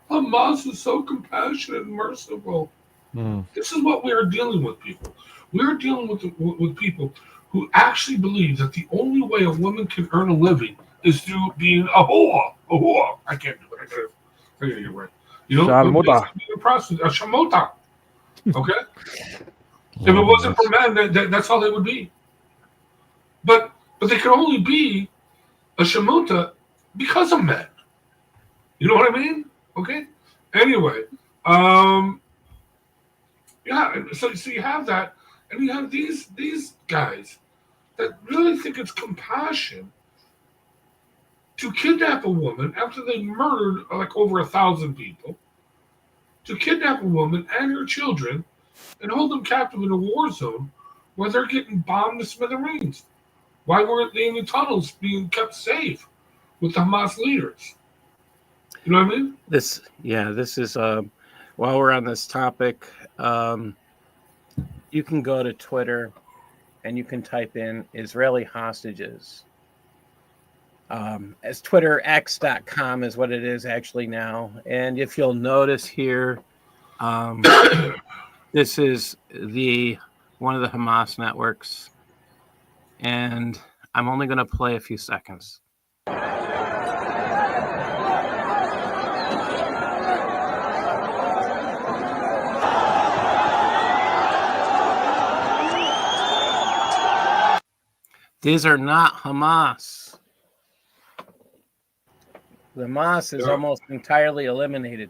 Hamas is so compassionate and merciful. This is what we are dealing with, people. We are dealing with people who actually believe that the only way a woman can earn a living is through being a whore. A whore. I can't do it. I gotta get it right. You know, Shamota. A prostitute, a shamota. Okay? If it wasn't for men, that's how they would be. But they could only be a shamota because of men. You know what I mean? Okay? Anyway, so you have that, and you have these guys that really think it's compassion to kidnap a woman after they murdered like over 1,000 people, to kidnap a woman and her children and hold them captive in a war zone where they're getting bombed to smithereens. Why weren't they in the tunnels being kept safe with the Hamas leaders? You know what I mean? This is while we're on this topic, you can go to Twitter and you can type in Israeli hostages. As twitterx.com is what it is actually now. And if you'll notice here, this is one of the Hamas networks. And I'm only going to play a few seconds. These are not Hamas. The Hamas is almost entirely eliminated.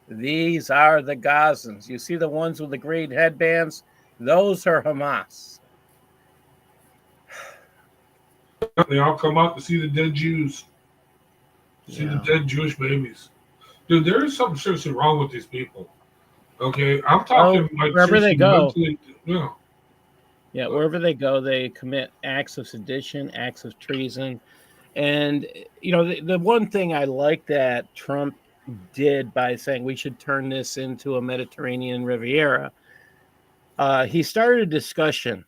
These are the Gazans. You see the ones with the green headbands? Those are Hamas. They all come out to see the dead Jews. See the dead Jewish babies. Dude, there is something seriously wrong with these people. Okay, I'm talking like wherever they go. Mentally, Yeah, wherever they go, they commit acts of sedition, acts of treason. And, you know, the one thing I like that Trump did by saying we should turn this into a Mediterranean Riviera, he started a discussion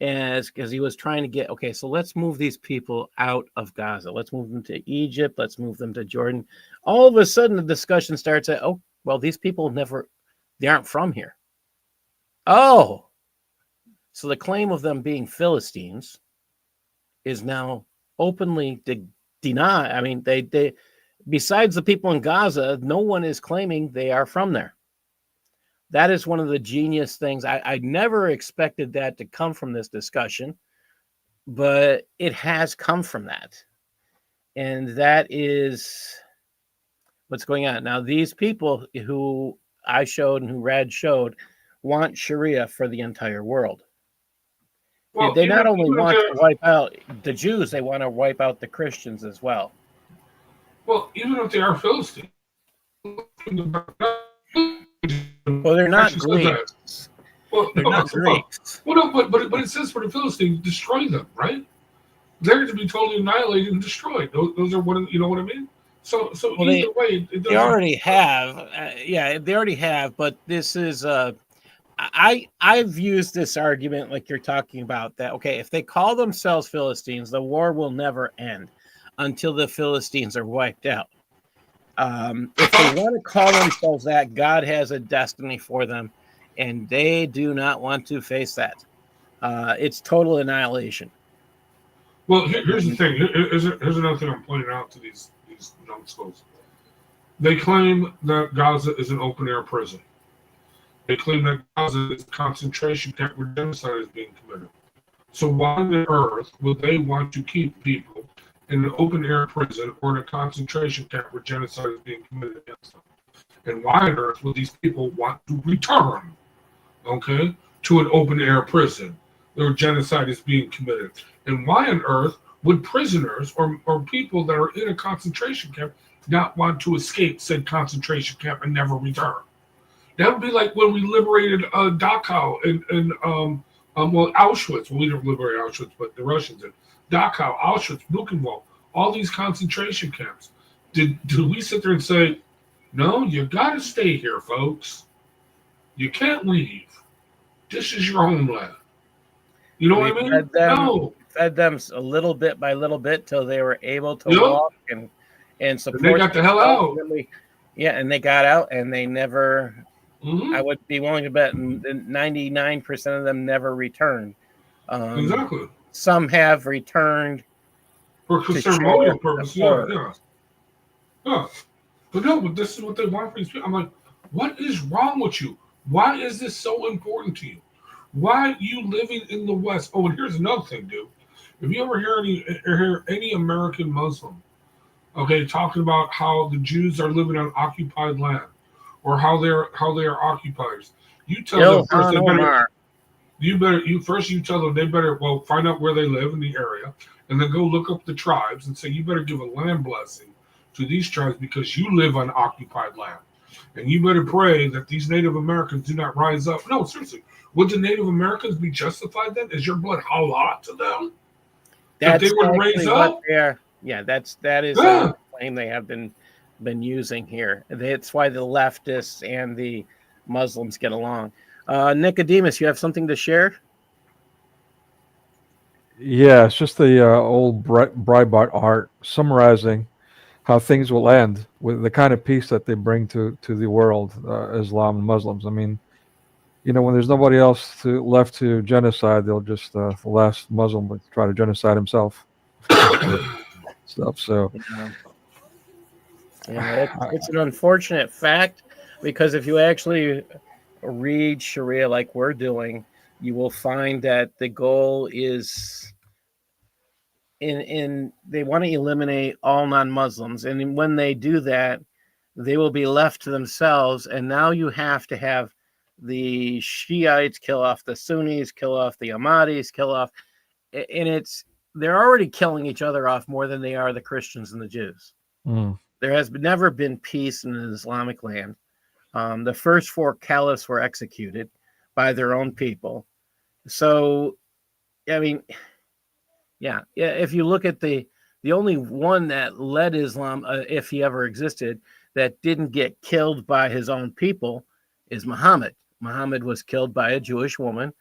because he was trying to get, okay, so let's move these people out of Gaza. Let's move them to Egypt. Let's move them to Jordan. All of a sudden, the discussion starts at, oh, well, these people they aren't from here. Oh, so the claim of them being Philistines is now openly denied. I mean, they besides the people in Gaza, no one is claiming they are from there. That is one of the genius things. I never expected that to come from this discussion, but it has come from that. And that is what's going on. Now, these people who I showed and who Rad showed want Sharia for the entire world. Well, they not only want to wipe out the Jews, they want to wipe out the Christians as well. Well, even if they are Philistines. Well, they're not Greeks. Well, they're not Greeks. Well, no, but it says for the Philistines, destroy them, right? They're to be totally annihilated and destroyed. Those are one of, you know what I mean? So well, either way, it they already have. They already have. But this is I've used this argument like you're talking about that. Okay, if they call themselves Philistines, the war will never end until the Philistines are wiped out. If they want to call themselves that, God has a destiny for them, and they do not want to face that. It's total annihilation. Well, here's the thing. Here's another thing I'm pointing out to these numbskulls. They claim that Gaza is an open-air prison. They claim that Gaza is a concentration camp where genocide is being committed. So why on earth would they want to keep people in an open-air prison or in a concentration camp where genocide is being committed against them? And why on earth would these people want to return, okay, to an open-air prison where genocide is being committed? And why on earth would prisoners or people that are in a concentration camp not want to escape said concentration camp and never return? That would be like when we liberated Dachau and Auschwitz. Well, we didn't liberate Auschwitz, but the Russians did. Dachau, Auschwitz, Buchenwald, all these concentration camps. Did we sit there and say, no, you got to stay here, folks. You can't leave. This is your homeland. You know what I mean? No. Fed them a little bit by little bit till they were able to walk and support. And they got the hell out. And they got out, and they never. Mm-hmm. I would be willing to bet 99% of them never returned. Exactly. Some have returned for ceremonial purposes. Yeah. But no, but this is what they want for these people. I'm like, what is wrong with you? Why is this so important to you? Why are you living in the West? Oh, and here's another thing, dude. If you ever hear any American Muslim, okay, talking about how the Jews are living on occupied land, or how they are occupiers, you tell them first you tell them they better find out where they live in the area, and then go look up the tribes and say you better give a land blessing to these tribes because you live on occupied land, and you better pray that these Native Americans do not rise up. No, seriously, would the Native Americans be justified then? Is your blood halal to them? That they would raise up? That is a claim they have been using here. That's why the leftists and the Muslims get along. Nicodemus, you have something to share? Yeah, it's just the old Breitbart art summarizing how things will end with the kind of peace that they bring to the world, Islam and Muslims. I mean, you know, when there's nobody else left to genocide, they'll just the last Muslim would try to genocide himself. Stuff. So. It's an unfortunate fact because if you actually read Sharia like we're doing, you will find that the goal is they want to eliminate all non-Muslims, and when they do that, they will be left to themselves. And now you have to have the Shiites kill off the Sunnis, kill off the Ahmadis, kill off, and they're already killing each other off more than they are the Christians and the Jews. There has never been peace in an Islamic land. The first 4 caliphs were executed by their own people. So, I mean, yeah. If you look at the only one that led Islam, if he ever existed, that didn't get killed by his own people is Muhammad. Muhammad was killed by a Jewish woman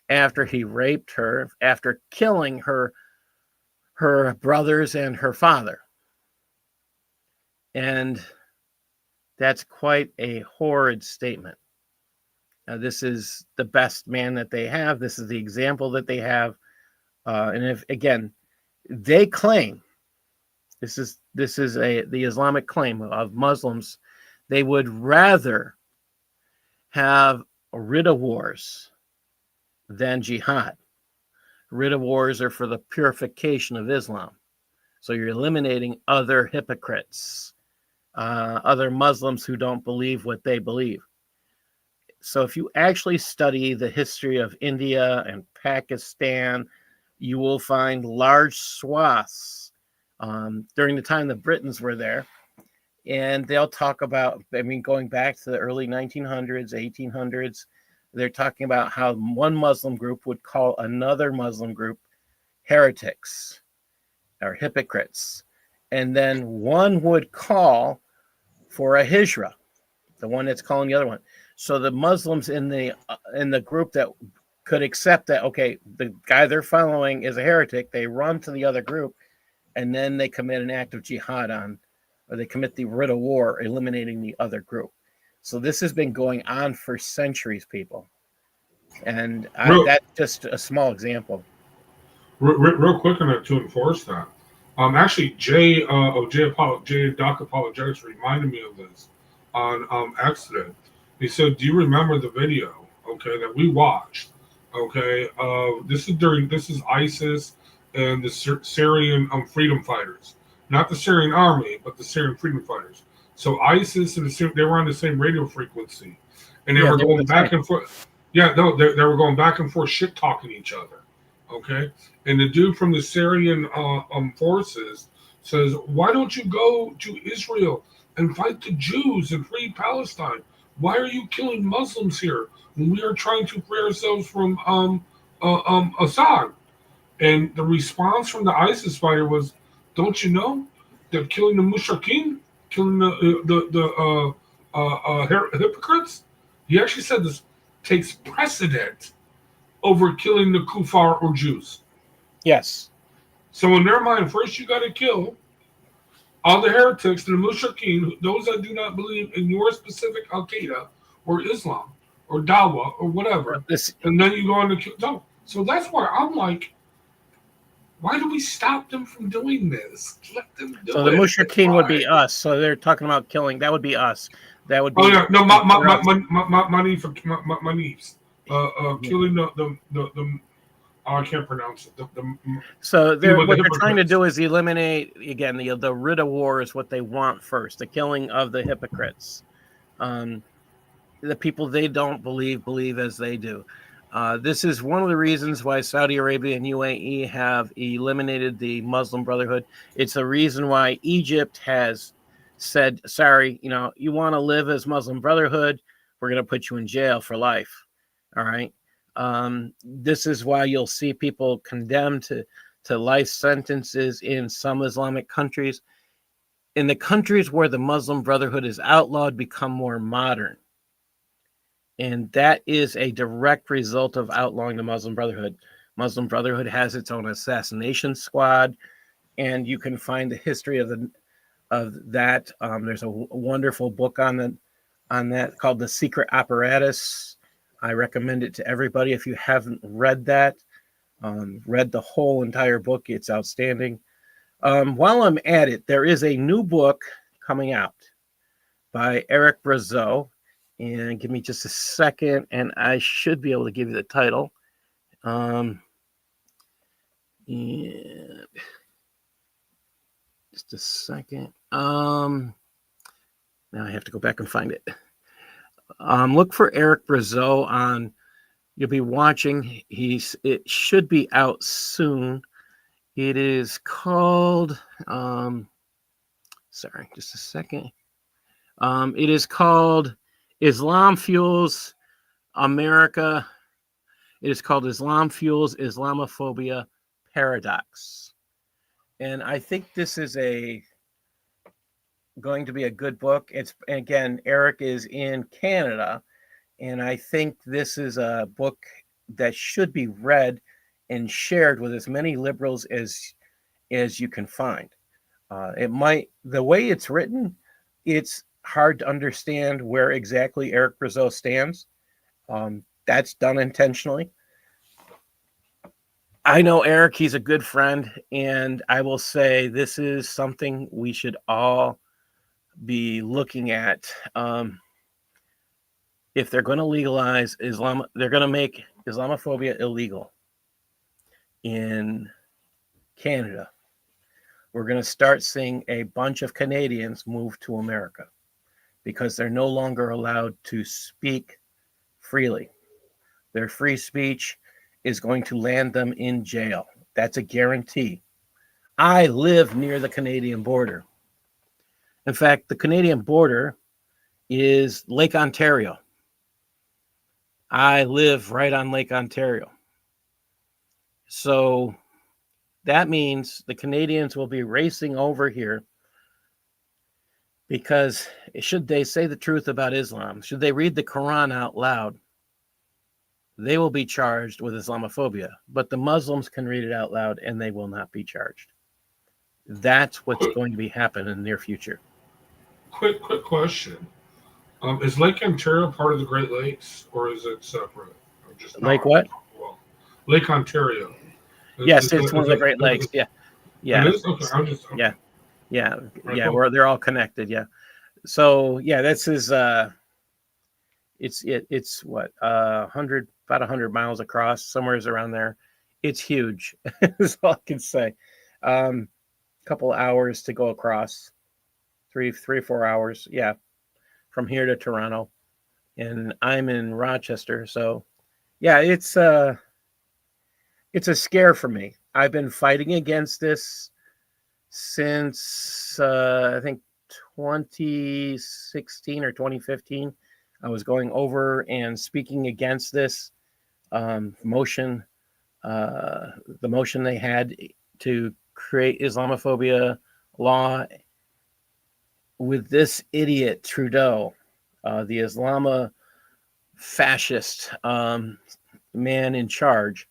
after he raped her, after killing her brothers and her father. And that's quite a horrid statement. Now, this is the best man that they have. This is the example that they have. And if, again, they claim, this is the Islamic claim of Muslims, they would rather have rid of wars than jihad. Rid of wars are for the purification of Islam. So you're eliminating other hypocrites, other Muslims who don't believe what they believe. So if you actually study the history of India and Pakistan, you will find large swaths during the time the Britons were there. And they'll talk about, going back to the early 1900s, 1800s, they're talking about how one Muslim group would call another Muslim group heretics or hypocrites. And then one would call for a hijra, the one that's calling the other one. So the Muslims in the group that could accept that, okay, the guy they're following is a heretic, they run to the other group, and then they commit an act of jihad or they commit the writ of war, eliminating the other group. So this has been going on for centuries, people. And that's just a small example. Real quick on that, to enforce that. Actually, Jay Doc Apologetics reminded me of this on accident. He said, "Do you remember the video? Okay, that we watched. Okay, this is ISIS and the Syrian freedom fighters, not the Syrian army, but the Syrian freedom fighters. So ISIS and they were on the same radio frequency, and they were going back and forth. Yeah, no, they were going back and forth, shit talking each other. Okay, and the dude from the Syrian forces says, "Why don't you go to Israel and fight the Jews and free Palestine? Why are you killing Muslims here when we are trying to free ourselves from Assad?" And the response from the ISIS fighter was, "Don't you know that killing the mushrikeen, killing the hypocrites?" He actually said this takes precedent over killing the kuffar or Jews. Yes. So in their mind, first you got to kill all the heretics, the mushrikeen, those that do not believe in your specific Al-Qaeda or Islam or dawah or whatever, and then you go on to kill. No. So that's why I'm like, why do we stop them from doing this? Let them do it. So the mushrikeen would be us. So they're talking about killing. That would be us. That would be. Oh yeah, no, my niece. Killing the I can't pronounce it. So what they're trying to do is eliminate, again, the writ of war is what they want first, the killing of the hypocrites. The people they don't believe as they do. This is one of the reasons why Saudi Arabia and UAE have eliminated the Muslim Brotherhood. It's the reason why Egypt has said, sorry, you want to live as Muslim Brotherhood, we're going to put you in jail for life. All right. This is why you'll see people condemned to life sentences in some Islamic countries. In the countries where the Muslim Brotherhood is outlawed, become more modern. And that is a direct result of outlawing the Muslim Brotherhood. Muslim Brotherhood has its own assassination squad, and you can find the history of that. There's a wonderful book on that called The Secret Apparatus. I recommend it to everybody. If you haven't read that, read the whole entire book, it's outstanding. While I'm at it, there is a new book coming out by Eric Brazeau. And give me just a second, and I should be able to give you the title. Just a second. Now I have to go back and find it. Look for Eric Brazeau on. You'll be watching. It should be out soon. It is called. Sorry, just a second. It is called Islam Fuels America. It is called Islam Fuels Islamophobia Paradox. And I think this is going to be a good book. It's, again, Eric is in Canada, and I think this is a book that should be read and shared with as many liberals as you can find. The way it's written, it's hard to understand where exactly Eric Brazeau stands. That's done intentionally. I know Eric, he's a good friend, and I will say this is something we should all be looking at. If they're going to legalize Islam, they're going to make Islamophobia illegal in Canada. We're going to start seeing a bunch of Canadians move to America because they're no longer allowed to speak freely. Their free speech is going to land them in jail. That's a guarantee. I live near the Canadian border. In fact, the Canadian border is Lake Ontario. I live right on Lake Ontario. So that means the Canadians will be racing over here because should they say the truth about Islam, should they read the Quran out loud, they will be charged with Islamophobia. But the Muslims can read it out loud and they will not be charged. That's what's going to be happening in the near future. Quick question. Is Lake Ontario part of the Great Lakes, or is it separate? Lake what? Well, Lake Ontario. Yes, it's one of the Great Lakes. Yeah. It is? Okay, okay. Yeah. Right, cool. Where they're all connected. Yeah. So yeah, this is it's what 100 miles across, somewhere around there. It's huge. That's all I can say. Couple hours to go across, 3 or 4 hours. Yeah. From here to Toronto, and I'm in Rochester. So yeah, it's a scare for me. I've been fighting against this since I think 2016 or 2015. I was going over and speaking against this motion, the motion they had to create Islamophobia law with this idiot Trudeau, the Islama fascist man in charge.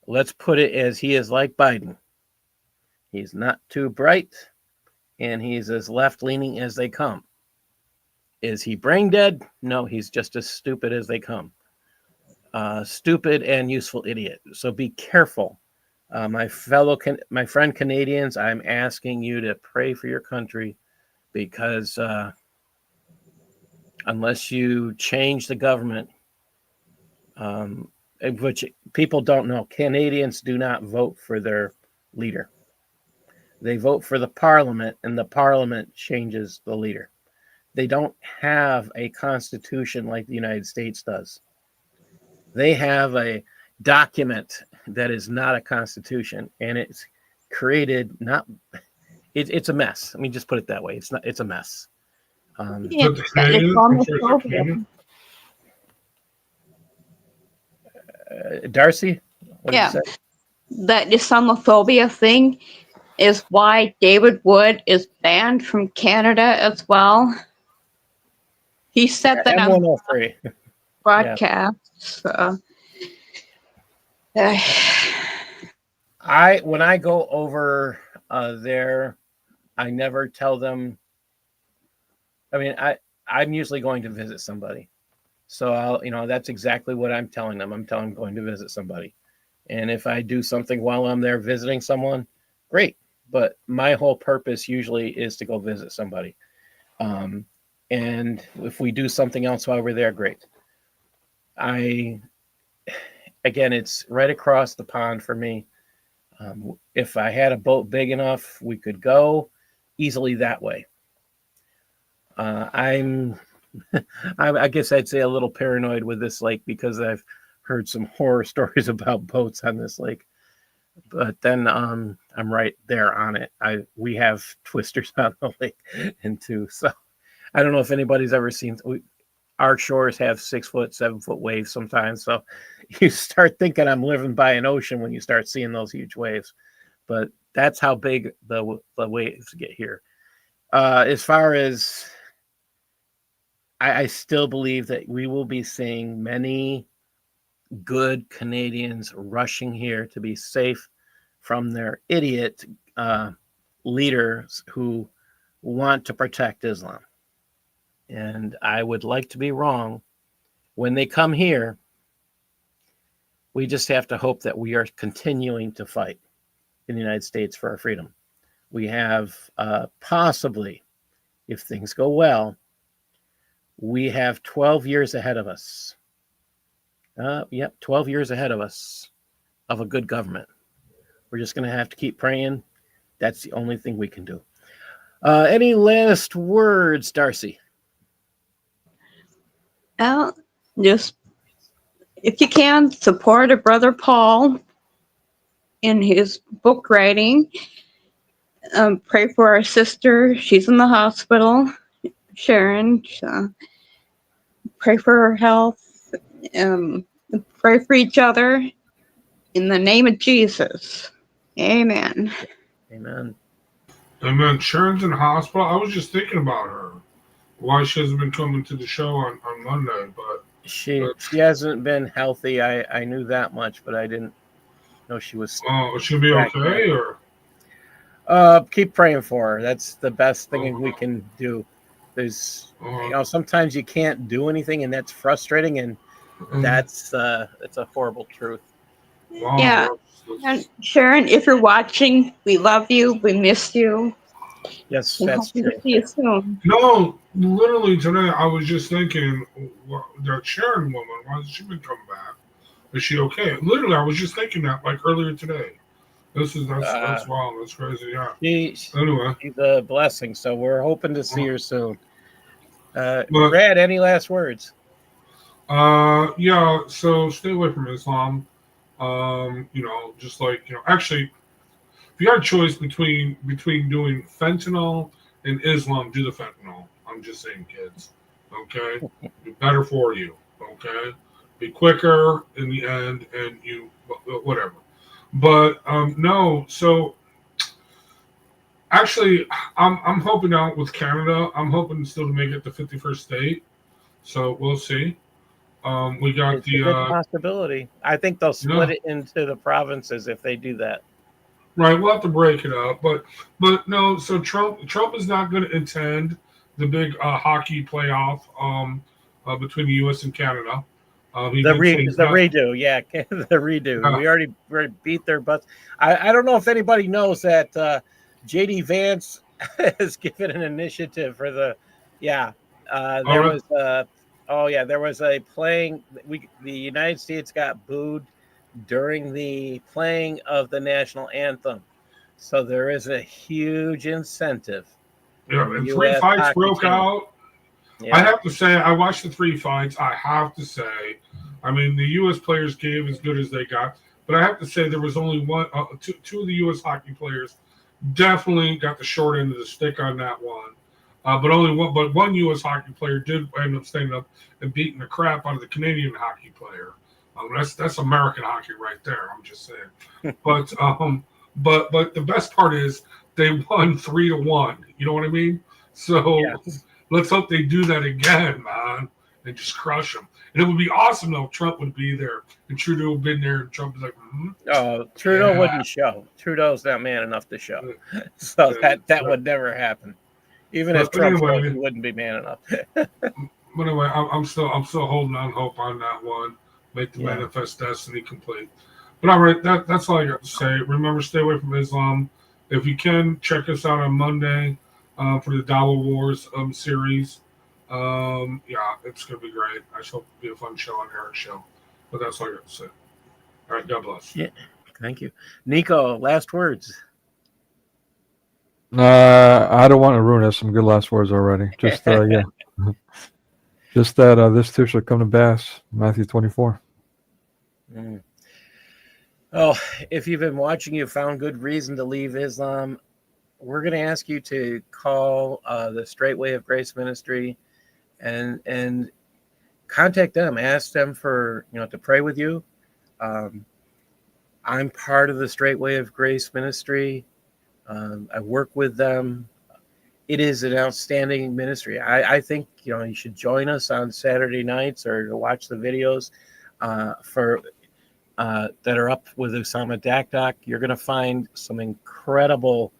Let's put it as he is like Biden. He's not too bright, and he's as left-leaning as they come. Is he brain dead? No, he's just as stupid as they come. Stupid and useful idiot. So be careful. My friend Canadians, I'm asking you to pray for your country, because unless you change the government, which people don't know, Canadians do not vote for their leader. They vote for the parliament, and the parliament changes the leader. They don't have a constitution like the United States does. They have a document that is not a constitution, and it's created not... It's a mess. Let me just put it that way. It's a mess. Darcy? Yeah. That Islamophobia thing is why David Wood is banned from Canada as well. He said that on M103 broadcast. So. When I go over there, I never tell them. I mean, I'm usually going to visit somebody, so that's exactly what I'm telling them. I'm telling them I'm going to visit somebody, and if I do something while I'm there visiting someone, great. But my whole purpose usually is to go visit somebody, and if we do something else while we're there, great. Again, it's right across the pond for me. If I had a boat big enough, we could go. easily that way. I guess I'd say a little paranoid with this lake because I've heard some horror stories about boats on this lake. But then I'm right there on it. We have twisters on the lake, and too. So I don't know if anybody's ever seen. Our shores have 6 foot, 7 foot waves sometimes. So you start thinking I'm living by an ocean when you start seeing those huge waves. But that's how big the waves get here. As far as I still believe that we will be seeing many good Canadians rushing here to be safe from their idiot leaders who want to protect Islam. And I would like to be wrong. When they come here, we just have to hope that we are continuing to fight in the United States for our freedom. We have possibly, if things go well, we have 12 years ahead of us. 12 years ahead of us of a good government. We're just going to have to keep praying. That's the only thing we can do. Any last words, Darcy? Well, just if you can, support a brother Paul in his book writing. Pray for our sister. She's in the hospital, Sharon. Pray for her health. Pray for each other in the name of Jesus. Amen. Amen. Amen. Sharon's in the hospital. I was just thinking about her. Why she hasn't been coming to the show on Monday, but she hasn't been healthy. I knew that much, but I didn't know she was. Oh, she'll be okay, or keep praying for her. That's the best thing we can do. There's sometimes you can't do anything, and that's frustrating, and it's a horrible truth. Wow. Yeah, and Sharon, if you're watching, we love you. We miss you. Yes, and that's true. To see you soon. No, literally today I was just thinking that Sharon woman, why hasn't she been coming back? Is she okay? Literally, I was just thinking that like earlier today. That's wild. That's crazy. Yeah. Anyway, she's a blessing. So we're hoping to see her soon. Brad, any last words? Yeah. So stay away from Islam. Just like actually, if you had a choice between doing fentanyl and Islam, do the fentanyl. I'm just saying, kids. Okay, be better for you. Okay, be quicker in the end, and you whatever. But no. So actually, I'm hoping out with Canada. I'm hoping still to make it the 51st state. So we'll see. We got it's a good possibility. I think they'll split it into the provinces if they do that. Right, we'll have to break it up, but no. So Trump is not going to attend the big hockey playoff between the U.S. and Canada. The redo, yeah, the redo. Yeah. We already beat their butts. I don't know if anybody knows that J.D. Vance has given an initiative for the there was a playing. The United States got booed during the playing of the national anthem, so there is a huge incentive. Yeah, and 3 fights broke out. Yeah. I have to say, I watched the 3 fights. I have to say, I mean, the U.S. players gave as good as they got, but I have to say there was only two of the U.S. hockey players definitely got the short end of the stick on that one. But one U.S. hockey player did end up standing up and beating the crap out of the Canadian hockey player. That's American hockey right there. I'm just saying. But the best part is they won 3-1. You know what I mean? So let's hope they do that again, man, and just crush them. And it would be awesome though if Trump would be there and Trudeau would be there and Trump was like, Oh, Trudeau wouldn't show. Trudeau's not man enough to show. So that would never happen. Even if Trump showed, he wouldn't be man enough. But anyway, I'm still holding on hope on that one. Make the manifest destiny complete. But all right, that's all I got to say. Remember, stay away from Islam. If you can, check us out on Monday for the Dawah Wars series. It's going to be great. I just hope it'll be a fun show on Eric's show. But that's all I got to say. All right, God bless. Yeah, thank you. Nico, last words. I don't want to ruin us. Some good last words already. Just yeah. Just that this too shall come to pass. Matthew 24. Mm. Oh, if you've been watching, you found good reason to leave Islam. We're going to ask you to call the Straight Way of Grace Ministry and contact them. Ask them for to pray with you. I'm part of the Straight Way of Grace Ministry. I work with them. It is an outstanding ministry. I think you should join us on Saturday nights or to watch the videos that are up with Osama Dakdak. You're going to find some incredible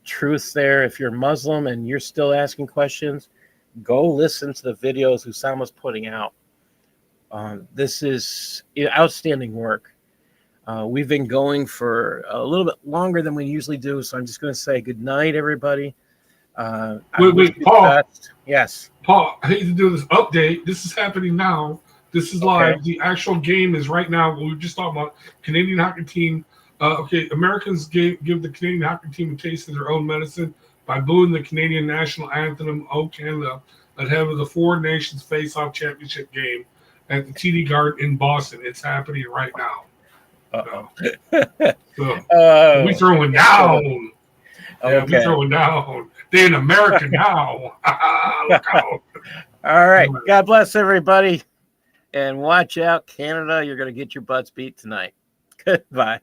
truth there. If you're Muslim and you're still asking questions, go listen to the videos Osama's putting out. This is outstanding work. We've been going for a little bit longer than we usually do, so I'm just going to say good night, everybody. Wait, Paul. Yes. Paul, I hate to do this update. This is happening now. This is live. Okay. The actual game is right now. We were just talking about Canadian hockey team. Americans give the Canadian hockey team a taste of their own medicine by booing the Canadian national anthem, "O Canada," ahead of the Four Nations Face-Off Championship game at the TD Garden in Boston. It's happening right now. So we throwing down. Okay. We throwing down. They're in America now. Look out. All right. God bless everybody. And watch out, Canada. You're going to get your butts beat tonight. Goodbye.